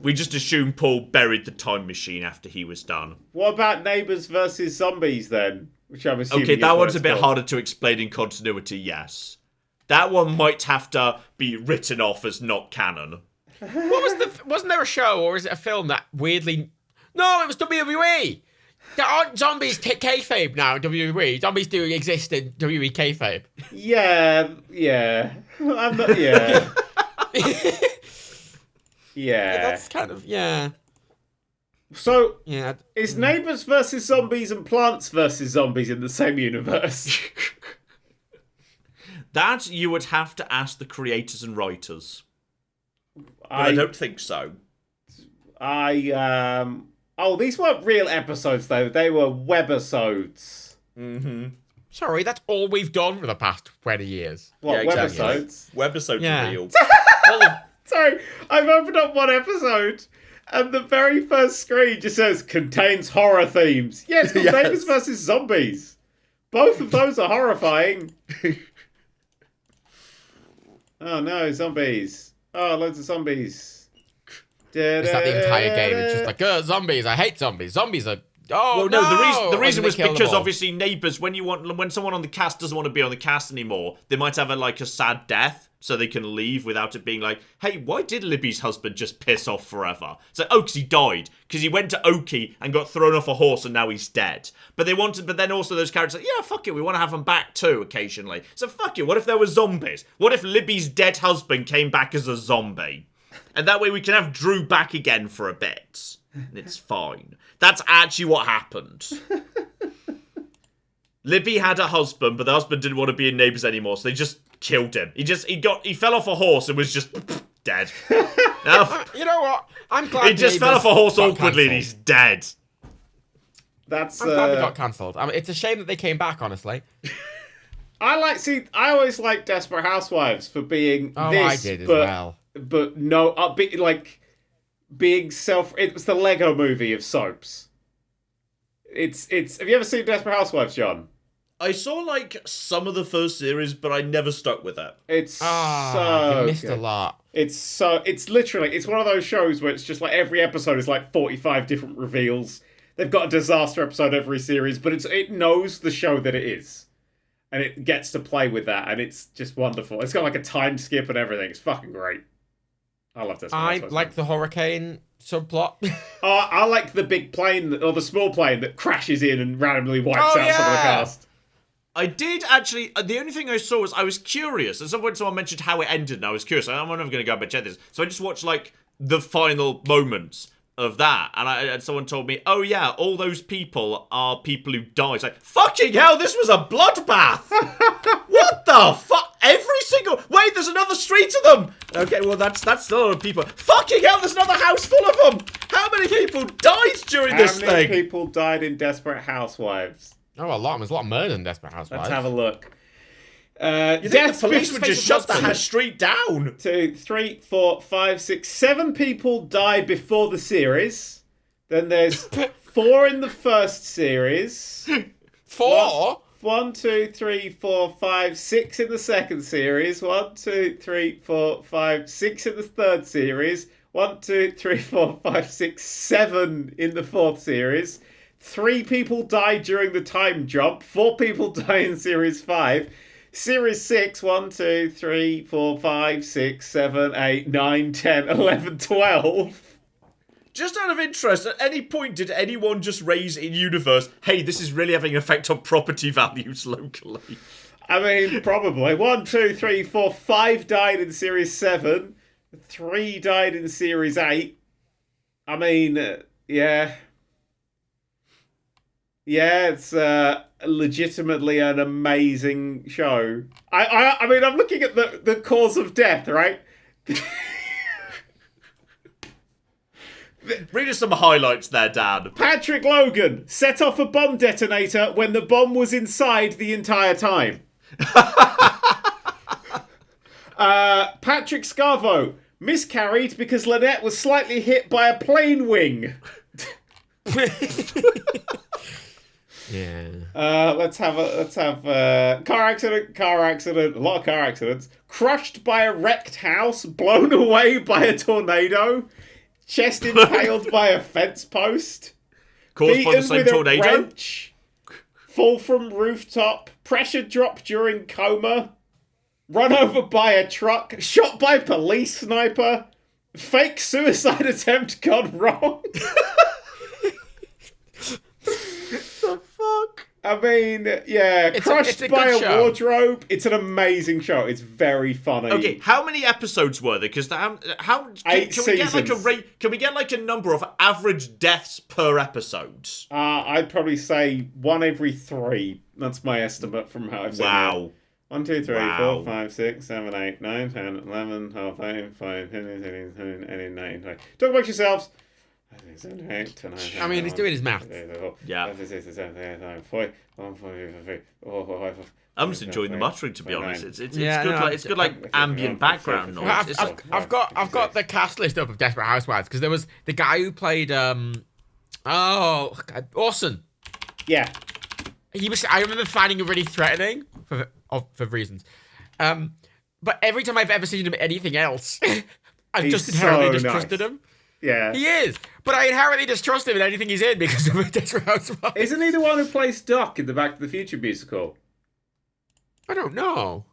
Speaker 2: We just assumed Paul buried the time machine after he was done.
Speaker 1: What about Neighbours versus Zombies then? Which I'm assuming.
Speaker 2: Okay, that one's a bit harder to explain in continuity, yes. That one might have to be written off as not canon.
Speaker 3: Wasn't there a show or is it a film that weirdly... No, it was WWE! There aren't zombies kayfabe now in WWE. Zombies do exist in WWE kayfabe.
Speaker 1: Yeah. I'm not, yeah. Yeah,
Speaker 3: that's kind of, yeah.
Speaker 1: So, is Neighbours versus Zombies and Plants versus Zombies in the same universe?
Speaker 2: That you would have to ask the creators and writers. I don't think so.
Speaker 1: Oh, these weren't real episodes, though. They were webisodes.
Speaker 2: Mm-hmm.
Speaker 3: Sorry, that's all we've done for the past 20 years.
Speaker 1: What, webisodes?
Speaker 2: Webisodes are real.
Speaker 1: Sorry, I've opened up one episode, and the very first screen just says, contains horror themes. Yeah, it's called Neighbours versus Zombies. Both of those are horrifying. Oh no, zombies. Oh, loads of zombies.
Speaker 3: Is that the entire game? It's just like, zombies, I hate zombies. Zombies are... Oh,
Speaker 2: well, no, the reason was because obviously Neighbours, when someone on the cast doesn't want to be on the cast anymore, they might have a sad death, so they can leave without it being like, hey, why did Libby's husband just piss off forever? It's like, oh, because he died. Because he went to Oki and got thrown off a horse and now he's dead. But then also those characters like, yeah, fuck it, we want to have them back too occasionally. So fuck it, what if there were zombies? What if Libby's dead husband came back as a zombie? And that way we can have Drew back again for a bit. And it's fine. That's actually what happened. Libby had a husband, but the husband didn't want to be in Neighbours anymore, so they just killed him. He fell off a horse and was just dead.
Speaker 3: You know what? I'm glad
Speaker 2: he just fell off a horse awkwardly and he's dead.
Speaker 3: I'm glad they got cancelled. I mean, it's a shame that they came back, honestly.
Speaker 1: I always liked Desperate Housewives for being this.
Speaker 3: I did as well.
Speaker 1: But no, being it was the Lego movie of soaps. It's have you ever seen Desperate Housewives, John?
Speaker 2: I saw some of the first series, but I never stuck with it.
Speaker 1: It's so
Speaker 3: you missed a lot.
Speaker 1: It's literally one of those shows where it's just every episode is 45 different reveals. They've got a disaster episode every series, but it knows the show that it is. And it gets to play with that, and it's just wonderful. It's got a time skip and everything. It's fucking great. I love this.
Speaker 3: I like the hurricane subplot.
Speaker 1: I like the big plane or the small plane that crashes in and randomly wipes out some of the cast.
Speaker 2: I did actually. The only thing I saw was I was curious. At some point, someone mentioned how it ended, and I was curious. I'm never going to go back and check this. So I just watched the final moments of that, and someone told me, "Oh yeah, all those people are people who died." It's like, fucking hell, this was a bloodbath. What the fuck? Every single... Wait, there's another street of them! Okay, well, that's still a lot of people. Fucking hell, there's another house full of them! How many people died during this thing?
Speaker 1: How many people died in Desperate Housewives?
Speaker 3: Oh, a lot. There's a lot of murder in Desperate Housewives.
Speaker 1: Let's have a look.
Speaker 2: You think the police would just shut the street down?
Speaker 1: 2, 3, 4, 5, 6, 7 people died before the series. Then there's 4 in the first series.
Speaker 3: 4?
Speaker 1: 1, 2, 3, 4, 5, 6 in the second series. 1, 2, 3, 4, 5, 6 in the third series. 1, 2, 3, 4, 5, 6, 7 in the fourth series. 3 people died during the time jump. 4 people died in series 5. Series 6, 1, 2, 3, 4, 5, 6, 7, 8, 9, 10, 11, 12.
Speaker 2: Just out of interest, at any point did anyone just raise in universe, hey, this is really having an effect on property values locally?
Speaker 1: I mean, probably. 1, 2, 3, 4, 5 died in Series 7. 3 died in Series 8. I mean, yeah. Yeah, it's legitimately an amazing show. I mean, I'm looking at the cause of death, right?
Speaker 2: Read us some highlights there, Dan.
Speaker 1: Patrick Logan set off a bomb detonator when the bomb was inside the entire time. Patrick Scarvo miscarried because Lynette was slightly hit by a plane wing.
Speaker 3: Yeah.
Speaker 1: Let's have car accident, a lot of car accidents. Crushed by a wrecked house, blown away by a tornado, chest impaled by a fence post,
Speaker 2: caused by the same tornado,
Speaker 1: wrench, fall from rooftop, pressure drop during coma, run over by a truck, shot by police sniper, fake suicide attempt gone wrong. The fuck? I mean, yeah, crushed by a wardrobe. It's an amazing show. It's very funny.
Speaker 2: Okay, how many episodes were there? Because can we get like a number of average deaths per episode?
Speaker 1: I'd probably say 1 every 3. That's my estimate from how I've seen it.
Speaker 2: Wow.
Speaker 1: 1, 2, 3, 4, 5, 6, 7, 8, 9, 10, 11, 12, 13, 14, 15, 16, 17, 18, 19, 20. Talk about yourselves.
Speaker 3: I mean, he's doing his math.
Speaker 2: Yeah. I'm just enjoying the muttering, to be honest. It's good like ambient background noise.
Speaker 3: I've got the cast list up of Desperate Housewives because there was the guy who played Orson.
Speaker 1: Yeah.
Speaker 3: I remember finding him really threatening for reasons. But every time I've ever seen him in anything else, I've just inherently distrusted him.
Speaker 1: Yeah.
Speaker 3: He is. But I inherently distrust him in anything he's in because of Desperate Housewives.
Speaker 1: Isn't he the one who plays Doc in the Back to the Future musical?
Speaker 3: I don't know.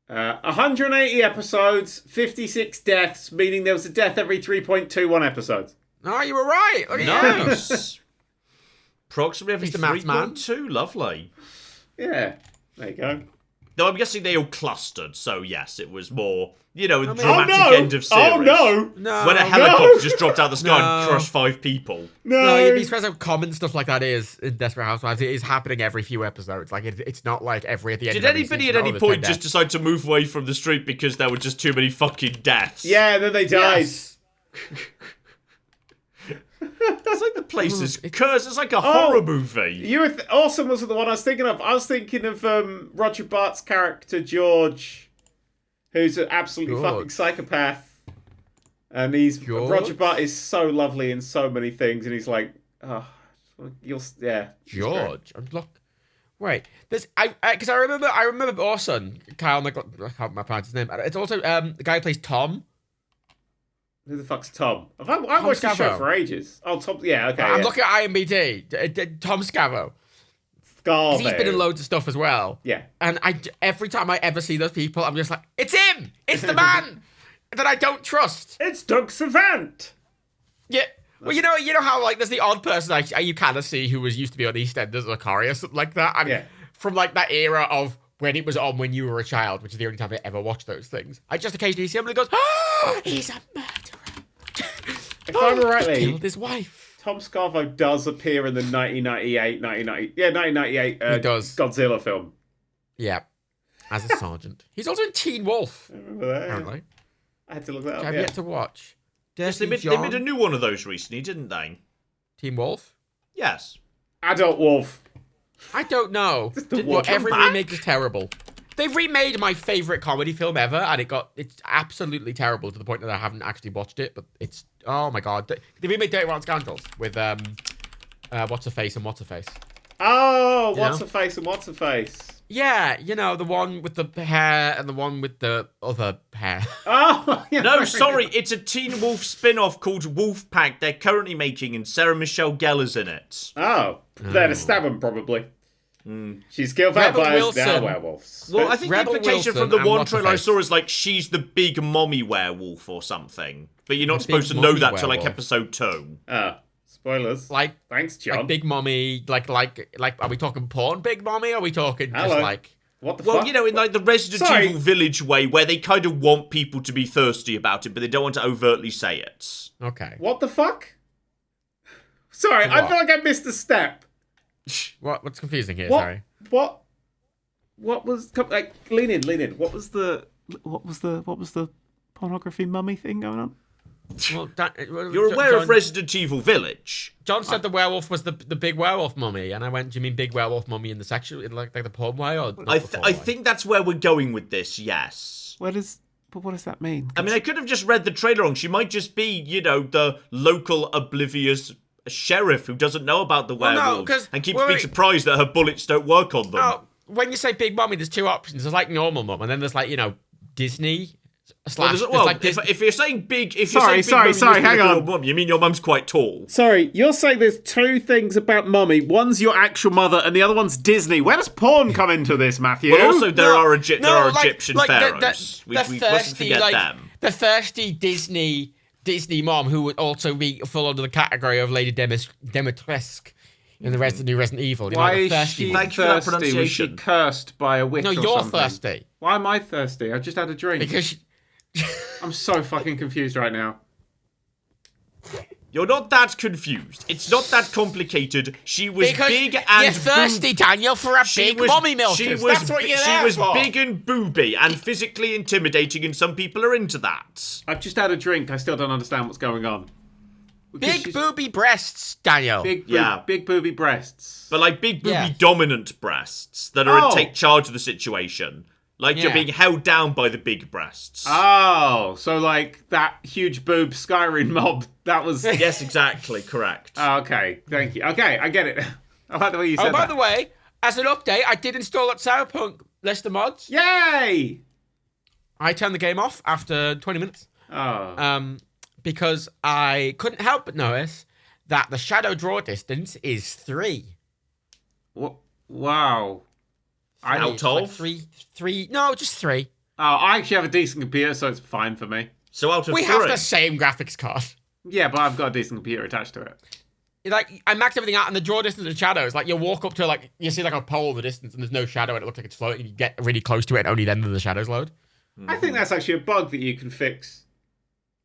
Speaker 1: 180 episodes, 56 deaths, meaning there was a death every 3.21 episodes.
Speaker 3: Oh, you were right. Look at
Speaker 2: nice. Approximately every 3.2. Lovely.
Speaker 1: Yeah. There you go.
Speaker 2: Though I'm guessing they all clustered, so yes, it was more, dramatic end of series.
Speaker 1: Oh no!
Speaker 2: When a helicopter just dropped out of the sky and crushed 5 people.
Speaker 3: No, you'd be surprised how common stuff like that is in Desperate Housewives. It is happening every few episodes. Like it's not like at the end. Did
Speaker 2: anybody at any point just decide to move away from the street because there were just too many fucking deaths?
Speaker 1: Yeah, and then they died.
Speaker 2: Yes. It's like the place is cursed. It's like a horror movie.
Speaker 1: Awesome was the one I was thinking of. I was thinking of Roger Bart's character, George, who's an absolutely fucking psychopath. And Roger Bart is so lovely in so many things. And he's like,
Speaker 3: George. Wait, because I remember Orson, Kyle, I can't remember his name. It's also the guy who plays Tom.
Speaker 1: Who the fuck's Tom? I watched the show for ages. Oh, Tom. Yeah, okay.
Speaker 3: I'm looking at IMDb. Tom Scavo. He's been in loads of stuff as well.
Speaker 1: Yeah.
Speaker 3: And every time I ever see those people, I'm just like, it's him! It's the man that I don't trust.
Speaker 1: It's Doug Savant.
Speaker 3: Yeah. Well, you know how like there's the odd person you kind of see who used to be on EastEnders or Corrie or something like that. And from like that era of when it was on when you were a child, which is the only time I ever watched those things. I just occasionally see him and he goes, oh, he's a murderer.
Speaker 1: If I remember rightly,
Speaker 3: killed his wife.
Speaker 1: Tom Scavo does appear in the 1998 Godzilla film.
Speaker 3: Yeah, as a sergeant. He's also in Teen Wolf.
Speaker 1: I remember that.
Speaker 3: Apparently.
Speaker 1: I had to look that up.
Speaker 3: I've yet to watch.
Speaker 2: Yes, they made a new one of those recently, didn't they?
Speaker 3: Teen Wolf?
Speaker 2: Yes.
Speaker 1: Adult Wolf.
Speaker 3: I don't know. Every remake is terrible. They've remade my favourite comedy film ever, and it's absolutely terrible to the point that I haven't actually watched it, but it's, oh my god. They remade Dirty Rotten Scoundrels with, What's-Her-Face and What's-Her-Face.
Speaker 1: Oh, What's-Her-Face and What's-Her-Face.
Speaker 3: Yeah, the one with the hair and the one with the other hair.
Speaker 1: Oh, yeah.
Speaker 2: No, sorry, it's a Teen Wolf spin-off called Wolfpack they're currently making, and Sarah Michelle Gellar's in it.
Speaker 1: Oh, there to stab him, probably. She's killed vampires, now werewolves.
Speaker 2: Well, I think the implication from the one trailer I saw is like she's the big mommy werewolf or something. But you're not supposed to know that till like episode 2.
Speaker 1: Spoilers. Thanks, John.
Speaker 3: Like Big Mommy, like, are we talking porn Big Mommy? Or are we talking just like...
Speaker 1: What the fuck?
Speaker 2: Well, you know, in like the Resident Evil Village way, where they kind of want people to be thirsty about it, but they don't want to overtly say it.
Speaker 3: Okay.
Speaker 1: What the fuck? Sorry, I feel like I missed a step.
Speaker 3: What's confusing here? Sorry.
Speaker 1: What was like? Lean in. What was the pornography mummy thing going on?
Speaker 3: Well,
Speaker 2: you're aware of Resident Evil Village?
Speaker 3: John said the werewolf was the big werewolf mummy, and I went, "Do you mean big werewolf mummy in the sexual, in like the porn way, or?"
Speaker 2: I think that's where we're going with this. Yes.
Speaker 1: What does that mean?
Speaker 2: I mean, I could have just read the trailer wrong. She might just be, you know, the local oblivious sheriff who doesn't know about the werewolves and keeps being surprised that her bullets don't work on them.
Speaker 3: Oh, when you say big mummy, there's two options. There's like normal mum, and then there's like, you know, Disney.
Speaker 2: If you're saying big,
Speaker 1: sorry, hang on.
Speaker 2: Mum, you mean your mum's quite tall?
Speaker 1: Sorry, you're saying there's two things about mummy. One's your actual mother, and the other one's Disney. Where does porn come into this, Matthew?
Speaker 2: Well, also there are Egyptian pharaohs. We mustn't forget them.
Speaker 3: The thirsty Disney mom who would also be full under the category of Lady Demetresque in the new Resident Evil.
Speaker 1: Why is she thirsty? Was she cursed by a witch or something?
Speaker 3: No, you're thirsty.
Speaker 1: Why am I thirsty? I just had a drink.
Speaker 3: Because
Speaker 1: I'm so fucking confused right now.
Speaker 2: You're not that confused. It's not that complicated. She was big and
Speaker 3: you're thirsty, Daniel, for a big mommy milkers. That's what you're there for.
Speaker 2: She was big and booby and physically intimidating, and some people are into that.
Speaker 1: I've just had a drink. I still don't understand what's going on.
Speaker 3: Big booby breasts, Daniel.
Speaker 1: Big booby breasts.
Speaker 2: But like big booby dominant breasts that are take charge of the situation. Like you're being held down by the big breasts.
Speaker 1: Oh, so like that huge boob Skyrim mob, that was...
Speaker 2: Yes, exactly, correct.
Speaker 1: Oh, okay, thank you. Okay, I get it. I like the way you said that.
Speaker 3: Oh, by the way, as an update, I did install that Cyberpunk list of mods.
Speaker 1: Yay!
Speaker 3: I turned the game off after 20 minutes.
Speaker 1: Oh.
Speaker 3: Because I couldn't help but notice that the shadow draw distance is 3.
Speaker 1: What? Wow.
Speaker 2: Out of?
Speaker 3: Three. No, just 3.
Speaker 1: Oh, I actually have a decent computer, so it's fine for me.
Speaker 2: So out of 3.
Speaker 3: We have the same graphics card.
Speaker 1: Yeah, but I've got a decent computer attached to it.
Speaker 3: Like, I maxed everything out, and the draw distance of shadows, like, you walk up to, like, you see, like, a pole in the distance, and there's no shadow, and it looks like it's floating, and you get really close to it, and only then do the shadows load.
Speaker 1: I think that's actually a bug that you can fix.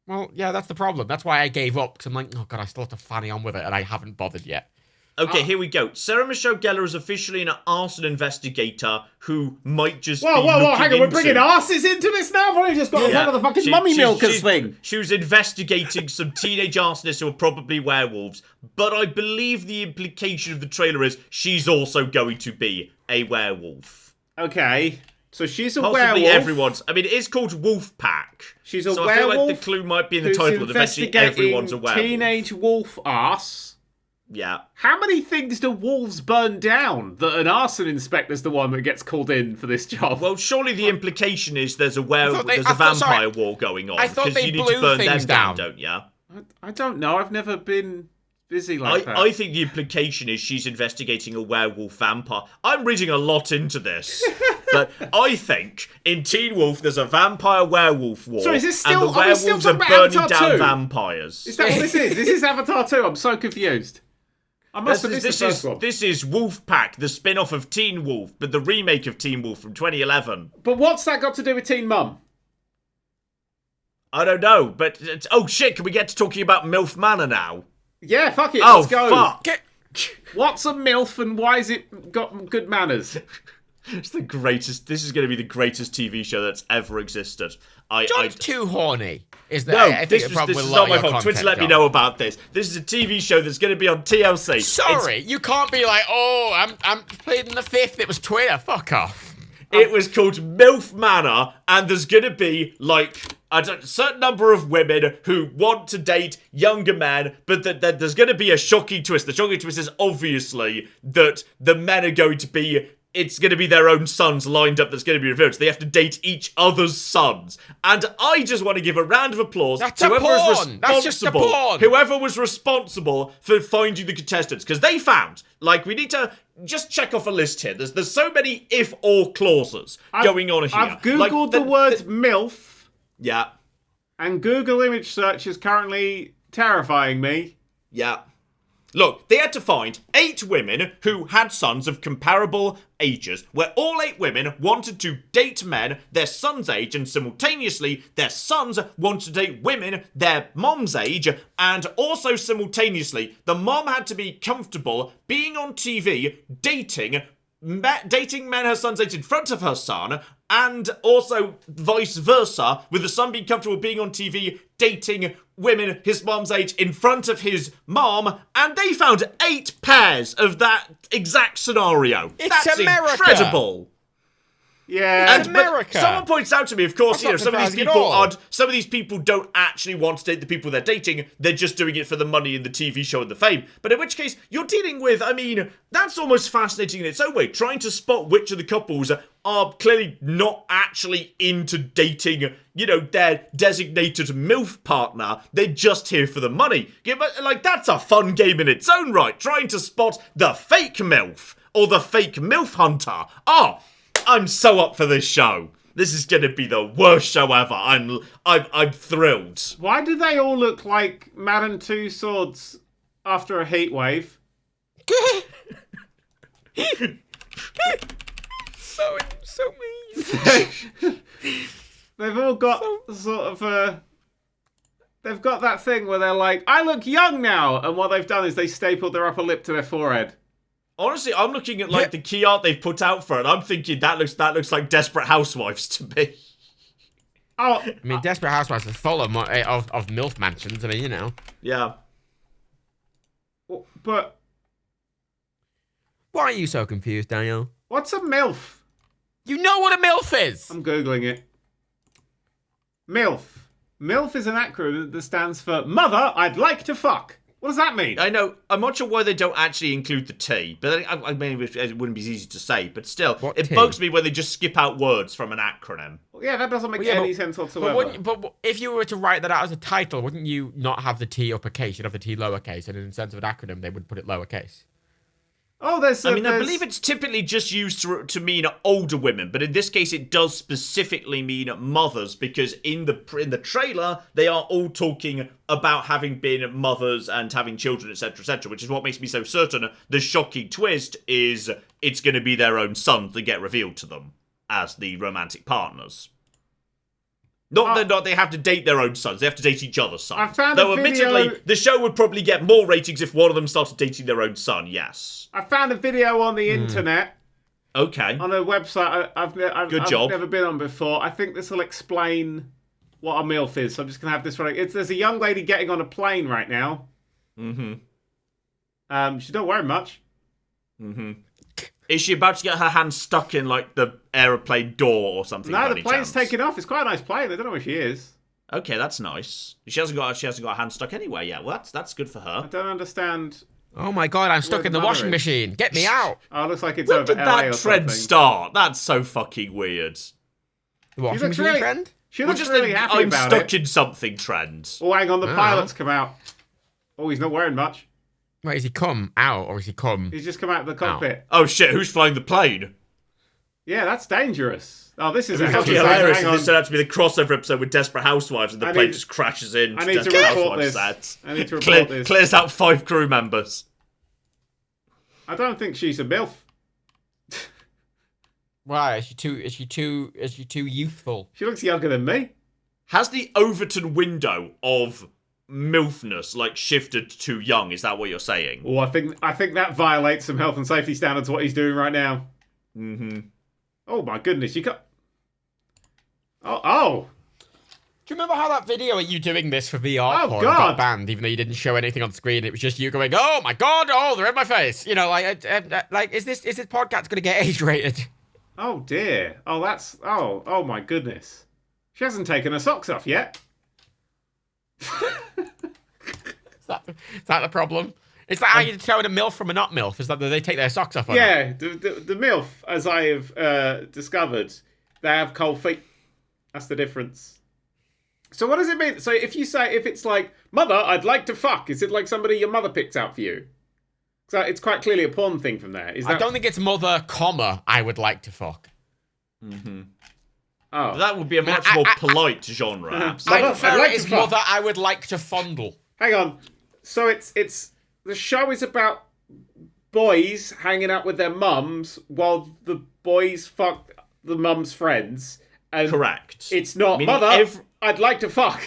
Speaker 3: Well, yeah, that's the problem. That's why I gave up, because I'm like, oh, God, I still have to fanny on with it, and I haven't bothered yet.
Speaker 2: Okay, here we go. Sarah Michelle Gellar is officially an arson investigator who might just
Speaker 1: Whoa, hang on, we're bringing arses into this now? I've only just got rid of the fucking mummy milkers thing.
Speaker 2: She was investigating some teenage arsonists who are probably werewolves, but I believe the implication of the trailer is she's also going to be a werewolf.
Speaker 1: Okay, so she's a
Speaker 2: Possibly
Speaker 1: werewolf.
Speaker 2: everyone's. I mean, it is called Wolf Pack.
Speaker 1: She's a werewolf.
Speaker 2: I feel like the clue might be in the title that eventually everyone's a werewolf.
Speaker 1: Teenage wolf arse.
Speaker 2: Yeah.
Speaker 1: How many things do wolves burn down that an arson inspector's the one that gets called in for this job?
Speaker 2: Well, surely the implication is there's a vampire war going on.
Speaker 3: I thought they
Speaker 2: you need
Speaker 3: blew
Speaker 2: to burn
Speaker 3: things
Speaker 2: them down, don't you?
Speaker 1: I don't know. I've never been busy like that.
Speaker 2: I think the implication is she's investigating a werewolf vampire. I'm reading a lot into this. But I think in Teen Wolf there's a vampire werewolf war.
Speaker 1: So is this still,
Speaker 2: and the werewolves are burning down vampires.
Speaker 1: Is that what this is? This is Avatar 2. I'm so confused. I must have missed the first one.
Speaker 2: This is Wolf Pack, the spin-off of Teen Wolf, but the remake of Teen Wolf from 2011.
Speaker 1: But what's that got to do with Teen Mum?
Speaker 2: I don't know, but... oh, shit, can we get to talking about MILF Manor now?
Speaker 1: Yeah, fuck it, let's go.
Speaker 2: Fuck.
Speaker 1: What's a MILF and why has it got good manners?
Speaker 2: It's the greatest... This is going to be the greatest TV show that's ever existed.
Speaker 3: John's too horny. Is that?
Speaker 2: No,
Speaker 3: I think
Speaker 2: this is not my fault. Twitter let me know about this. This is a TV show that's going to be on TLC.
Speaker 3: Sorry, you can't be like, oh, I'm pleading the fifth. It was Twitter. Fuck off.
Speaker 2: It was called MILF Manor, and there's going to be, like, a certain number of women who want to date younger men, but there's going to be a shocking twist. The shocking twist is obviously that the men are going to be... It's going to be their own sons lined up that's going to be revealed. So they have to date each other's sons. And I just want to give a round of applause
Speaker 3: to
Speaker 2: whoever was responsible for finding the contestants. Because they found, like, we need to just check off a list here. There's so many if-or clauses going on here.
Speaker 1: I've Googled the word MILF.
Speaker 2: Yeah.
Speaker 1: And Google image search is currently terrifying me.
Speaker 2: Yeah. Look, they had to find 8 women who had sons of comparable ages, where all 8 women wanted to date men their son's age, and simultaneously their sons wanted to date women their mom's age, and also simultaneously the mom had to be comfortable being on TV dating men her son's age in front of her son, and also vice versa, with the son being comfortable being on TV dating women his mom's age in front of his mom, and they found 8 pairs of that exact scenario. That's
Speaker 3: America.
Speaker 2: Incredible.
Speaker 1: Yeah,
Speaker 2: and
Speaker 3: America.
Speaker 2: Someone points out to me, of course,
Speaker 3: That's
Speaker 2: some of these people don't actually want to date the people they're dating. They're just doing it for the money and the TV show and the fame. But in which case, you're dealing with, that's almost fascinating in its own way. Trying to spot which of the couples are clearly not actually into dating, their designated MILF partner. They're just here for the money. Yeah, but, that's a fun game in its own right. Trying to spot the fake MILF or the fake MILF hunter. I'm so up for this show. This is going to be the worst show ever. I'm thrilled.
Speaker 1: Why do they all look like Madame Tussauds after a heat wave?
Speaker 3: so mean.
Speaker 1: They've all got sort of they've got that thing where they're like, I look young now, and what they've done is they stapled their upper lip to their forehead.
Speaker 2: Honestly, I'm looking at the key art they've put out for it, and I'm thinking that looks like Desperate Housewives to me.
Speaker 1: Oh,
Speaker 3: Desperate Housewives is full of MILF mansions.
Speaker 2: Yeah.
Speaker 1: But
Speaker 3: why are you so confused, Daniel?
Speaker 1: What's a MILF?
Speaker 3: You know what a MILF is?
Speaker 1: I'm Googling it. MILF. MILF is an acronym that stands for Mother I'd Like to Fuck. What does that mean?
Speaker 2: I know. I'm not sure why they don't actually include the T, but I mean, it wouldn't be easy to say. But still, it bugs me when they just skip out words from an acronym.
Speaker 1: Well, yeah, that doesn't make any sense whatsoever.
Speaker 3: But if you were to write that out as a title, wouldn't you not have the T uppercase? You'd have the T lowercase, and in sense of an acronym, they would put it lowercase.
Speaker 1: Oh, I
Speaker 2: believe it's typically just used to mean older women, but in this case, it does specifically mean mothers, because in the trailer, they are all talking about having been mothers and having children, etc., which is what makes me so certain the shocking twist is it's going to be their own sons that get revealed to them as the romantic partners. Not they have to date their own sons. They have to date each other's sons.
Speaker 1: I found a video...
Speaker 2: admittedly, the show would probably get more ratings if one of them started dating their own son, yes.
Speaker 1: I found a video on the internet.
Speaker 2: Okay.
Speaker 1: On a website I've
Speaker 2: job.
Speaker 1: never been on before. I think this will explain what a MILF is. So I'm just going to have this running. There's a young lady getting on a plane right now. Mm-hmm. She's not wearing much.
Speaker 2: Mm-hmm. Is she about to get her hand stuck in, the aeroplane door or something?
Speaker 1: No, the plane's taking off. It's quite a nice plane. I don't know where she is.
Speaker 2: Okay, that's nice. She hasn't got her hand stuck anywhere yet. Well, that's good for her.
Speaker 1: I don't understand.
Speaker 3: Oh my god, I'm stuck in the washing machine. Get me out.
Speaker 1: Oh, it looks like it's
Speaker 2: when
Speaker 1: over
Speaker 2: did
Speaker 1: LA
Speaker 2: that
Speaker 1: or
Speaker 2: trend
Speaker 1: something.
Speaker 2: start? That's so fucking weird.
Speaker 3: The washing machine trend?
Speaker 1: She looks really happy about it.
Speaker 2: I'm stuck in something trend.
Speaker 1: Oh, hang on, the pilot's come out. Oh, he's not wearing much.
Speaker 3: Wait, is he come out or is he come?
Speaker 1: He's just come out of the cockpit.
Speaker 2: Oh shit, who's flying the plane?
Speaker 1: Yeah, that's dangerous. Oh, this is
Speaker 2: hilarious if this turned out to be the crossover episode with Desperate Housewives and the plane just crashes in.
Speaker 1: I need to report this. I need to report this.
Speaker 2: Clears out 5 crew members.
Speaker 1: I don't think she's a MILF.
Speaker 3: Why? Is she too youthful?
Speaker 1: She looks younger than me.
Speaker 2: Has the Overton window of MILFness shifted to young? Is that what you're saying?
Speaker 1: Oh, I think that violates some health and safety standards. What he's doing right now.
Speaker 2: Mm-hmm.
Speaker 1: Oh my goodness, you got. Oh.
Speaker 3: Do you remember how that video of you doing this for VR porn got banned, even though you didn't show anything on screen? It was just you going, "Oh my god! Oh, they're in my face!" Is this podcast gonna get age rated?
Speaker 1: Oh dear. Oh, that's. Oh my goodness. She hasn't taken her socks off yet.
Speaker 3: Is that the problem? Is that how you determine a MILF from a not MILF? Is that they take their socks off?
Speaker 1: Yeah, the MILF, as I have discovered, they have cold feet. That's the difference. So what does it mean? So if it's like, Mother, I'd like to fuck, is it like somebody your mother picks out for you? So it's quite clearly a porn thing from there. I
Speaker 3: don't think it's mother, I would like to fuck.
Speaker 2: Mm-hmm.
Speaker 1: Oh.
Speaker 2: That would be a much more polite genre.
Speaker 3: I prefer it as mother I would like to fondle.
Speaker 1: Hang on. So it's the show is about boys hanging out with their mums while the boys fuck the mum's friends. And
Speaker 2: correct.
Speaker 1: It's not mother. I'd like to fuck.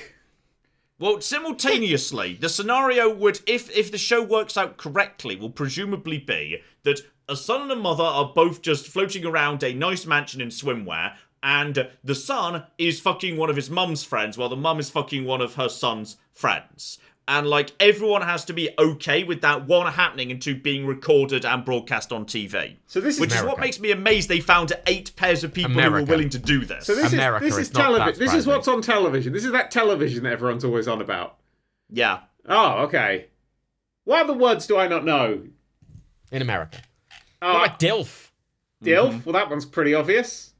Speaker 2: Well, simultaneously, the scenario would, if the show works out correctly, will presumably be that a son and a mother are both just floating around a nice mansion in swimwear, and the son is fucking one of his mum's friends, while the mum is fucking one of her son's friends. And, like, everyone has to be okay with that, one, happening, and two, being recorded and broadcast on TV.
Speaker 1: So this is
Speaker 2: Which is what makes me amazed they found 8 pairs of people who were willing to do this.
Speaker 1: So this is television. This is what's on television. This is that television that everyone's always on about.
Speaker 2: Yeah.
Speaker 1: Oh, okay. What other words do I not know?
Speaker 3: In America. What about DILF?
Speaker 1: DILF? Mm-hmm. Well, that one's pretty obvious.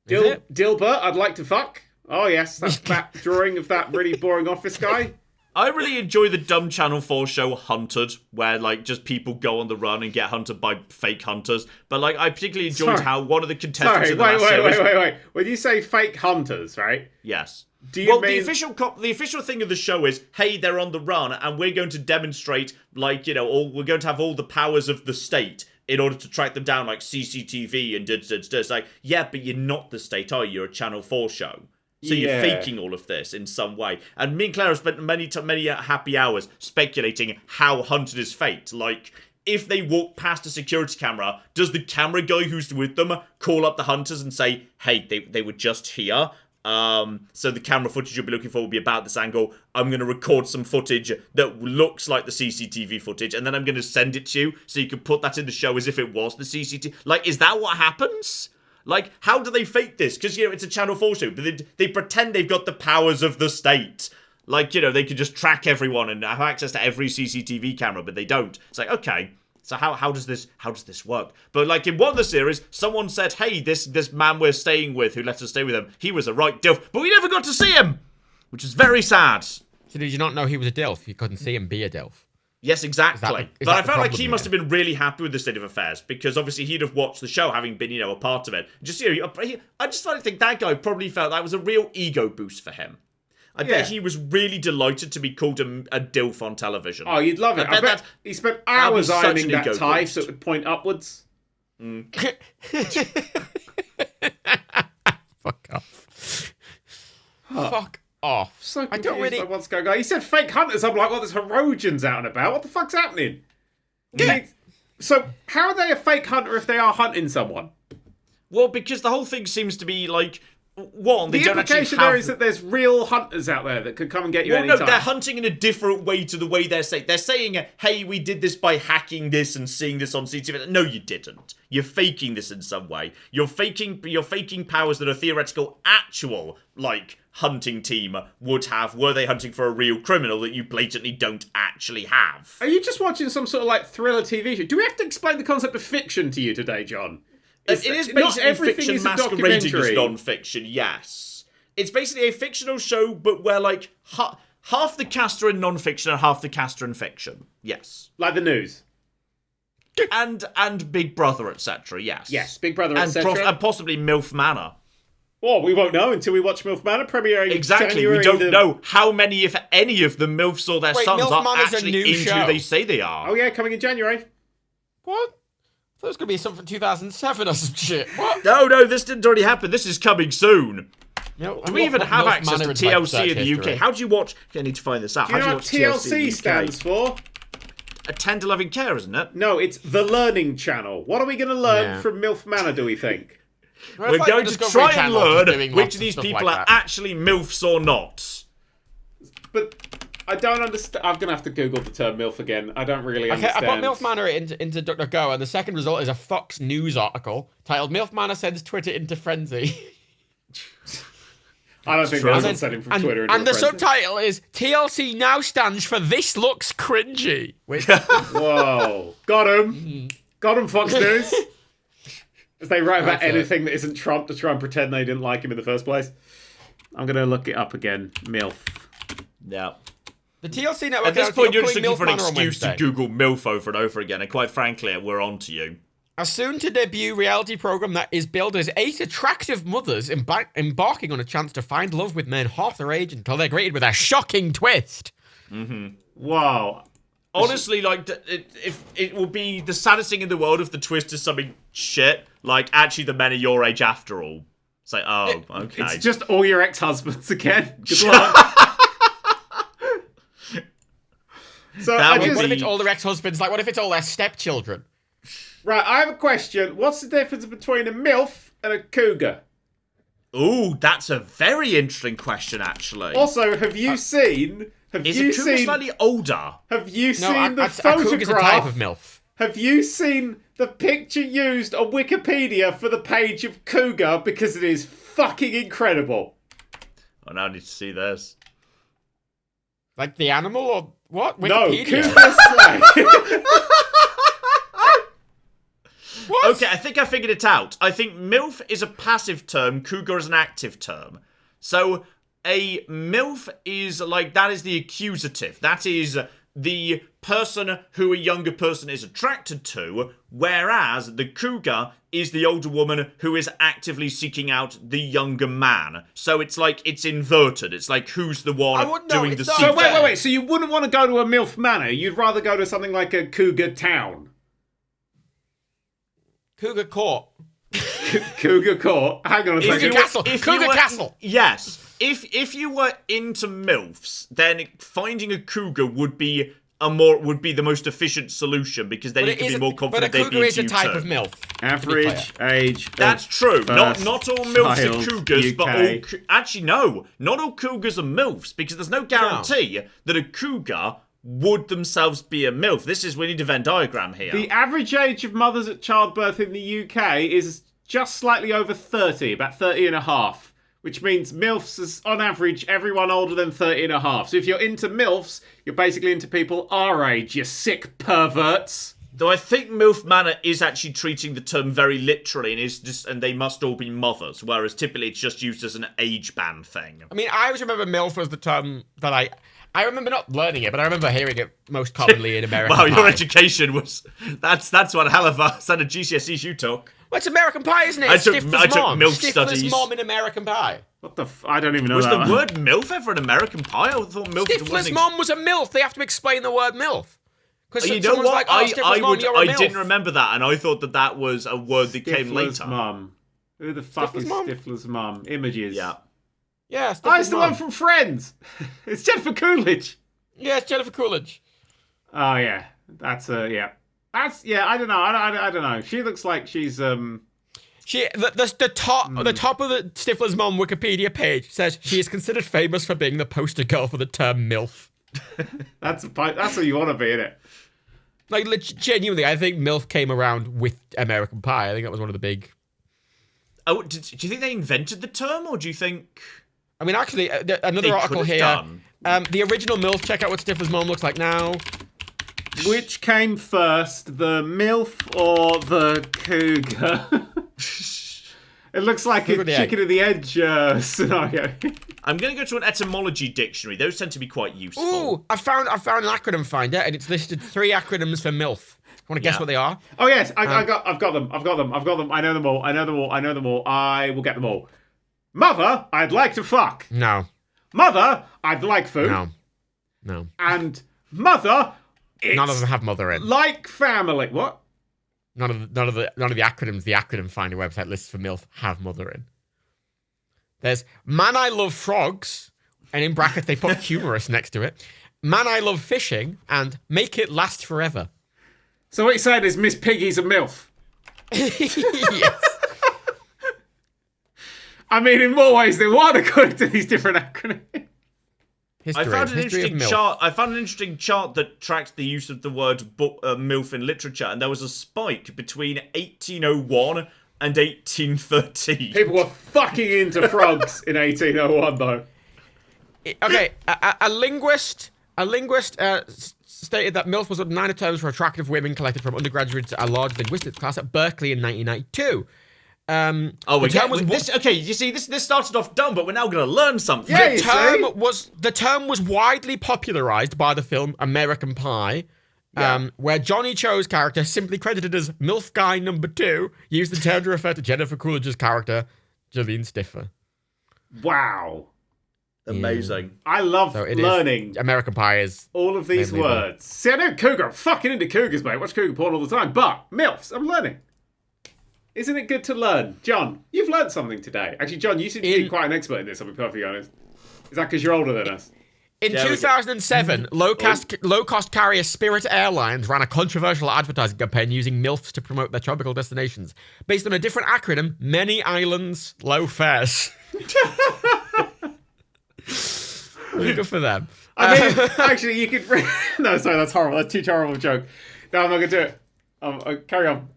Speaker 1: Dilbert, I'd like to fuck. Oh, yes, that's that drawing of that really boring office guy.
Speaker 2: I really enjoy the dumb Channel 4 show Hunted, where, like, just people go on the run and get hunted by fake hunters. But, like, I particularly enjoyed how one of the contestants in the series...
Speaker 1: Wait. When you say fake hunters, right?
Speaker 2: Yes.
Speaker 1: Do you mean...
Speaker 2: the official thing of the show is, hey, they're on the run, and we're going to demonstrate, like, you know, we're going to have all the powers of the state in order to track them down, like CCTV and It's like, yeah, but you're not the state, are you? You're a Channel 4 show. So you're faking all of this in some way. And me and Claire have spent many happy hours speculating how Hunted is faked. Like, if they walk past a security camera, does the camera guy who's with them call up the hunters and say, hey, they were just here? So the camera footage you'll be looking for will be about this angle. I'm going to record some footage that looks like the CCTV footage, and then I'm going to send it to you so you can put that in the show as if it was the CCTV. Like, is that what happens? Like, how do they fake this? Because, you know, it's a Channel 4 show, but they pretend they've got the powers of the state. Like, you know, they could just track everyone and have access to every CCTV camera, but they don't. It's like, okay, so how does this work? But, like, in one of the series, someone said, hey, this man we're staying with, who let us stay with him, he was a right dilf, but we never got to see him, which is very sad.
Speaker 3: So did you not know he was a dilf? You couldn't see him be a dilf?
Speaker 2: Yes, exactly. But I felt like he must have been really happy with the state of affairs, because obviously he'd have watched the show, having been, you know, a part of it. Just, you know, I just think that guy probably felt that was a real ego boost for him. I bet he was really delighted to be called a dilf on television.
Speaker 1: Oh, you'd love it. I bet he spent hours ironing that tie so it would point upwards.
Speaker 3: Fuck off. Fuck off.
Speaker 1: So confused by what's going on. He said fake hunters. I'm like, well, there's Herodians out and about. What the fuck's happening? Yeah. So how are they a fake hunter if they are hunting someone?
Speaker 2: Well, because the whole thing seems to be like, one,
Speaker 1: the implication there is that there's real hunters out there that could come and get you anytime.
Speaker 2: No, they're hunting in a different way to the way they're saying. They're saying, hey, we did this by hacking this and seeing this on CCTV. No, you didn't. You're faking this in some way. You're faking powers that a theoretical, actual, like, hunting team would have were they hunting for a real criminal that you blatantly don't actually have.
Speaker 1: Are you just watching some sort of, like, thriller TV show? Do we have to explain the concept of fiction to you today, John?
Speaker 2: It is basically fiction masquerading as non-fiction, yes. It's basically a fictional show, but where, like, half the cast are in non-fiction and half the cast are in fiction. Yes.
Speaker 1: Like the news.
Speaker 2: And Big Brother, etc., yes.
Speaker 1: Yes, Big Brother, etc.
Speaker 2: And possibly MILF Manor.
Speaker 1: Well, we won't know until we watch MILF Manor premiering.
Speaker 2: Exactly, we don't know how many, if any, of the MILFs or their sons are actually into who they say they are.
Speaker 1: Oh yeah, coming in January.
Speaker 3: What? I thought it was going to be something from 2007 or some shit. What?
Speaker 2: No, this didn't already happen. This is coming soon.
Speaker 3: You know,
Speaker 2: do we even have access to TLC in the UK? How do you watch... I need to find this out.
Speaker 1: Do you know what TLC stands for?
Speaker 2: Attend 11 Care, isn't it?
Speaker 1: No, it's The Learning Channel. What are we going to learn from MILF Manor, do we think?
Speaker 2: We're going to try and learn which of these people are actually MILFs or not.
Speaker 1: But... I don't understand. I'm going to have to Google the term MILF again. I don't really understand.
Speaker 3: I put MILF Manor into DuckDuckGo, and the second result is a Fox News article titled MILF Manor sends Twitter into frenzy.
Speaker 1: I don't think that's sending from Twitter into
Speaker 3: and the subtitle is TLC now stands for This Looks Cringy.
Speaker 1: Whoa. Got him. Got him, Fox News. As they write about anything that isn't Trump to try and pretend they didn't like him in the first place. I'm going to look it up again. MILF.
Speaker 2: Yeah.
Speaker 3: The TLC network.
Speaker 2: At this point, you're just looking for an excuse to Google MILF over and over again, and quite frankly, we're on to you.
Speaker 3: A soon-to-debut reality program that is billed as 8 attractive mothers embarking on a chance to find love with men half their age until they're greeted with a shocking twist.
Speaker 2: Mm-hmm.
Speaker 1: Wow.
Speaker 2: Honestly, like, if it will be the saddest thing in the world if the twist is something shit, like, actually the men are your age after all. It's like, oh, okay.
Speaker 1: It's just all your ex-husbands again. Good luck. So
Speaker 3: what if it's all their ex-husbands? Like, what if it's all their stepchildren?
Speaker 1: Right, I have a question. What's the difference between a MILF and a cougar?
Speaker 2: Ooh, that's a very interesting question, actually.
Speaker 1: Also, have you seen...
Speaker 2: Is a cougar slightly older?
Speaker 1: Have you seen the photograph?
Speaker 3: A cougar's a type of MILF.
Speaker 1: Have you seen the picture used on Wikipedia for the page of cougar? Because it is fucking incredible.
Speaker 2: Oh, now I need to see this.
Speaker 3: Like the animal or what?
Speaker 1: Wikipedia? No, cougar slay.
Speaker 3: What?
Speaker 2: Okay, I think I figured it out. I think MILF is a passive term, cougar is an active term. So a MILF is like, that is the accusative. That is the person who a younger person is attracted to, whereas the cougar is the older woman who is actively seeking out the younger man. So it's like, it's inverted. It's like, who's the one doing the seeking?
Speaker 1: So wait. So you wouldn't want to go to a MILF Manor. You'd rather go to something like a Cougar Town.
Speaker 3: Cougar Court.
Speaker 1: Cougar Court. Hang on a second.
Speaker 3: Cougar Castle.
Speaker 2: Yes. If you were into MILFs, then finding a cougar would be the most efficient solution, because then you can be more confident they'd be
Speaker 3: a cougar is a type of MILF.
Speaker 1: Average age.
Speaker 2: That's true. Not all MILFs are cougars,
Speaker 1: UK.
Speaker 2: but all actually no, not all cougars are MILFs, because there's no guarantee that a cougar would themselves be a MILF. We need a Venn diagram here.
Speaker 1: The average age of mothers at childbirth in the UK is just slightly over 30, about 30 and a half, which means MILFs is, on average, everyone older than 30 and a half. So if you're into MILFs, you're basically into people our age, you sick perverts.
Speaker 2: Though I think MILF Manor is actually treating the term very literally, and they must all be mothers, whereas typically it's just used as an age band thing.
Speaker 3: I mean, I always remember MILF as the term that I remember not learning it, but I remember hearing it most commonly in American
Speaker 2: Wow,
Speaker 3: Pie.
Speaker 2: your education was... That's one hell of a set of GCSEs you took.
Speaker 3: Well, it's American Pie, isn't it?
Speaker 2: I took MILF studies.
Speaker 3: Stifler's mom in American Pie.
Speaker 1: What the I don't even know
Speaker 2: was
Speaker 1: that.
Speaker 2: Was the word MILF ever in American Pie? I thought MILF
Speaker 3: Stifler's mom was a MILF. They have to explain the word MILF.
Speaker 2: Because you know what?
Speaker 3: Like, I
Speaker 2: didn't remember that, and I thought that was a word that came later.
Speaker 1: Mum. Who the fuck is Stifler's mum? Images.
Speaker 2: Yeah.
Speaker 3: Yeah,
Speaker 1: it's the one from Friends. It's Jennifer Coolidge.
Speaker 3: Yeah, it's Jennifer Coolidge.
Speaker 1: Oh yeah, that's yeah. That's I don't know. I don't know. She looks like she's the
Speaker 3: top of the Stifler's mom Wikipedia page says she is considered famous for being the poster girl for the term MILF.
Speaker 1: That's what you want to be, innit?
Speaker 3: Like genuinely, I think MILF came around with American Pie. I think that was one of the big.
Speaker 2: Oh, do you think they invented the term, or do you think?
Speaker 3: I mean, actually, another article here. The original MILF. Check out what Stifler's mom looks like now.
Speaker 1: Which came first, the MILF or the cougar? It looks like a chicken of the edge scenario.
Speaker 2: I'm going to go to an etymology dictionary. Those tend to be quite useful.
Speaker 3: Ooh, I found an acronym finder, and it's listed 3 acronyms for MILF. Want to guess what they are?
Speaker 1: Oh yes, I've got them. I know them all. I will get them all. Mother, I'd like to fuck.
Speaker 3: No.
Speaker 1: Mother, I'd like food.
Speaker 3: No.
Speaker 1: And mother,
Speaker 3: none of them have mother in.
Speaker 1: Like family. What?
Speaker 3: None of the acronyms the acronym finder website lists for MILF have mother in. There's man I love frogs, and in brackets they put humorous next to it. Man I love fishing, and make it last forever.
Speaker 1: So what you're saying is Miss Piggy's a MILF?
Speaker 3: Yes.
Speaker 1: I mean, in more ways than one, according to these different acronyms.
Speaker 2: I found an interesting chart that tracked the use of the word MILF in literature, and there was a spike between 1801 and 1813.
Speaker 1: People were fucking into frogs in 1801, though.
Speaker 3: Okay, a linguist stated that MILF was one of 9 terms for attractive women collected from undergraduates at a large linguistics class at Berkeley in 1992.
Speaker 2: You see, this started off dumb, but we're now going to learn something.
Speaker 1: Yeah,
Speaker 3: the term was widely popularized by the film American Pie where Johnny Cho's character, simply credited as MILF Guy Number 2, used the term to refer to Jennifer Coolidge's character, Jolene Stiffer.
Speaker 1: Wow.
Speaker 2: Amazing.
Speaker 1: I love learning.
Speaker 3: American Pie is...
Speaker 1: all of these words. See, I know Cougar. I'm fucking into Cougars, mate. Watch Cougar porn all the time. But MILFs, I'm learning. Isn't it good to learn? John, you've learned something today. Actually, John, you seem to be quite an expert in this, I'll be perfectly honest. Is that because you're older than us?
Speaker 3: In 2007, low-cost carrier Spirit Airlines ran a controversial advertising campaign using MILFs to promote their tropical destinations. Based on a different acronym, Many Islands, Low Fares. Good for them.
Speaker 1: I mean, actually, you could... No, sorry, that's horrible. That's too horrible a joke. No, I'm not going to do it. Carry on.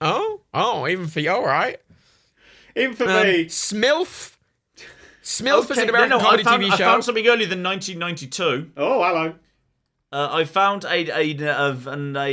Speaker 3: Oh, even for you, all right.
Speaker 1: Even for me.
Speaker 3: Smilf is an American comedy TV show.
Speaker 2: I found something earlier than 1992.
Speaker 1: Oh, hello.
Speaker 2: I found a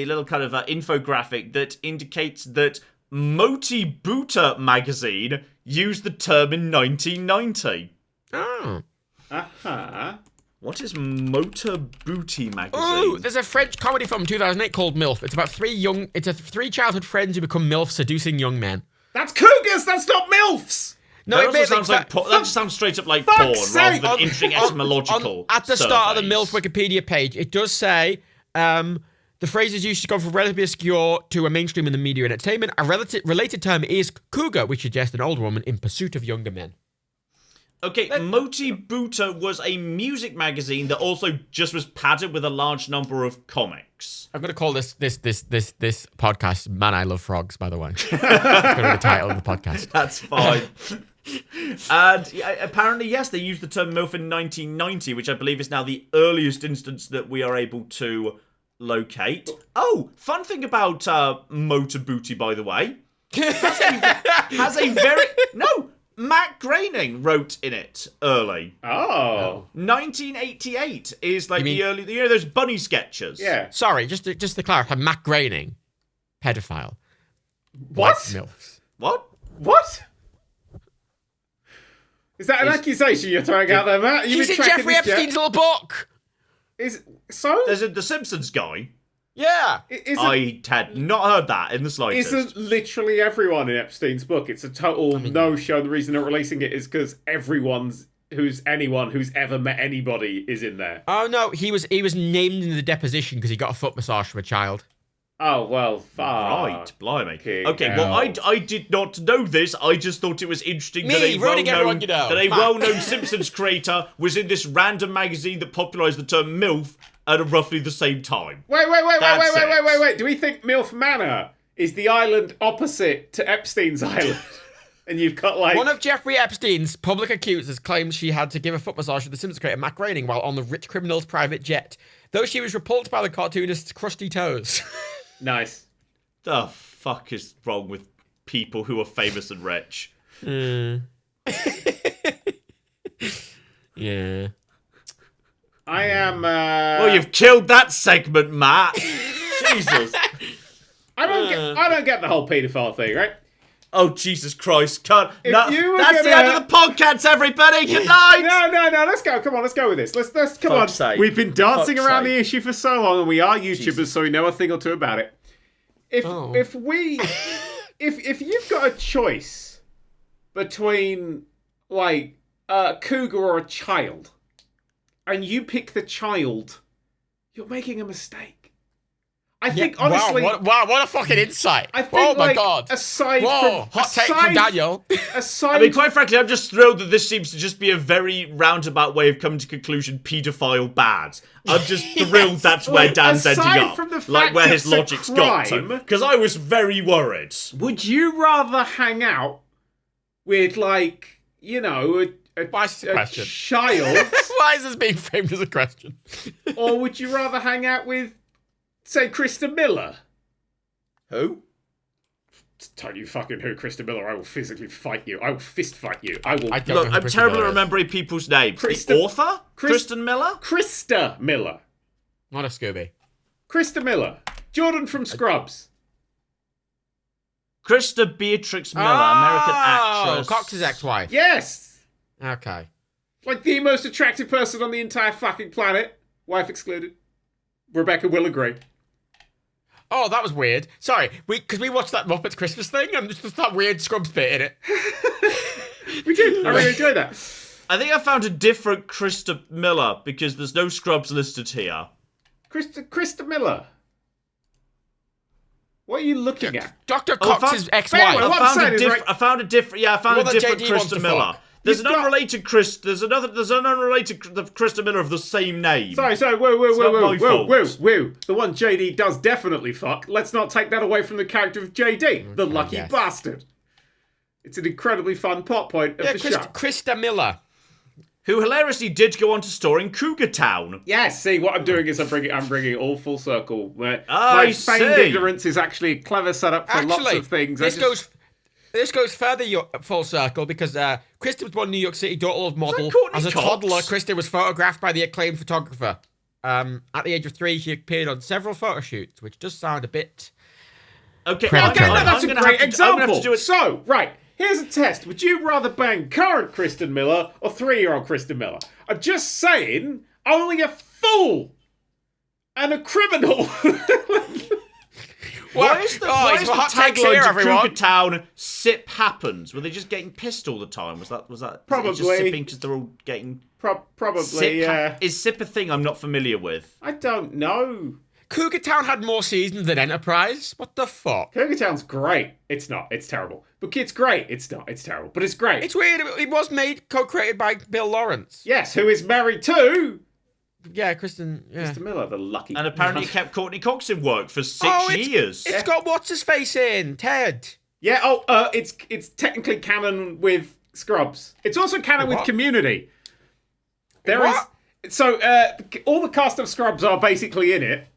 Speaker 2: little kind of infographic that indicates that Moti Buta magazine used the term in 1990.
Speaker 3: Oh.
Speaker 1: Uh-huh.
Speaker 2: What is Motor Booty magazine?
Speaker 3: Oh, there's a French comedy film 2008 called MILF. It's about three childhood friends who become MILF seducing young men.
Speaker 1: That's Cougars, that's not MILFs!
Speaker 2: No, that just sounds straight up like porn rather than interesting etymological.
Speaker 3: At the start of the MILF Wikipedia page, it does say the phrase is used to go from relatively obscure to a mainstream in the media and entertainment. A related term is cougar, which suggests an older woman in pursuit of younger men.
Speaker 2: Okay, Moti Buta was a music magazine that also just was padded with a large number of comics.
Speaker 3: I'm going to call this podcast "Man, I Love Frogs." By the way, it's going to be the title of the podcast.
Speaker 2: That's fine. And apparently, yes, they used the term MILF in 1990, which I believe is now the earliest instance that we are able to locate. Oh, fun thing about Motor Booty, by the way, has a very Matt Groening wrote in it early.
Speaker 1: Oh.
Speaker 2: 1988 is like the early, those bunny sketches.
Speaker 1: Yeah.
Speaker 3: Sorry, just to clarify, Matt Groening, pedophile.
Speaker 1: What?
Speaker 3: MILFs.
Speaker 1: What? Is that an accusation you're throwing out there, Matt?
Speaker 3: He's in Jeffrey Epstein's little book.
Speaker 1: There's
Speaker 2: the Simpsons guy.
Speaker 3: Yeah.
Speaker 2: I had not heard that in the slightest.
Speaker 1: Isn't literally everyone in Epstein's book? It's a total no-show. The reason they're releasing it is because anyone who's ever met anybody is in there.
Speaker 3: Oh no, he was named in the deposition because he got a foot massage from a child.
Speaker 1: Oh well, fuck.
Speaker 2: Right, blimey. Okay, well I did not know this. I just thought it was interesting that a well-known Simpsons creator was in this random magazine that popularised the term MILF at roughly the same time.
Speaker 1: Wait. Do we think MILF Manor is the island opposite to Epstein's island? And you've got
Speaker 3: one of Jeffrey Epstein's public accusers claims she had to give a foot massage to the Simpsons creator Matt Groening while on the rich criminal's private jet, though she was repulsed by the cartoonist's crusty toes.
Speaker 1: Nice.
Speaker 2: The fuck is wrong with people who are famous and rich?
Speaker 3: Yeah.
Speaker 1: I am.
Speaker 2: Well, you've killed that segment, Matt. Jesus.
Speaker 1: I don't get the whole paedophile thing, right?
Speaker 2: Oh, Jesus Christ. That's the
Speaker 1: end
Speaker 2: of the podcast, everybody. Good night.
Speaker 1: No. Let's go. Come on, let's go with this. Let's come on.
Speaker 2: Sake.
Speaker 1: We've been dancing around the issue for so long, and we are YouTubers, so we know a thing or two about it. If you've got a choice between like a cougar or a child, and you pick the child, you're making a mistake. I think honestly,
Speaker 3: wow, what a fucking insight!
Speaker 1: I think,
Speaker 3: my god!
Speaker 1: Hot
Speaker 3: take from Daniel.
Speaker 2: I mean, quite frankly, I'm just thrilled that this seems to just be a very roundabout way of coming to conclusion: paedophile bad. I'm just thrilled that's where Dan's ending up,
Speaker 1: from the fact
Speaker 2: like where his logic's got to. Because I was very worried.
Speaker 1: Would you rather hang out with, like, a child?
Speaker 3: Why is this being framed as a question?
Speaker 1: Or would you rather hang out with, say, Krista Miller?
Speaker 2: Who?
Speaker 1: Tell you fucking who, Krista Miller. I will physically fight you. I will fist fight you. I will.
Speaker 2: Look, I'm terrible at remembering people's names. The author? Kristen Miller?
Speaker 1: Krista Miller.
Speaker 3: Not a Scooby.
Speaker 1: Krista Miller. Jordan from Scrubs.
Speaker 2: Krista Beatrix Miller, American actress.
Speaker 3: Cox's ex-wife.
Speaker 1: Yes.
Speaker 3: Okay.
Speaker 1: Like the most attractive person on the entire fucking planet. Wife excluded. Rebecca will agree.
Speaker 3: Oh, that was weird. Sorry, because we watched that Muppets Christmas thing and just that weird Scrubs bit in it.
Speaker 1: We did. I really enjoyed that.
Speaker 2: I think I found a different Krista Miller because there's no Scrubs listed here.
Speaker 1: Krista Miller. What are you looking at?
Speaker 3: Dr. Cox's ex-wife.
Speaker 2: I found a different Krista Miller. There's an unrelated Krista Miller of the same name.
Speaker 1: Sorry, whoa. The one JD does definitely fuck. Let's not take that away from the character of JD, the lucky bastard. It's an incredibly fun plot point of the show.
Speaker 3: Krista Miller.
Speaker 2: Who hilariously did go on to star in Cougar Town.
Speaker 1: Yes, see, what I'm doing is I'm bringing it all full circle. My feigned ignorance is actually a clever setup for lots of things.
Speaker 3: This goes further full circle because Krista was born in New York City, daughter of model. As a toddler, Krista was photographed by the acclaimed photographer. At the age of 3, she appeared on several photo shoots, which does sound a bit...
Speaker 1: Okay, that's a great example. So, right, here's a test. Would you rather bang current Kristen Miller or 3-year-old Kristen Miller? I'm just saying, only a fool and a criminal...
Speaker 2: Why is the tagline to Cougar Town "Sip happens"? Were they just getting pissed all the time? Was that
Speaker 1: probably
Speaker 2: just sipping because they're all getting
Speaker 1: probably? Yeah.
Speaker 2: Is sip a thing I'm not familiar with?
Speaker 1: I don't know.
Speaker 3: Cougar Town had more seasons than Enterprise. What the fuck?
Speaker 1: Cougar Town's great. It's not. It's terrible. But it's great. It's not. It's terrible. But it's great.
Speaker 3: It's weird. It was co-created by Bill Lawrence.
Speaker 1: Yes, who is married to.
Speaker 3: Yeah, Kristen
Speaker 1: Miller, the lucky...
Speaker 2: And apparently kept Courtney Cox in work for 6 years.
Speaker 3: It's got what's-his-face in, Ted.
Speaker 1: Yeah, it's technically canon with Scrubs. It's also canon with Community. So, all the cast of Scrubs are basically in it,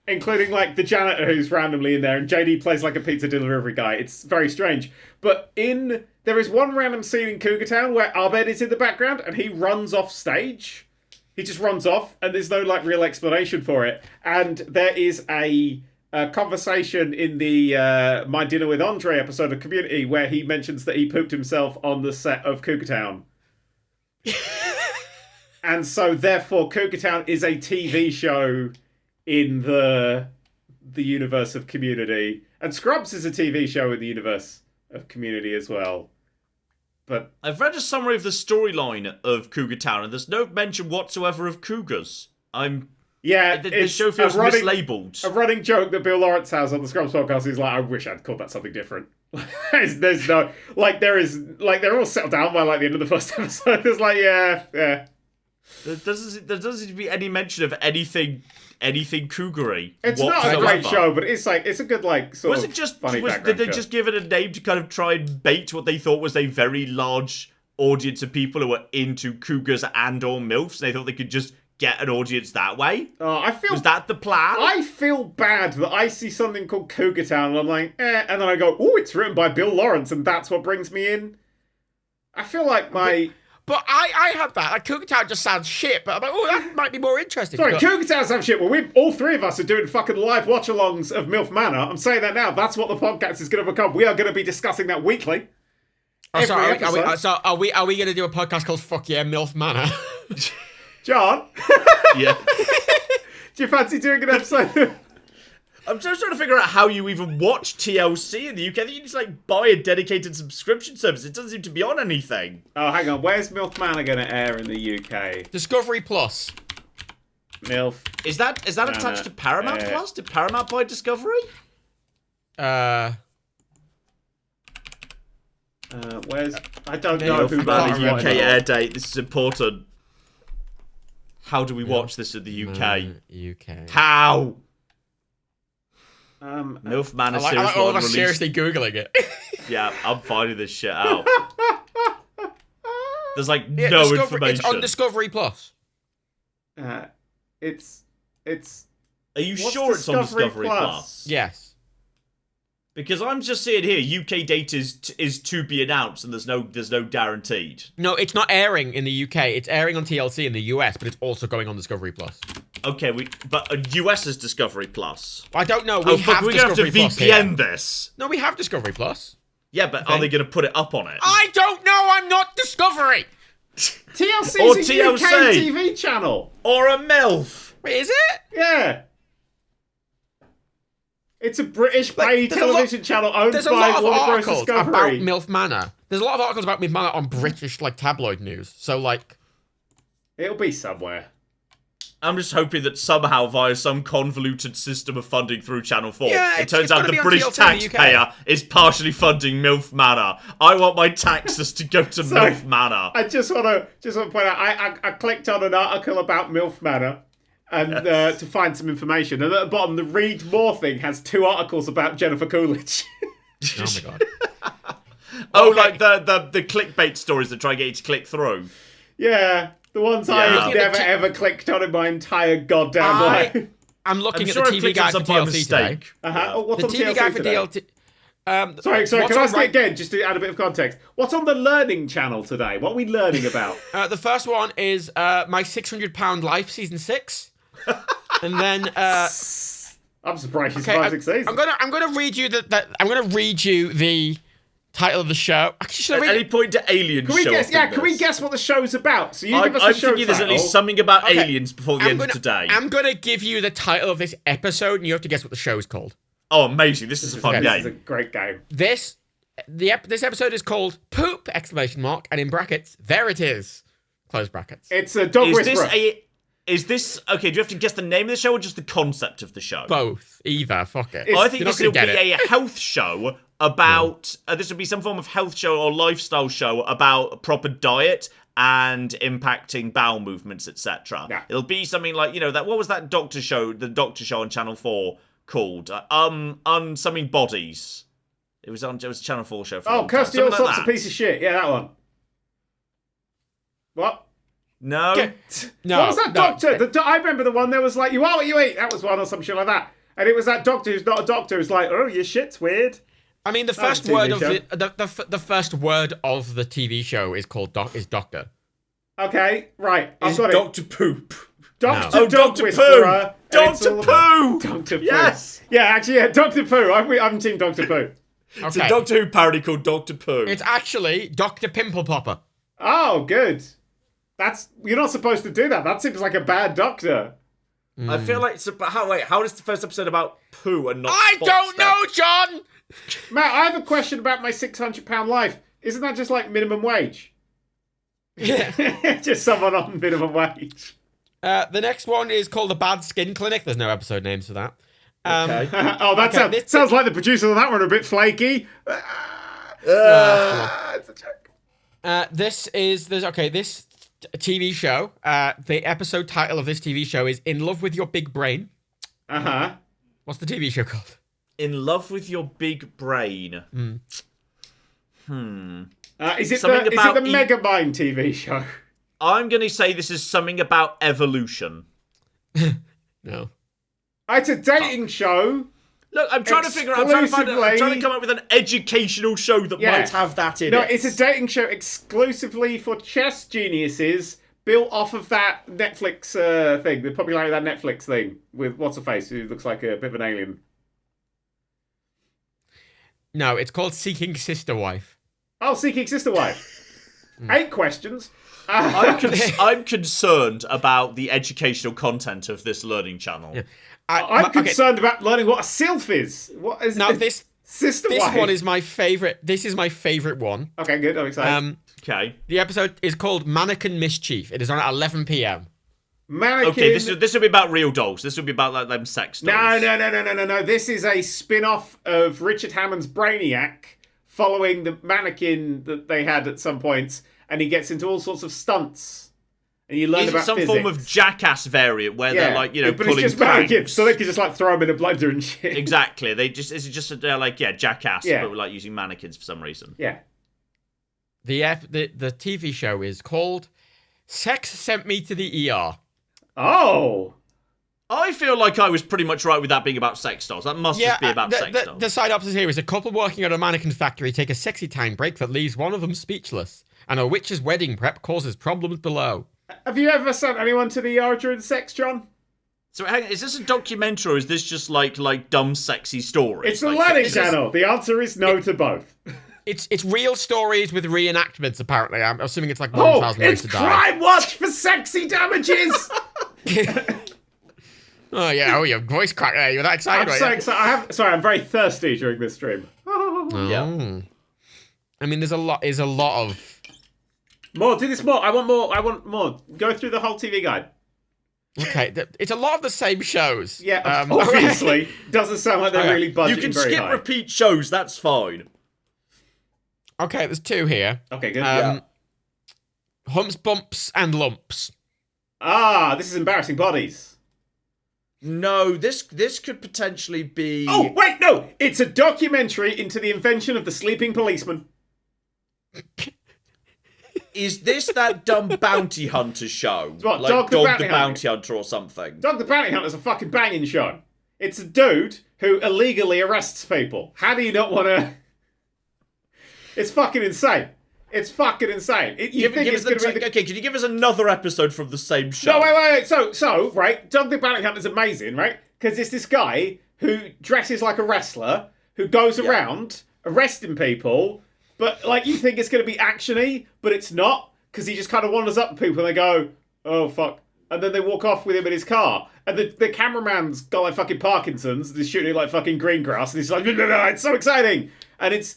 Speaker 1: including, like, the janitor who's randomly in there, and JD plays, like, a pizza delivery guy. It's very strange. But there is one random scene in Cougar Town where Abed is in the background, and he runs off stage. He just runs off, and there's no like real explanation for it. And there is a conversation in the My Dinner with Andre episode of Community where he mentions that he pooped himself on the set of Cougar Town. And so, therefore, Cougar Town is a TV show in the universe of Community. And Scrubs is a TV show in the universe of Community as well. But
Speaker 2: I've read a summary of the storyline of Cougar Town, and there's no mention whatsoever of cougars. The show feels mislabeled.
Speaker 1: A running joke that Bill Lawrence has on the Scrubs podcast is like, I wish I'd called that something different. There's no, like, they're all settled down by like the end of the first episode. There's like, yeah.
Speaker 2: There doesn't seem to be any mention of anything cougary.
Speaker 1: It's not a great show, but it's a good like sort of funny background
Speaker 2: Did they
Speaker 1: show.
Speaker 2: just give it a name to kind of try and bait what they thought was a very large audience of people who were into cougars and or MILFs, and they thought they could just get an audience that way? Was that the plan?
Speaker 1: I feel bad that I see something called Cougar Town and I'm like, and then I go, oh, it's written by Bill Lawrence, and that's what brings me in. I feel like
Speaker 3: But I had that. Like, Cougar Town just sounds shit, but I'm like, oh, that might be more interesting.
Speaker 1: Sorry, Cougar Town sounds shit. Well, all 3 of us are doing fucking live watch-alongs of MILF Manor. I'm saying that now. That's what the podcast is going to become. We are going to be discussing that weekly.
Speaker 3: Are we going to do a podcast called Fuck Yeah, MILF Manor?
Speaker 1: John?
Speaker 2: Yeah.
Speaker 1: Do you fancy doing an episode?
Speaker 2: I'm just trying to figure out how you even watch TLC in the UK. I think you just like buy a dedicated subscription service. It doesn't seem to be on anything.
Speaker 1: Oh, hang on. Where's MILF Manor going to air in the UK?
Speaker 3: Discovery Plus.
Speaker 1: MILF.
Speaker 2: Is that attached to Paramount Plus? Did Paramount buy Discovery?
Speaker 1: Where's... I don't know who
Speaker 2: about the UK air date. This is important. How do we watch this in the UK?
Speaker 3: UK.
Speaker 2: How? MILF Manor series.
Speaker 3: I like all of us seriously Googling it.
Speaker 2: Yeah, I'm finding this shit out. There's like no information.
Speaker 3: It's on Discovery Plus.
Speaker 1: It's.
Speaker 2: Are you sure it's on Discovery Plus?
Speaker 3: Yes.
Speaker 2: Because I'm just seeing here, UK date is to be announced, and there's no guaranteed.
Speaker 3: No, it's not airing in the UK. It's airing on TLC in the US, but it's also going on Discovery Plus.
Speaker 2: Okay, but US is Discovery Plus.
Speaker 3: I don't know.
Speaker 2: We're gonna have to VPN this.
Speaker 3: No, we have Discovery Plus.
Speaker 2: Yeah, but are they going to put it up on it?
Speaker 3: I don't know. I'm not Discovery.
Speaker 1: TLC is a UK TV channel.
Speaker 2: Or a MILF.
Speaker 3: Wait, is it?
Speaker 1: Yeah. It's a British paid television channel owned by Warner Bros. Discovery.
Speaker 3: About MILF Manor. There's a lot of articles about MILF Manor on British like tabloid news. So like,
Speaker 1: it'll be somewhere.
Speaker 2: I'm just hoping that somehow, via some convoluted system of funding through Channel 4,
Speaker 3: Yeah,
Speaker 2: it turns out the
Speaker 3: gonna be on
Speaker 2: British
Speaker 3: TLC in the
Speaker 2: taxpayer is partially funding MILF Manor. I want my taxes to go to MILF Manor.
Speaker 1: I just want to point out, I clicked on an article about MILF Manor and to find some information, and at the bottom, the read more thing has 2 articles about Jennifer Coolidge.
Speaker 3: oh my god.
Speaker 2: Like the clickbait stories that try to get you to click through.
Speaker 1: Yeah. The ones I've never ever clicked on in my entire goddamn life.
Speaker 3: I'm looking at the TV guide for DLC today.
Speaker 1: What's
Speaker 3: the
Speaker 1: on
Speaker 3: TV guide for DLC.
Speaker 1: Sorry, can I ask it again, just to add a bit of context? What's on the Learning Channel today? What are we learning about?
Speaker 3: The first one is My £600 Life, Season 6. And then...
Speaker 1: I'm surprised she's 5 6 seasons.
Speaker 3: I'm gonna read you I'm gonna read you the title of the show.
Speaker 2: At any point to Alien
Speaker 1: can we guess what the show's about? So you give us the show
Speaker 2: thinking there's at least something about aliens before the end of today.
Speaker 3: I'm gonna give you the title of this episode, and you have to guess what the show's called.
Speaker 2: Oh, amazing! This is a fun game.
Speaker 1: This is a great game.
Speaker 3: This episode is called Poop! ! And in brackets, there it is. Close brackets.
Speaker 1: It's a dog whisperer.
Speaker 2: Is this okay? Do you have to guess the name of the show or just the concept of the show?
Speaker 3: Both. Either. Fuck it.
Speaker 2: I think this will be a health show about. This will be some form of health show or lifestyle show about a proper diet and impacting bowel movements, etc.
Speaker 1: Yeah.
Speaker 2: It'll be something like that. What was that doctor show? The doctor show on Channel 4 called something bodies. It was a Channel 4 show. For
Speaker 1: Kirsty Allsop's a piece of shit. Yeah, that one. What?
Speaker 2: No.
Speaker 1: What was that doctor? I remember the one that was like, you are what you eat. That was one or some shit like that. And it was that doctor who's not a doctor who's like, oh, your shit's weird.
Speaker 3: I mean, the first word of the first word of the TV show is called doctor.
Speaker 1: Okay, right.
Speaker 2: I've got
Speaker 1: Dr.
Speaker 2: Poop.
Speaker 1: Dr. Whisperer.
Speaker 2: Dr. Pooh.
Speaker 1: Dr. Pooh.
Speaker 2: Yes.
Speaker 1: Yeah, actually, Dr. Pooh. I'm Team Dr. Pooh.
Speaker 2: It's a Doctor Who parody called Dr. Pooh.
Speaker 3: It's actually Dr. Pimple Popper.
Speaker 1: Oh, good. You're not supposed to do that. That seems like a bad doctor.
Speaker 2: I feel like how is the first episode about poo and not
Speaker 3: I don't know, John!
Speaker 1: Matt, I have a question about my £600 life. Isn't that just like minimum wage?
Speaker 3: Yeah.
Speaker 1: Just someone on minimum wage.
Speaker 3: The next one is called The Bad Skin Clinic. There's no episode names for that.
Speaker 1: Okay. Sounds like the producers of that one are a bit flaky. It's a joke.
Speaker 3: This TV show, the episode title of this TV show is In Love with Your Big Brain.
Speaker 1: Uh-huh.
Speaker 3: What's the TV show called?
Speaker 2: In Love with Your Big Brain.
Speaker 1: Is it the Megamind TV show?
Speaker 2: I'm going to say this is something about evolution.
Speaker 3: No.
Speaker 1: It's a dating show.
Speaker 2: Look, I'm trying to figure out. I'm trying to come up with an educational show that might have that in it.
Speaker 1: No, it's a dating show exclusively for chess geniuses, built off of that Netflix thing, the popularity of that Netflix thing with what's her face, who looks like a bit of an alien.
Speaker 3: No, it's called Seeking Sister Wife.
Speaker 1: Oh, Seeking Sister Wife. 8 questions.
Speaker 2: I'm concerned about the educational content of this learning channel.
Speaker 1: Yeah. I'm concerned about learning what a sylph is. What is
Speaker 3: this
Speaker 1: sister
Speaker 3: wife?
Speaker 1: This
Speaker 3: one is my favourite. This is my favourite one.
Speaker 1: Okay, good. I'm excited.
Speaker 2: Okay.
Speaker 3: The episode is called Mannequin Mischief. It is on at 11 p.m.
Speaker 1: Mannequin.
Speaker 2: Okay, this would be about real dolls. This would be about like them sex dolls.
Speaker 1: No. This is a spin-off of Richard Hammond's Brainiac, following the mannequin that they had at some points, and he gets into all sorts of stunts. And you learn about
Speaker 2: some
Speaker 1: physics.
Speaker 2: Form of Jackass variant where they're like, but pulling
Speaker 1: it's just mannequins, so they can just like throw them in a blender and shit.
Speaker 2: Exactly. They're like Jackass, but like using mannequins for some reason.
Speaker 1: Yeah.
Speaker 3: The TV show is called Sex Sent Me to the ER.
Speaker 1: Oh.
Speaker 2: I feel like I was pretty much right with that being about sex dolls. That must just be about sex dolls.
Speaker 3: The side opposite here is a couple working at a mannequin factory take a sexy time break that leaves one of them speechless, and a witch's wedding prep causes problems below.
Speaker 1: Have you ever sent anyone to the ER during sex, John?
Speaker 2: So hang on, is this a documentary or is this just like dumb sexy stories?
Speaker 1: It's the Learning Channel. The answer is no to both.
Speaker 3: It's real stories with reenactments, apparently. I'm assuming it's like 1,000 ways to die.
Speaker 1: It's Crime Watch for sexy damages!
Speaker 3: Oh yeah, your voice cracked there. You're that excited.
Speaker 1: I'm so excited. Sorry, I'm very thirsty during this stream.
Speaker 2: Yeah.
Speaker 3: I mean, there's a lot of...
Speaker 1: More, do this more. I want more. Go through the whole TV guide.
Speaker 3: Okay, it's a lot of the same shows.
Speaker 1: Yeah, obviously. Doesn't sound like they're really budgeting very high.
Speaker 2: You can skip repeat shows, that's fine.
Speaker 3: Okay, there's 2 here.
Speaker 1: Okay, good.
Speaker 3: Humps, Bumps, and Lumps.
Speaker 1: This is Embarrassing Bodies.
Speaker 2: No, this could potentially be...
Speaker 1: Oh, wait, no! It's a documentary into the invention of the sleeping policeman.
Speaker 2: Is this that dumb bounty hunter show?
Speaker 1: What,
Speaker 2: like
Speaker 1: Dog the
Speaker 2: Bounty Hunter or something?
Speaker 1: Dog the Bounty Hunter's a fucking banging show. It's a dude who illegally arrests people. How do you not want to... It's fucking insane. It's fucking insane.
Speaker 2: Okay, can you give us another episode from the same show?
Speaker 1: No, wait. So, right, Dog the Bounty Hunter's amazing, right? Because it's this guy who dresses like a wrestler, who goes around arresting people, but, like, you think it's going to be action-y, but it's not, because he just kind of wanders up to people and they go, oh, fuck. And then they walk off with him in his car. And the cameraman's got, like, fucking Parkinson's. They're shooting, like, fucking green grass. And he's like, no, it's so exciting. And it's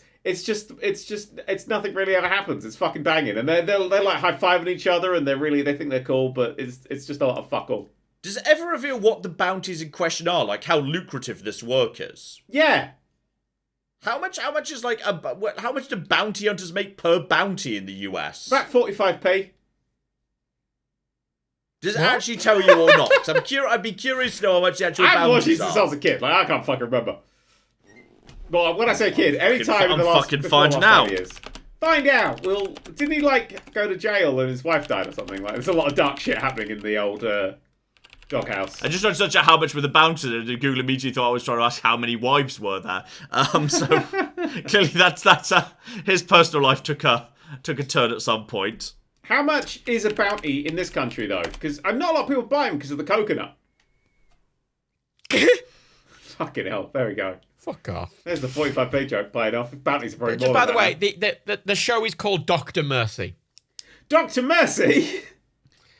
Speaker 1: nothing really ever happens. It's fucking banging. And they're like, high-fiving each other, and they think they're cool, but it's just a lot of fuck all.
Speaker 2: Does it ever reveal what the bounties in question are? Like, how lucrative this work is?
Speaker 1: Yeah.
Speaker 2: How much is like how much do bounty hunters make per bounty in the US?
Speaker 1: About 45p.
Speaker 2: Does it actually tell you or not? I'd be curious to know how much the actual bounties are. I haven't watched these since
Speaker 1: I was a kid. Like, I can't fucking remember. Well, when I say kid, every time in the last...
Speaker 2: fucking finding out.
Speaker 1: Find out. Well, didn't he, like, go to jail and his wife died or something? Like, there's a lot of dark shit happening in the old doghouse.
Speaker 2: I just tried to search out how much were the bounties, and Google immediately thought I was trying to ask how many wives were there. So clearly that's his personal life took a turn at some point.
Speaker 1: How much is a bounty in this country though? Because not a lot of people buy them because of the coconut. Fucking hell! There we go.
Speaker 3: Fuck off.
Speaker 1: There's the 45p joke playing off. Bounties are probably more.
Speaker 3: By the way, the show is called Dr. Mercy.
Speaker 1: Dr. Mercy.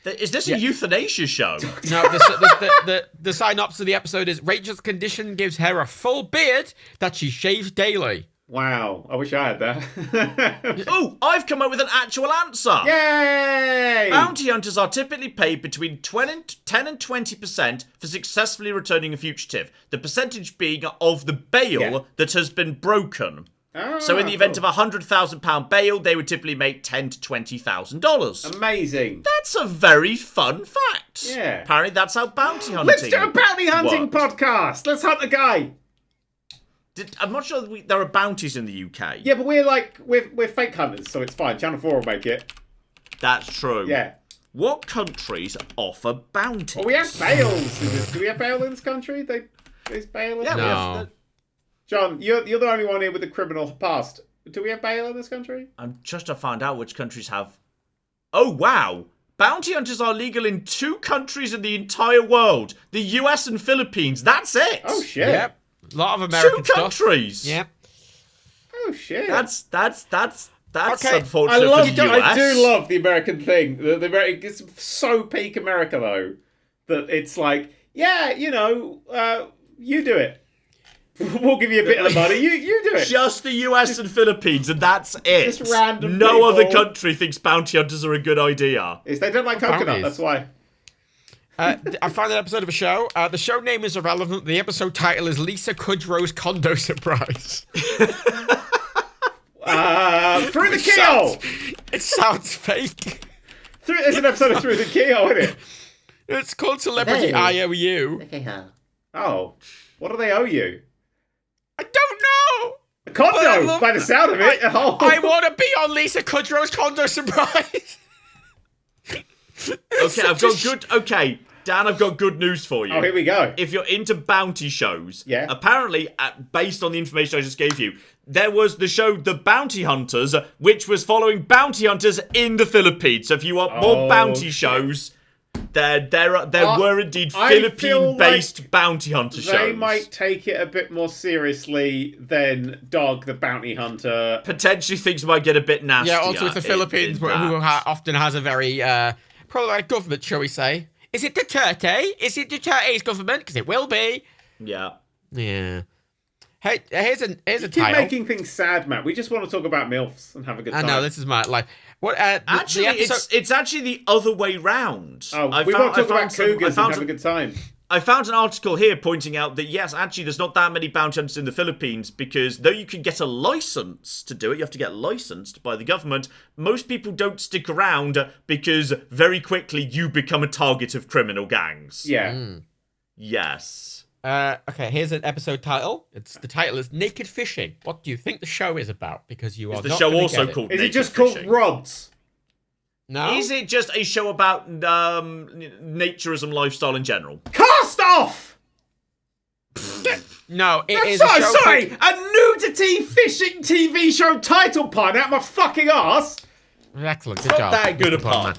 Speaker 2: Is this a euthanasia show?
Speaker 3: No, the synopsis of the episode is Rachel's condition gives her a full beard that she shaves daily.
Speaker 1: Wow, I wish I had that.
Speaker 2: Oh, I've come up with an actual answer.
Speaker 1: Yay!
Speaker 2: Bounty hunters are typically paid between 10 and 20% for successfully returning a fugitive. The percentage being of the bail that has been broken. So in the event of £100,000 bail, they would typically make $10,000 to $20,000.
Speaker 1: Amazing.
Speaker 2: That's a very fun fact.
Speaker 1: Yeah.
Speaker 2: Apparently that's how bounty hunting
Speaker 1: Let's do a bounty hunting podcast. Let's hunt a guy.
Speaker 2: I'm not sure there are bounties in the UK.
Speaker 1: Yeah, but we're fake hunters, so it's fine. Channel 4 will make it.
Speaker 2: That's true.
Speaker 1: Yeah.
Speaker 2: What countries offer bounties?
Speaker 1: Well, we have bails. Do we have bail in this country? There's bail.
Speaker 2: Yeah,
Speaker 3: no.
Speaker 2: we have.
Speaker 1: John, you're the only one here with a criminal past. Do we have bail in this country?
Speaker 2: I'm just to find out which countries have. Oh wow! Bounty hunters are legal in 2 countries in the entire world: the US and Philippines. That's it.
Speaker 1: Oh shit!
Speaker 3: Yep. A lot of American
Speaker 2: 2 countries.
Speaker 3: Stuff. Yep.
Speaker 1: Oh shit!
Speaker 2: That's
Speaker 3: Okay.
Speaker 2: unfortunate for the US.
Speaker 1: I do love the American thing. The American, it's so peak America though that it's like, yeah, you do it. We'll give you a bit of the money. You do it.
Speaker 2: Just the US and Philippines, and that's it.
Speaker 1: Just random
Speaker 2: No
Speaker 1: people.
Speaker 2: other country thinks bounty hunters are a good idea.
Speaker 1: They don't like coconut. That's why.
Speaker 3: I found an episode of a show. The show name is irrelevant. The episode title is Lisa Kudrow's Condo Surprise.
Speaker 1: Through the keyhole.
Speaker 3: It sounds fake.
Speaker 1: There's an episode of Through the Keyhole, isn't it?
Speaker 3: It's called Celebrity IOU.
Speaker 1: Oh, what do they owe you?
Speaker 3: I don't know.
Speaker 1: A condo, by the sound of it.
Speaker 3: I want to be on Lisa Kudrow's Condo Surprise.
Speaker 2: Okay, Dan, I've got good news for you.
Speaker 1: Oh, here we go.
Speaker 2: If you're into bounty shows,
Speaker 1: yeah.
Speaker 2: Apparently, based on the information I just gave you, there was the show The Bounty Hunters, which was following bounty hunters in the Philippines. So if you want more bounty shows, there were indeed Philippine-based bounty hunter shows.
Speaker 1: They might take it a bit more seriously than Dog the Bounty Hunter.
Speaker 2: Potentially things might get a bit nastier.
Speaker 3: Yeah, also it's the Philippines who often has a very problematic government, shall we say. Is it Duterte? Is it Duterte's government? Because it will be.
Speaker 2: Yeah.
Speaker 3: Yeah. Hey, here's a
Speaker 1: Keep
Speaker 3: title.
Speaker 1: making things sad, Matt. We just want to talk about MILFs and have a good time.
Speaker 3: I know, this is my life. What?
Speaker 2: Actually, it's actually the other way round.
Speaker 1: Oh, we want to talk about cougars and have a good time.
Speaker 2: I found an article here pointing out that, yes, actually, there's not that many bounty hunters in the Philippines because though you can get a license to do it, you have to get licensed by the government, most people don't stick around because very quickly you become a target of criminal gangs.
Speaker 1: Yeah.
Speaker 2: Yes.
Speaker 3: Okay, here's an episode title. The title is Naked Fishing. What do you think the show is about? Because you are
Speaker 2: the
Speaker 3: not
Speaker 2: show
Speaker 3: gonna
Speaker 2: also
Speaker 3: get it.
Speaker 2: called
Speaker 1: Is
Speaker 2: Naked
Speaker 1: it just
Speaker 2: Fishing?
Speaker 1: called Rods?
Speaker 3: No.
Speaker 2: Is it just a show about naturism lifestyle in general?
Speaker 1: Cast off!
Speaker 3: No, it
Speaker 1: I'm
Speaker 3: is
Speaker 1: so
Speaker 3: a show
Speaker 1: sorry!
Speaker 3: called...
Speaker 1: A nudity fishing TV show title pun out my fucking arse!
Speaker 3: Excellent, good
Speaker 2: Not
Speaker 3: job.
Speaker 2: that good a pun.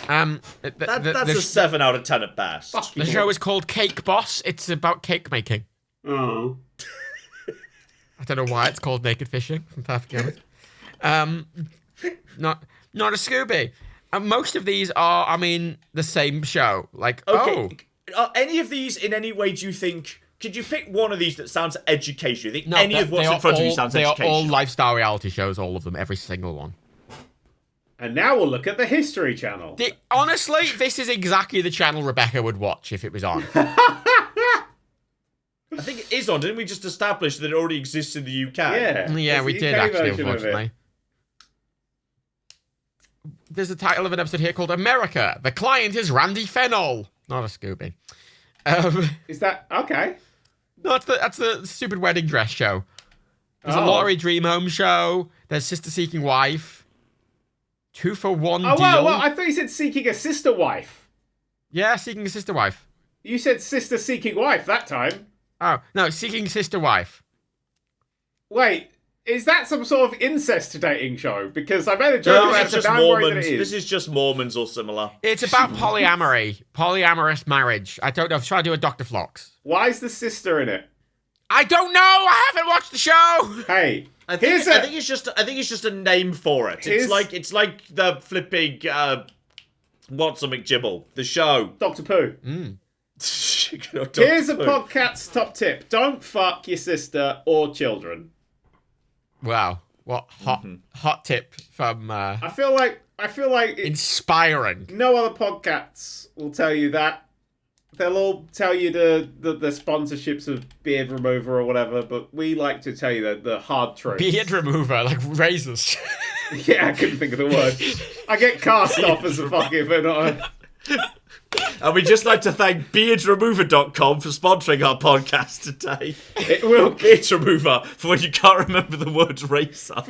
Speaker 3: The
Speaker 2: That's a 7 out of 10 at best.
Speaker 3: The show is called Cake Boss. It's about cake making.
Speaker 1: Oh.
Speaker 3: I don't know why it's called Naked Fishing, if I'm perfectly honest. Not a Scooby. And most of these are, I mean, the same show. Like,
Speaker 2: Okay. Are any of these in any way, do you think... Could you pick one of these that sounds educational? Do you think any of what's in front of you sounds educational?
Speaker 3: They are all lifestyle reality shows, all of them, every single one.
Speaker 1: And now we'll look at the History Channel.
Speaker 3: Honestly, this is exactly the channel Rebecca would watch if it was on.
Speaker 2: I think it is on. Didn't we just establish that it already exists in the UK?
Speaker 3: Yeah, we did actually, unfortunately. There's a title of an episode here called America. The client is Randy Fennell. Not a Scooby.
Speaker 1: Is that... Okay.
Speaker 3: No, that's the stupid wedding dress show. There's a Laurie Dream Home show. There's Sister Seeking Wife. 2-for-1 deal.
Speaker 1: Well, I thought you said Seeking a Sister Wife.
Speaker 3: Yeah, Seeking a Sister Wife.
Speaker 1: You said Sister Seeking Wife that time.
Speaker 3: Oh, no, Seeking Sister Wife.
Speaker 1: Wait, is that some sort of incest dating show? Because I made a joke about it, now I'm worried that it is.
Speaker 2: This is just Mormons or similar.
Speaker 3: It's about polyamory. Polyamorous marriage. I don't know. I was trying to do a Dr. Flox.
Speaker 1: Why is the sister in it?
Speaker 3: I don't know. I haven't watched the show.
Speaker 1: Hey,
Speaker 2: I think it's just a name for it. It's like the flipping what's a McGibble, the show.
Speaker 1: Dr. Pooh. Here's a PodCats top tip. Don't fuck your sister or children.
Speaker 3: Wow. What hot tip from
Speaker 1: I feel like
Speaker 3: inspiring.
Speaker 1: No other podcasts will tell you that. They'll all tell you the sponsorships of beard remover or whatever, but we like to tell you the hard truth.
Speaker 3: Beard remover, like razors.
Speaker 1: Yeah, I couldn't think of the word. I get cast off as a fucking...
Speaker 2: And we'd just like to thank beardremover.com for sponsoring our podcast today.
Speaker 1: It will...
Speaker 2: Beard remover for when you can't remember the word razor.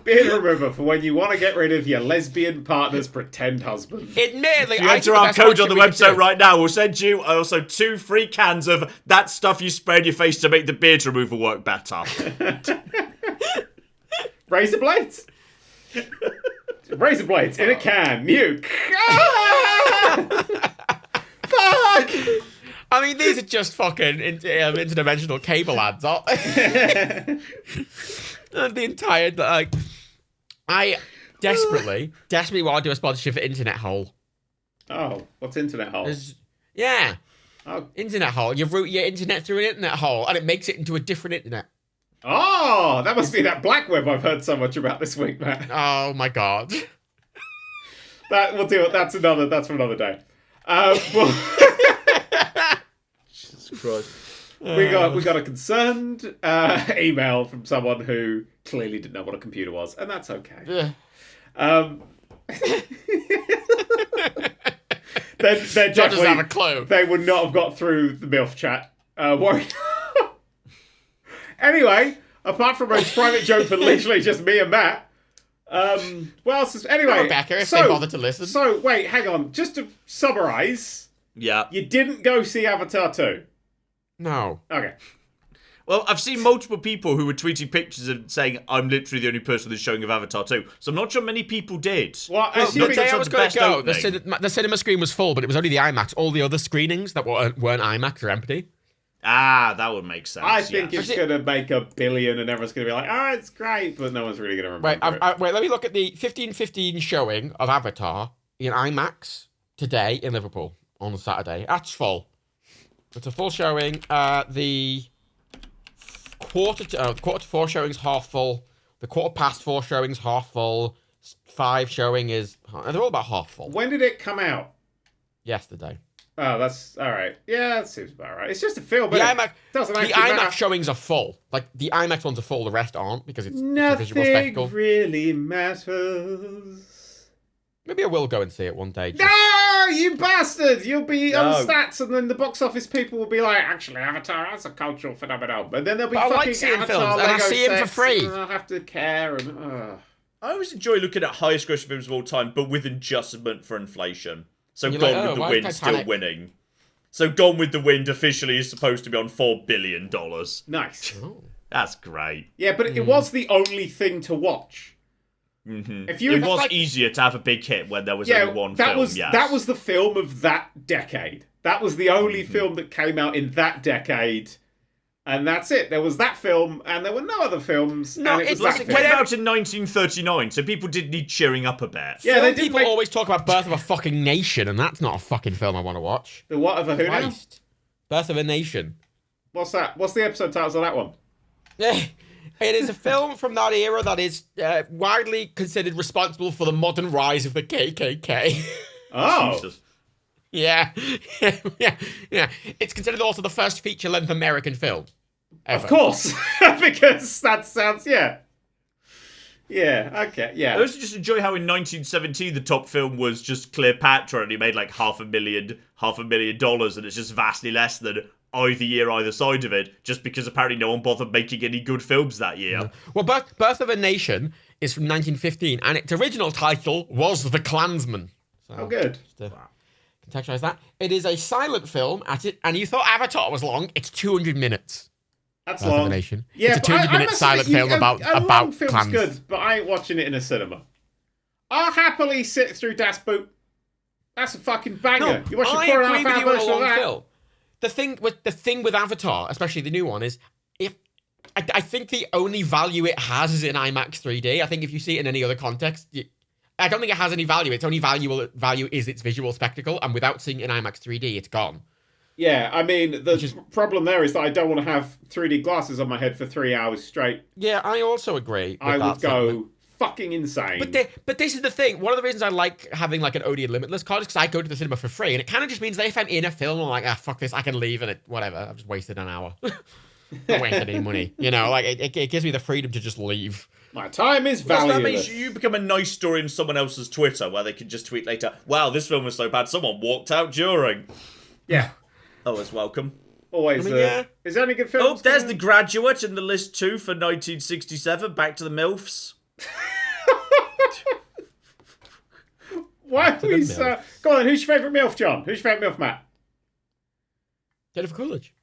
Speaker 1: Beard remover for when you want to get rid of your lesbian partner's pretend husband.
Speaker 3: Admittedly,
Speaker 2: if you enter our code on the website right now, we'll send you also 2 free cans of that stuff you spray in your face to make the beard removal work better.
Speaker 1: Razor blades? Razor blades in a can. Nuke. Fuck!
Speaker 3: I mean, these are just fucking interdimensional cable ads, aren't they? The entire, like... I desperately want to do a sponsorship for Internet Hole.
Speaker 1: Oh, what's Internet Hole?
Speaker 3: Yeah.
Speaker 1: Oh.
Speaker 3: Internet Hole. You route your internet through an internet hole, and it makes it into a different internet.
Speaker 1: Oh, that must be that black web I've heard so much about this week, man.
Speaker 3: Oh my god.
Speaker 1: We'll do it. That's for another day.
Speaker 2: Jesus Christ.
Speaker 1: We got a concerned email from someone who clearly didn't know what a computer was, and that's okay. They definitely
Speaker 3: have a clue.
Speaker 1: They would not have got through the MILF chat. Anyway, apart from a private joke for literally just me and Matt, what else is... Anyway,
Speaker 3: Rebecca, if they bothered to listen.
Speaker 1: So, wait, hang on. Just to summarise,
Speaker 2: yeah,
Speaker 1: you didn't go see Avatar 2?
Speaker 3: No.
Speaker 1: Okay.
Speaker 2: Well, I've seen multiple people who were tweeting pictures and saying, I'm literally the only person that's showing of Avatar 2. So I'm not sure many people did.
Speaker 1: Well,
Speaker 3: the day I was going to go, the cinema screen was full, but it was only the IMAX. All the other screenings that weren't IMAX are empty.
Speaker 2: Ah, that would make sense.
Speaker 1: I think it's going to make $1 billion and everyone's going to be like, oh, it's great, but no one's really going to remember it.
Speaker 3: Wait, let me look at the 15:15 showing of Avatar in IMAX today in Liverpool on Saturday. That's full. It's a full showing. The quarter to 4 showings half full. The 4:15 showings half full. 5 showing is... They're all about half full.
Speaker 1: When did it come out?
Speaker 3: Yesterday.
Speaker 1: Oh, that's all right. Yeah, that seems about right. It's just a film,
Speaker 3: The
Speaker 1: but
Speaker 3: IMAX,
Speaker 1: doesn't
Speaker 3: the
Speaker 1: actually
Speaker 3: IMAX
Speaker 1: matter.
Speaker 3: showings are full. Like, the IMAX ones are full, the rest aren't, because it's a visual spectacle.
Speaker 1: Nothing really matters.
Speaker 3: Maybe I will go and see it one day.
Speaker 1: No, you bastard! You'll be on stats, and then the box office people will be like, actually, Avatar, that's a cultural phenomenon. But then there'll be
Speaker 3: But I
Speaker 1: fucking
Speaker 3: like seeing
Speaker 1: Avatar
Speaker 3: films, and I
Speaker 1: Lego
Speaker 3: see them for
Speaker 1: sets,
Speaker 3: free.
Speaker 1: and I'll have to care, and...
Speaker 2: I always enjoy looking at highest grossing films of all time, but with adjustment for inflation. So
Speaker 3: You're
Speaker 2: Gone
Speaker 3: like,
Speaker 2: with the
Speaker 3: why
Speaker 2: Wind
Speaker 3: is
Speaker 2: still
Speaker 3: Titanic?
Speaker 2: winning. So Gone with the Wind officially is supposed to be on $4 billion.
Speaker 1: Nice.
Speaker 3: Oh.
Speaker 2: That's great.
Speaker 1: Yeah, but it was the only thing to watch.
Speaker 2: Mm-hmm.
Speaker 1: If you
Speaker 2: it was easier to have a big hit when there was only one film, yes.
Speaker 1: That was the film of that decade. That was the only film that came out in that decade. And that's it. There was that film, and there were no other films.
Speaker 3: No,
Speaker 1: and it was that
Speaker 2: It
Speaker 1: film.
Speaker 2: came out in 1939, so people did need cheering up a bit.
Speaker 1: Yeah, they did
Speaker 3: People
Speaker 1: make
Speaker 3: always talk about Birth of a Fucking Nation, and that's not a fucking film I want to watch.
Speaker 1: the what of a who now?
Speaker 3: Christ. Birth of a Nation.
Speaker 1: What's that? What's the episode titles of that one?
Speaker 3: It is a film from that era that is widely considered responsible for the modern rise of the KKK.
Speaker 1: Oh,
Speaker 2: Jesus.
Speaker 3: Yeah. Yeah. It's considered also the first feature-length American film ever.
Speaker 1: of course, because that sounds Yeah, okay, yeah.
Speaker 2: I also just enjoy how in 1917 the top film was just Cleopatra, and he made like $500,000, and it's just vastly less than either year either side of it, just because apparently no one bothered making any good films that year.
Speaker 3: Well, Birth of a Nation is from 1915, and its original title was The Klansman. So,
Speaker 1: Oh, good.
Speaker 3: just to contextualize that. It is a silent film, and you thought Avatar was long. It's 200 minutes.
Speaker 1: That's
Speaker 3: Birth of a
Speaker 1: long.
Speaker 3: Nation.
Speaker 1: Yeah,
Speaker 3: It's a
Speaker 1: but
Speaker 3: 200-minute
Speaker 1: must
Speaker 3: silent
Speaker 1: admit,
Speaker 3: film about
Speaker 1: a long film's
Speaker 3: clans.
Speaker 1: good, but I ain't watching it in a cinema. I'll happily sit through Das Boot. That's a fucking banger. You watch a
Speaker 3: I
Speaker 1: 4.5
Speaker 3: agree with
Speaker 1: hour
Speaker 3: you on a
Speaker 1: version of
Speaker 3: long
Speaker 1: that.
Speaker 3: film. The thing with Avatar, especially the new one, is I think the only value it has is in IMAX 3D. I think if you see it in any other context, I don't think it has any value. Its only value is its visual spectacle, and without seeing it in IMAX 3D, it's gone.
Speaker 1: Yeah, I mean, the problem there is that I don't want to have 3D glasses on my head for 3 hours straight.
Speaker 3: Yeah, I also agree.
Speaker 1: I would go fucking insane.
Speaker 3: But this is the thing. One of the reasons I like having like an Odeon Limitless card is because I go to the cinema for free, and it kind of just means that if I'm in a film, I'm like, fuck this, I can leave, and whatever. I've just wasted an hour. Not wasted any money. You know, like it gives me the freedom to just leave.
Speaker 1: My time is
Speaker 2: Because
Speaker 1: valueless.
Speaker 2: that means you become a nice story in someone else's Twitter, where they can just tweet later, wow, this film was so bad, someone walked out during.
Speaker 1: Yeah.
Speaker 2: Always welcome.
Speaker 1: Always.
Speaker 3: I mean, yeah.
Speaker 1: Is there any good
Speaker 2: Oh,
Speaker 1: films?
Speaker 2: there's The Graduate in the list too for 1967. Back to the MILFs.
Speaker 1: Why are we so... Go on then, who's your favourite MILF, John? Who's your favourite MILF, Matt?
Speaker 3: Jennifer Coolidge.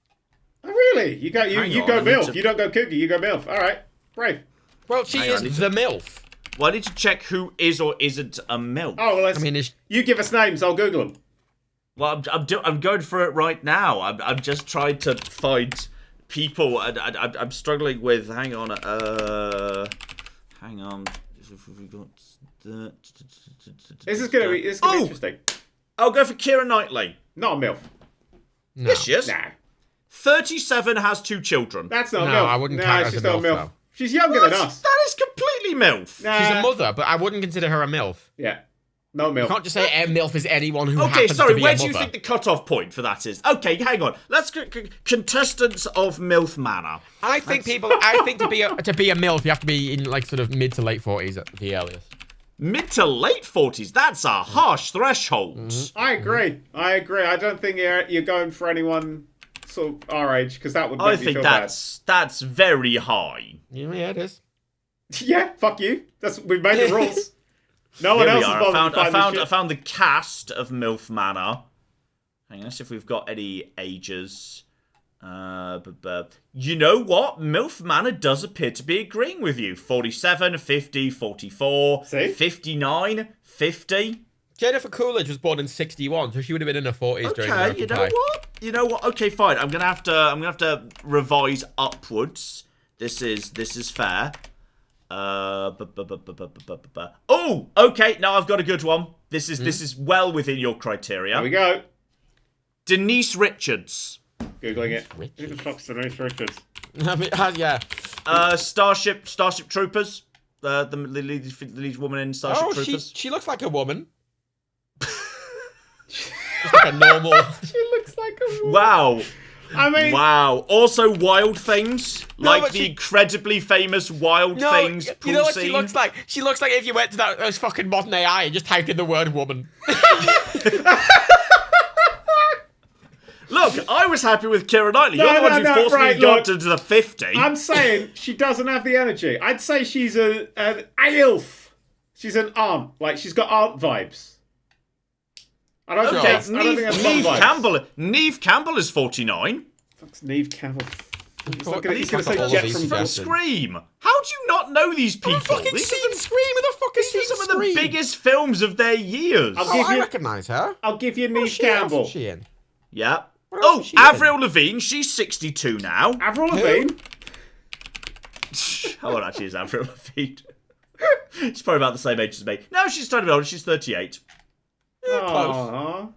Speaker 1: Oh, really? You go
Speaker 2: Hang on,
Speaker 1: go
Speaker 2: I need
Speaker 1: MILF.
Speaker 2: to-
Speaker 1: You don't go Cougar, you go MILF. All right. Brave.
Speaker 3: Well, she
Speaker 2: Hang on,
Speaker 3: is the MILF.
Speaker 2: Well, I need to check who is or isn't a MILF.
Speaker 1: Oh, well, let's...
Speaker 3: I mean,
Speaker 1: you give us names, I'll Google them.
Speaker 2: Well, I'm going for it right now. I'm just trying to find people. I'm struggling with. Hang on. Hang on.
Speaker 1: This is gonna be interesting.
Speaker 2: I'll go for Keira Knightley.
Speaker 1: Not a MILF.
Speaker 3: no.
Speaker 2: Yes, she is.
Speaker 1: Nah.
Speaker 2: 37, has 2 children.
Speaker 1: That's not a
Speaker 3: No,
Speaker 1: MILF.
Speaker 3: I wouldn't
Speaker 1: nah,
Speaker 3: count her as
Speaker 1: she's
Speaker 3: a
Speaker 1: not
Speaker 3: MILF, though.
Speaker 1: She's younger than us.
Speaker 2: That is completely MILF.
Speaker 1: Nah.
Speaker 3: She's a mother, but I wouldn't consider her a MILF.
Speaker 1: Yeah. No
Speaker 3: You
Speaker 1: MILF.
Speaker 3: can't just say a MILF is anyone who
Speaker 2: Okay,
Speaker 3: happens to
Speaker 2: sorry,
Speaker 3: be
Speaker 2: where
Speaker 3: a
Speaker 2: do you
Speaker 3: mother.
Speaker 2: think the cutoff point for that is? Okay, hang on. Let's contestants of MILF Manor.
Speaker 3: I think to be a MILF, you have to be in like sort of mid to late 40s at the earliest.
Speaker 2: Mid to late 40s, that's a harsh threshold.
Speaker 3: Mm-hmm.
Speaker 1: I agree. I don't think you're going for anyone sort of our age, because that would make
Speaker 2: I
Speaker 1: me
Speaker 2: think
Speaker 1: feel
Speaker 2: that's very high.
Speaker 3: Yeah, it is.
Speaker 1: bad. Yeah, fuck you. We've made the rules. No one
Speaker 2: Here we
Speaker 1: else is
Speaker 2: are.
Speaker 1: bothered to find this
Speaker 2: I
Speaker 1: shit.
Speaker 2: found the cast of MILF Manor. Hang on, let's see if we've got any ages. You know what? MILF Manor does appear to be agreeing with you. 47, 50, 44,
Speaker 1: See?
Speaker 2: 59, 50.
Speaker 3: Jennifer Coolidge was born in 61, so she would have been in her 40s during
Speaker 2: Okay,
Speaker 3: American Pie.
Speaker 2: You know what? Okay, fine. I'm gonna have to revise upwards. This is fair. Oh, okay. Now I've got a good one. This is well within your criteria.
Speaker 1: Here we go.
Speaker 2: Denise Richards.
Speaker 1: Googling it. Who the fuck's Denise Richards?
Speaker 3: I mean, yeah.
Speaker 2: Starship Troopers. The lead woman in Starship Troopers.
Speaker 3: She looks like a woman. Just like a normal.
Speaker 1: She looks like a woman.
Speaker 2: Wow.
Speaker 1: I mean,
Speaker 2: wow. Also, Wild Things, the incredibly famous Wild Things pool
Speaker 3: you know what
Speaker 2: scene.
Speaker 3: she looks like? She looks like if you went to those fucking modern AI and just typed in the word woman.
Speaker 2: Look, I was happy with Keira Knightley. You're the one who forced me to go up to the 50.
Speaker 1: I'm saying she doesn't have the energy. I'd say she's an AILF. She's an aunt. Like, she's got aunt vibes. I don't think that's
Speaker 2: Neve Neve Campbell is 49.
Speaker 1: Fuck's Neve Campbell? He's going
Speaker 3: to
Speaker 1: say Jet
Speaker 2: from Scream. How do you not know these people?
Speaker 3: I've fucking seen Scream. Who the fuck has seen
Speaker 2: some
Speaker 3: Scream?
Speaker 2: of the biggest films of their years.
Speaker 3: I recognise her.
Speaker 1: I'll give you Neve Campbell.
Speaker 3: What's she in?
Speaker 2: Yeah. Oh, Avril Lavigne. She's 62 now.
Speaker 1: Avril Lavigne?
Speaker 2: How old actually is Avril Lavigne? She's probably about the same age as me. No, she's trying to be older. She's 38.
Speaker 1: Aww.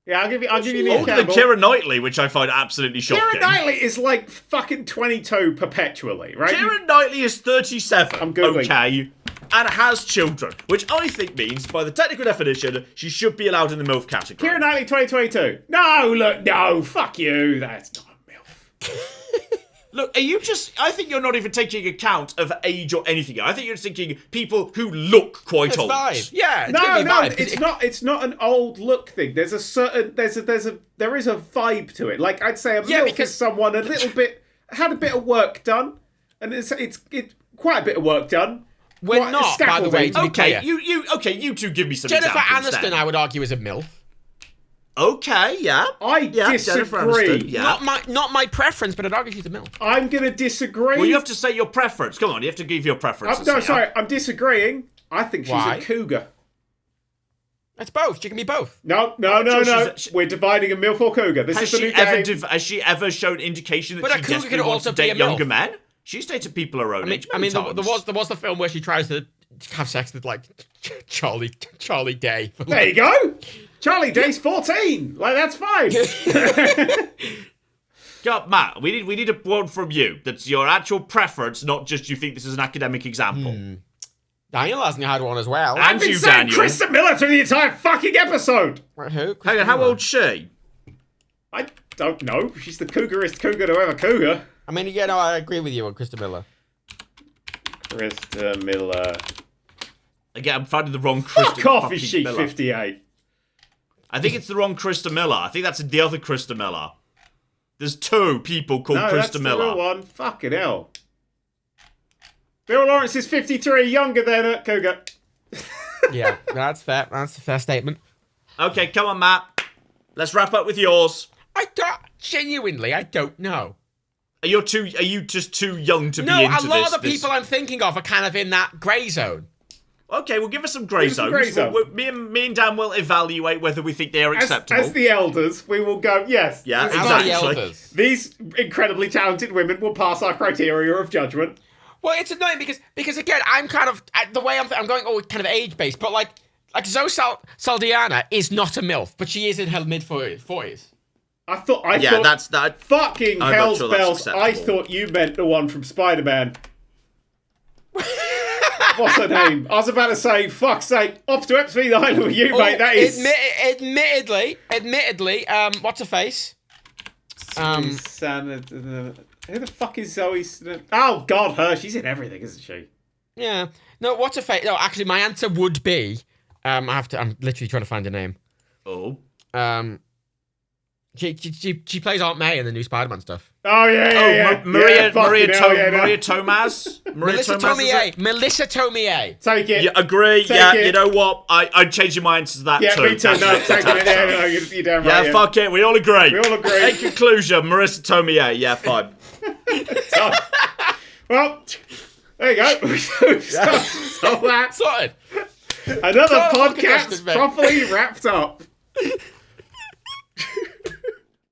Speaker 1: Yeah, I'll give you Neve
Speaker 2: Older than
Speaker 1: Campbell.
Speaker 2: Keira Knightley, which I find absolutely shocking.
Speaker 1: Keira Knightley is like fucking 22 perpetually, right?
Speaker 2: Keira Knightley is 37.
Speaker 1: I'm Googling.
Speaker 2: Okay. And has children, which I think means, by the technical definition, she should be allowed in the MILF category.
Speaker 1: Keira Knightley 2022. No, fuck you. That's not a MILF.
Speaker 2: Look, are you just... I think you're not even taking account of age or anything. I think you're just thinking people who look quite old.
Speaker 3: Vibe. Yeah,
Speaker 1: it's not an old look thing. There's a certain... There is a vibe to it. Like, I'd say a MILF is someone a little bit... Had a bit of work done. And it's quite a bit of work done.
Speaker 3: We're not, by the way, to be clear.
Speaker 2: You two give me some
Speaker 3: Jennifer
Speaker 2: examples
Speaker 3: Aniston,
Speaker 2: then.
Speaker 3: I would argue, is a MILF.
Speaker 2: Okay, yeah.
Speaker 1: I disagree.
Speaker 2: Yeah.
Speaker 3: Not my preference, but I'd argue she's a MILF.
Speaker 1: I'm going to disagree.
Speaker 2: Well, you have to say your preference. Come on, you have to give your preference.
Speaker 1: Sorry, I'm disagreeing. I think she's a cougar.
Speaker 3: It's both. She can be both.
Speaker 1: No. We're dividing a MILF or cougar. This is the new game.
Speaker 2: Has she ever shown indication that she desperately wants to date younger men? She's dated people her own age.
Speaker 3: I mean, there was the film where she tries to have sex with like Charlie Day.
Speaker 1: There you go. Charlie Day's 14. Like, that's fine.
Speaker 2: God, Matt, we need a one from you. That's your actual preference, not just you think this is an academic example.
Speaker 3: Daniel hasn't had one as well.
Speaker 1: I've been saying Krista Miller through the entire fucking episode.
Speaker 3: Who?
Speaker 2: Hang on, how old's she?
Speaker 1: I don't know. She's the cougarest cougar to ever cougar.
Speaker 3: I mean, yeah, no, I agree with you on Krista Miller.
Speaker 1: Krista Miller.
Speaker 2: Again, I'm finding the wrong Krista.
Speaker 1: Fuck off, is she 58?
Speaker 2: I think it's the wrong Krista Miller. I think that's the other Krista Miller. There's two people called Krista Miller.
Speaker 1: No, that's the real one. Fucking hell. Bill Lawrence is 53, younger than Cougar.
Speaker 3: Yeah, that's fair. That's a fair statement.
Speaker 2: Okay, come on, Matt. Let's wrap up with yours.
Speaker 3: I don't know.
Speaker 2: Are you just too young to be into this?
Speaker 3: No, a lot of the people I'm thinking of are kind of in that grey zone.
Speaker 2: Okay, well, give us some grey zones. Me and Dan will evaluate whether we think they are acceptable.
Speaker 1: As the elders, we will go, yes.
Speaker 2: Yeah, exactly.
Speaker 3: The elders.
Speaker 1: These incredibly talented women will pass our criteria of judgment.
Speaker 3: Well, it's annoying because again, I'm kind of, the way I'm going, kind of age-based, but like Zoe Saldana is not a MILF, but she is in her mid-40s.
Speaker 1: I thought
Speaker 2: that's that.
Speaker 1: Fucking hell's bells, I thought you meant the one from Spider-Man. What's her name? I was about to say, fuck's sake, off to Epstein Island with you, mate. That is...
Speaker 3: Admittedly, what's her face?
Speaker 1: Who the fuck is Zoe? Oh, God, her. She's in everything, isn't she?
Speaker 3: Yeah. No, what's her face? No, actually, my answer would be... I'm literally trying to find her name.
Speaker 2: Oh.
Speaker 3: She plays Aunt May in the new Spider-Man stuff.
Speaker 1: Oh, yeah.
Speaker 2: Maria Tomaz?
Speaker 3: Melissa Tomei.
Speaker 1: Take it.
Speaker 2: Yeah, agree. You know what? I'd change my answer to that too.
Speaker 1: Yeah, me too. No, taking it. Yeah, you're damn right.
Speaker 2: Yeah, fuck it. We all agree.
Speaker 1: In
Speaker 2: conclusion, Marissa Tomei. Yeah, fine.
Speaker 1: Well, there you go. So that.
Speaker 3: Sorted.
Speaker 1: Another podcast properly wrapped up.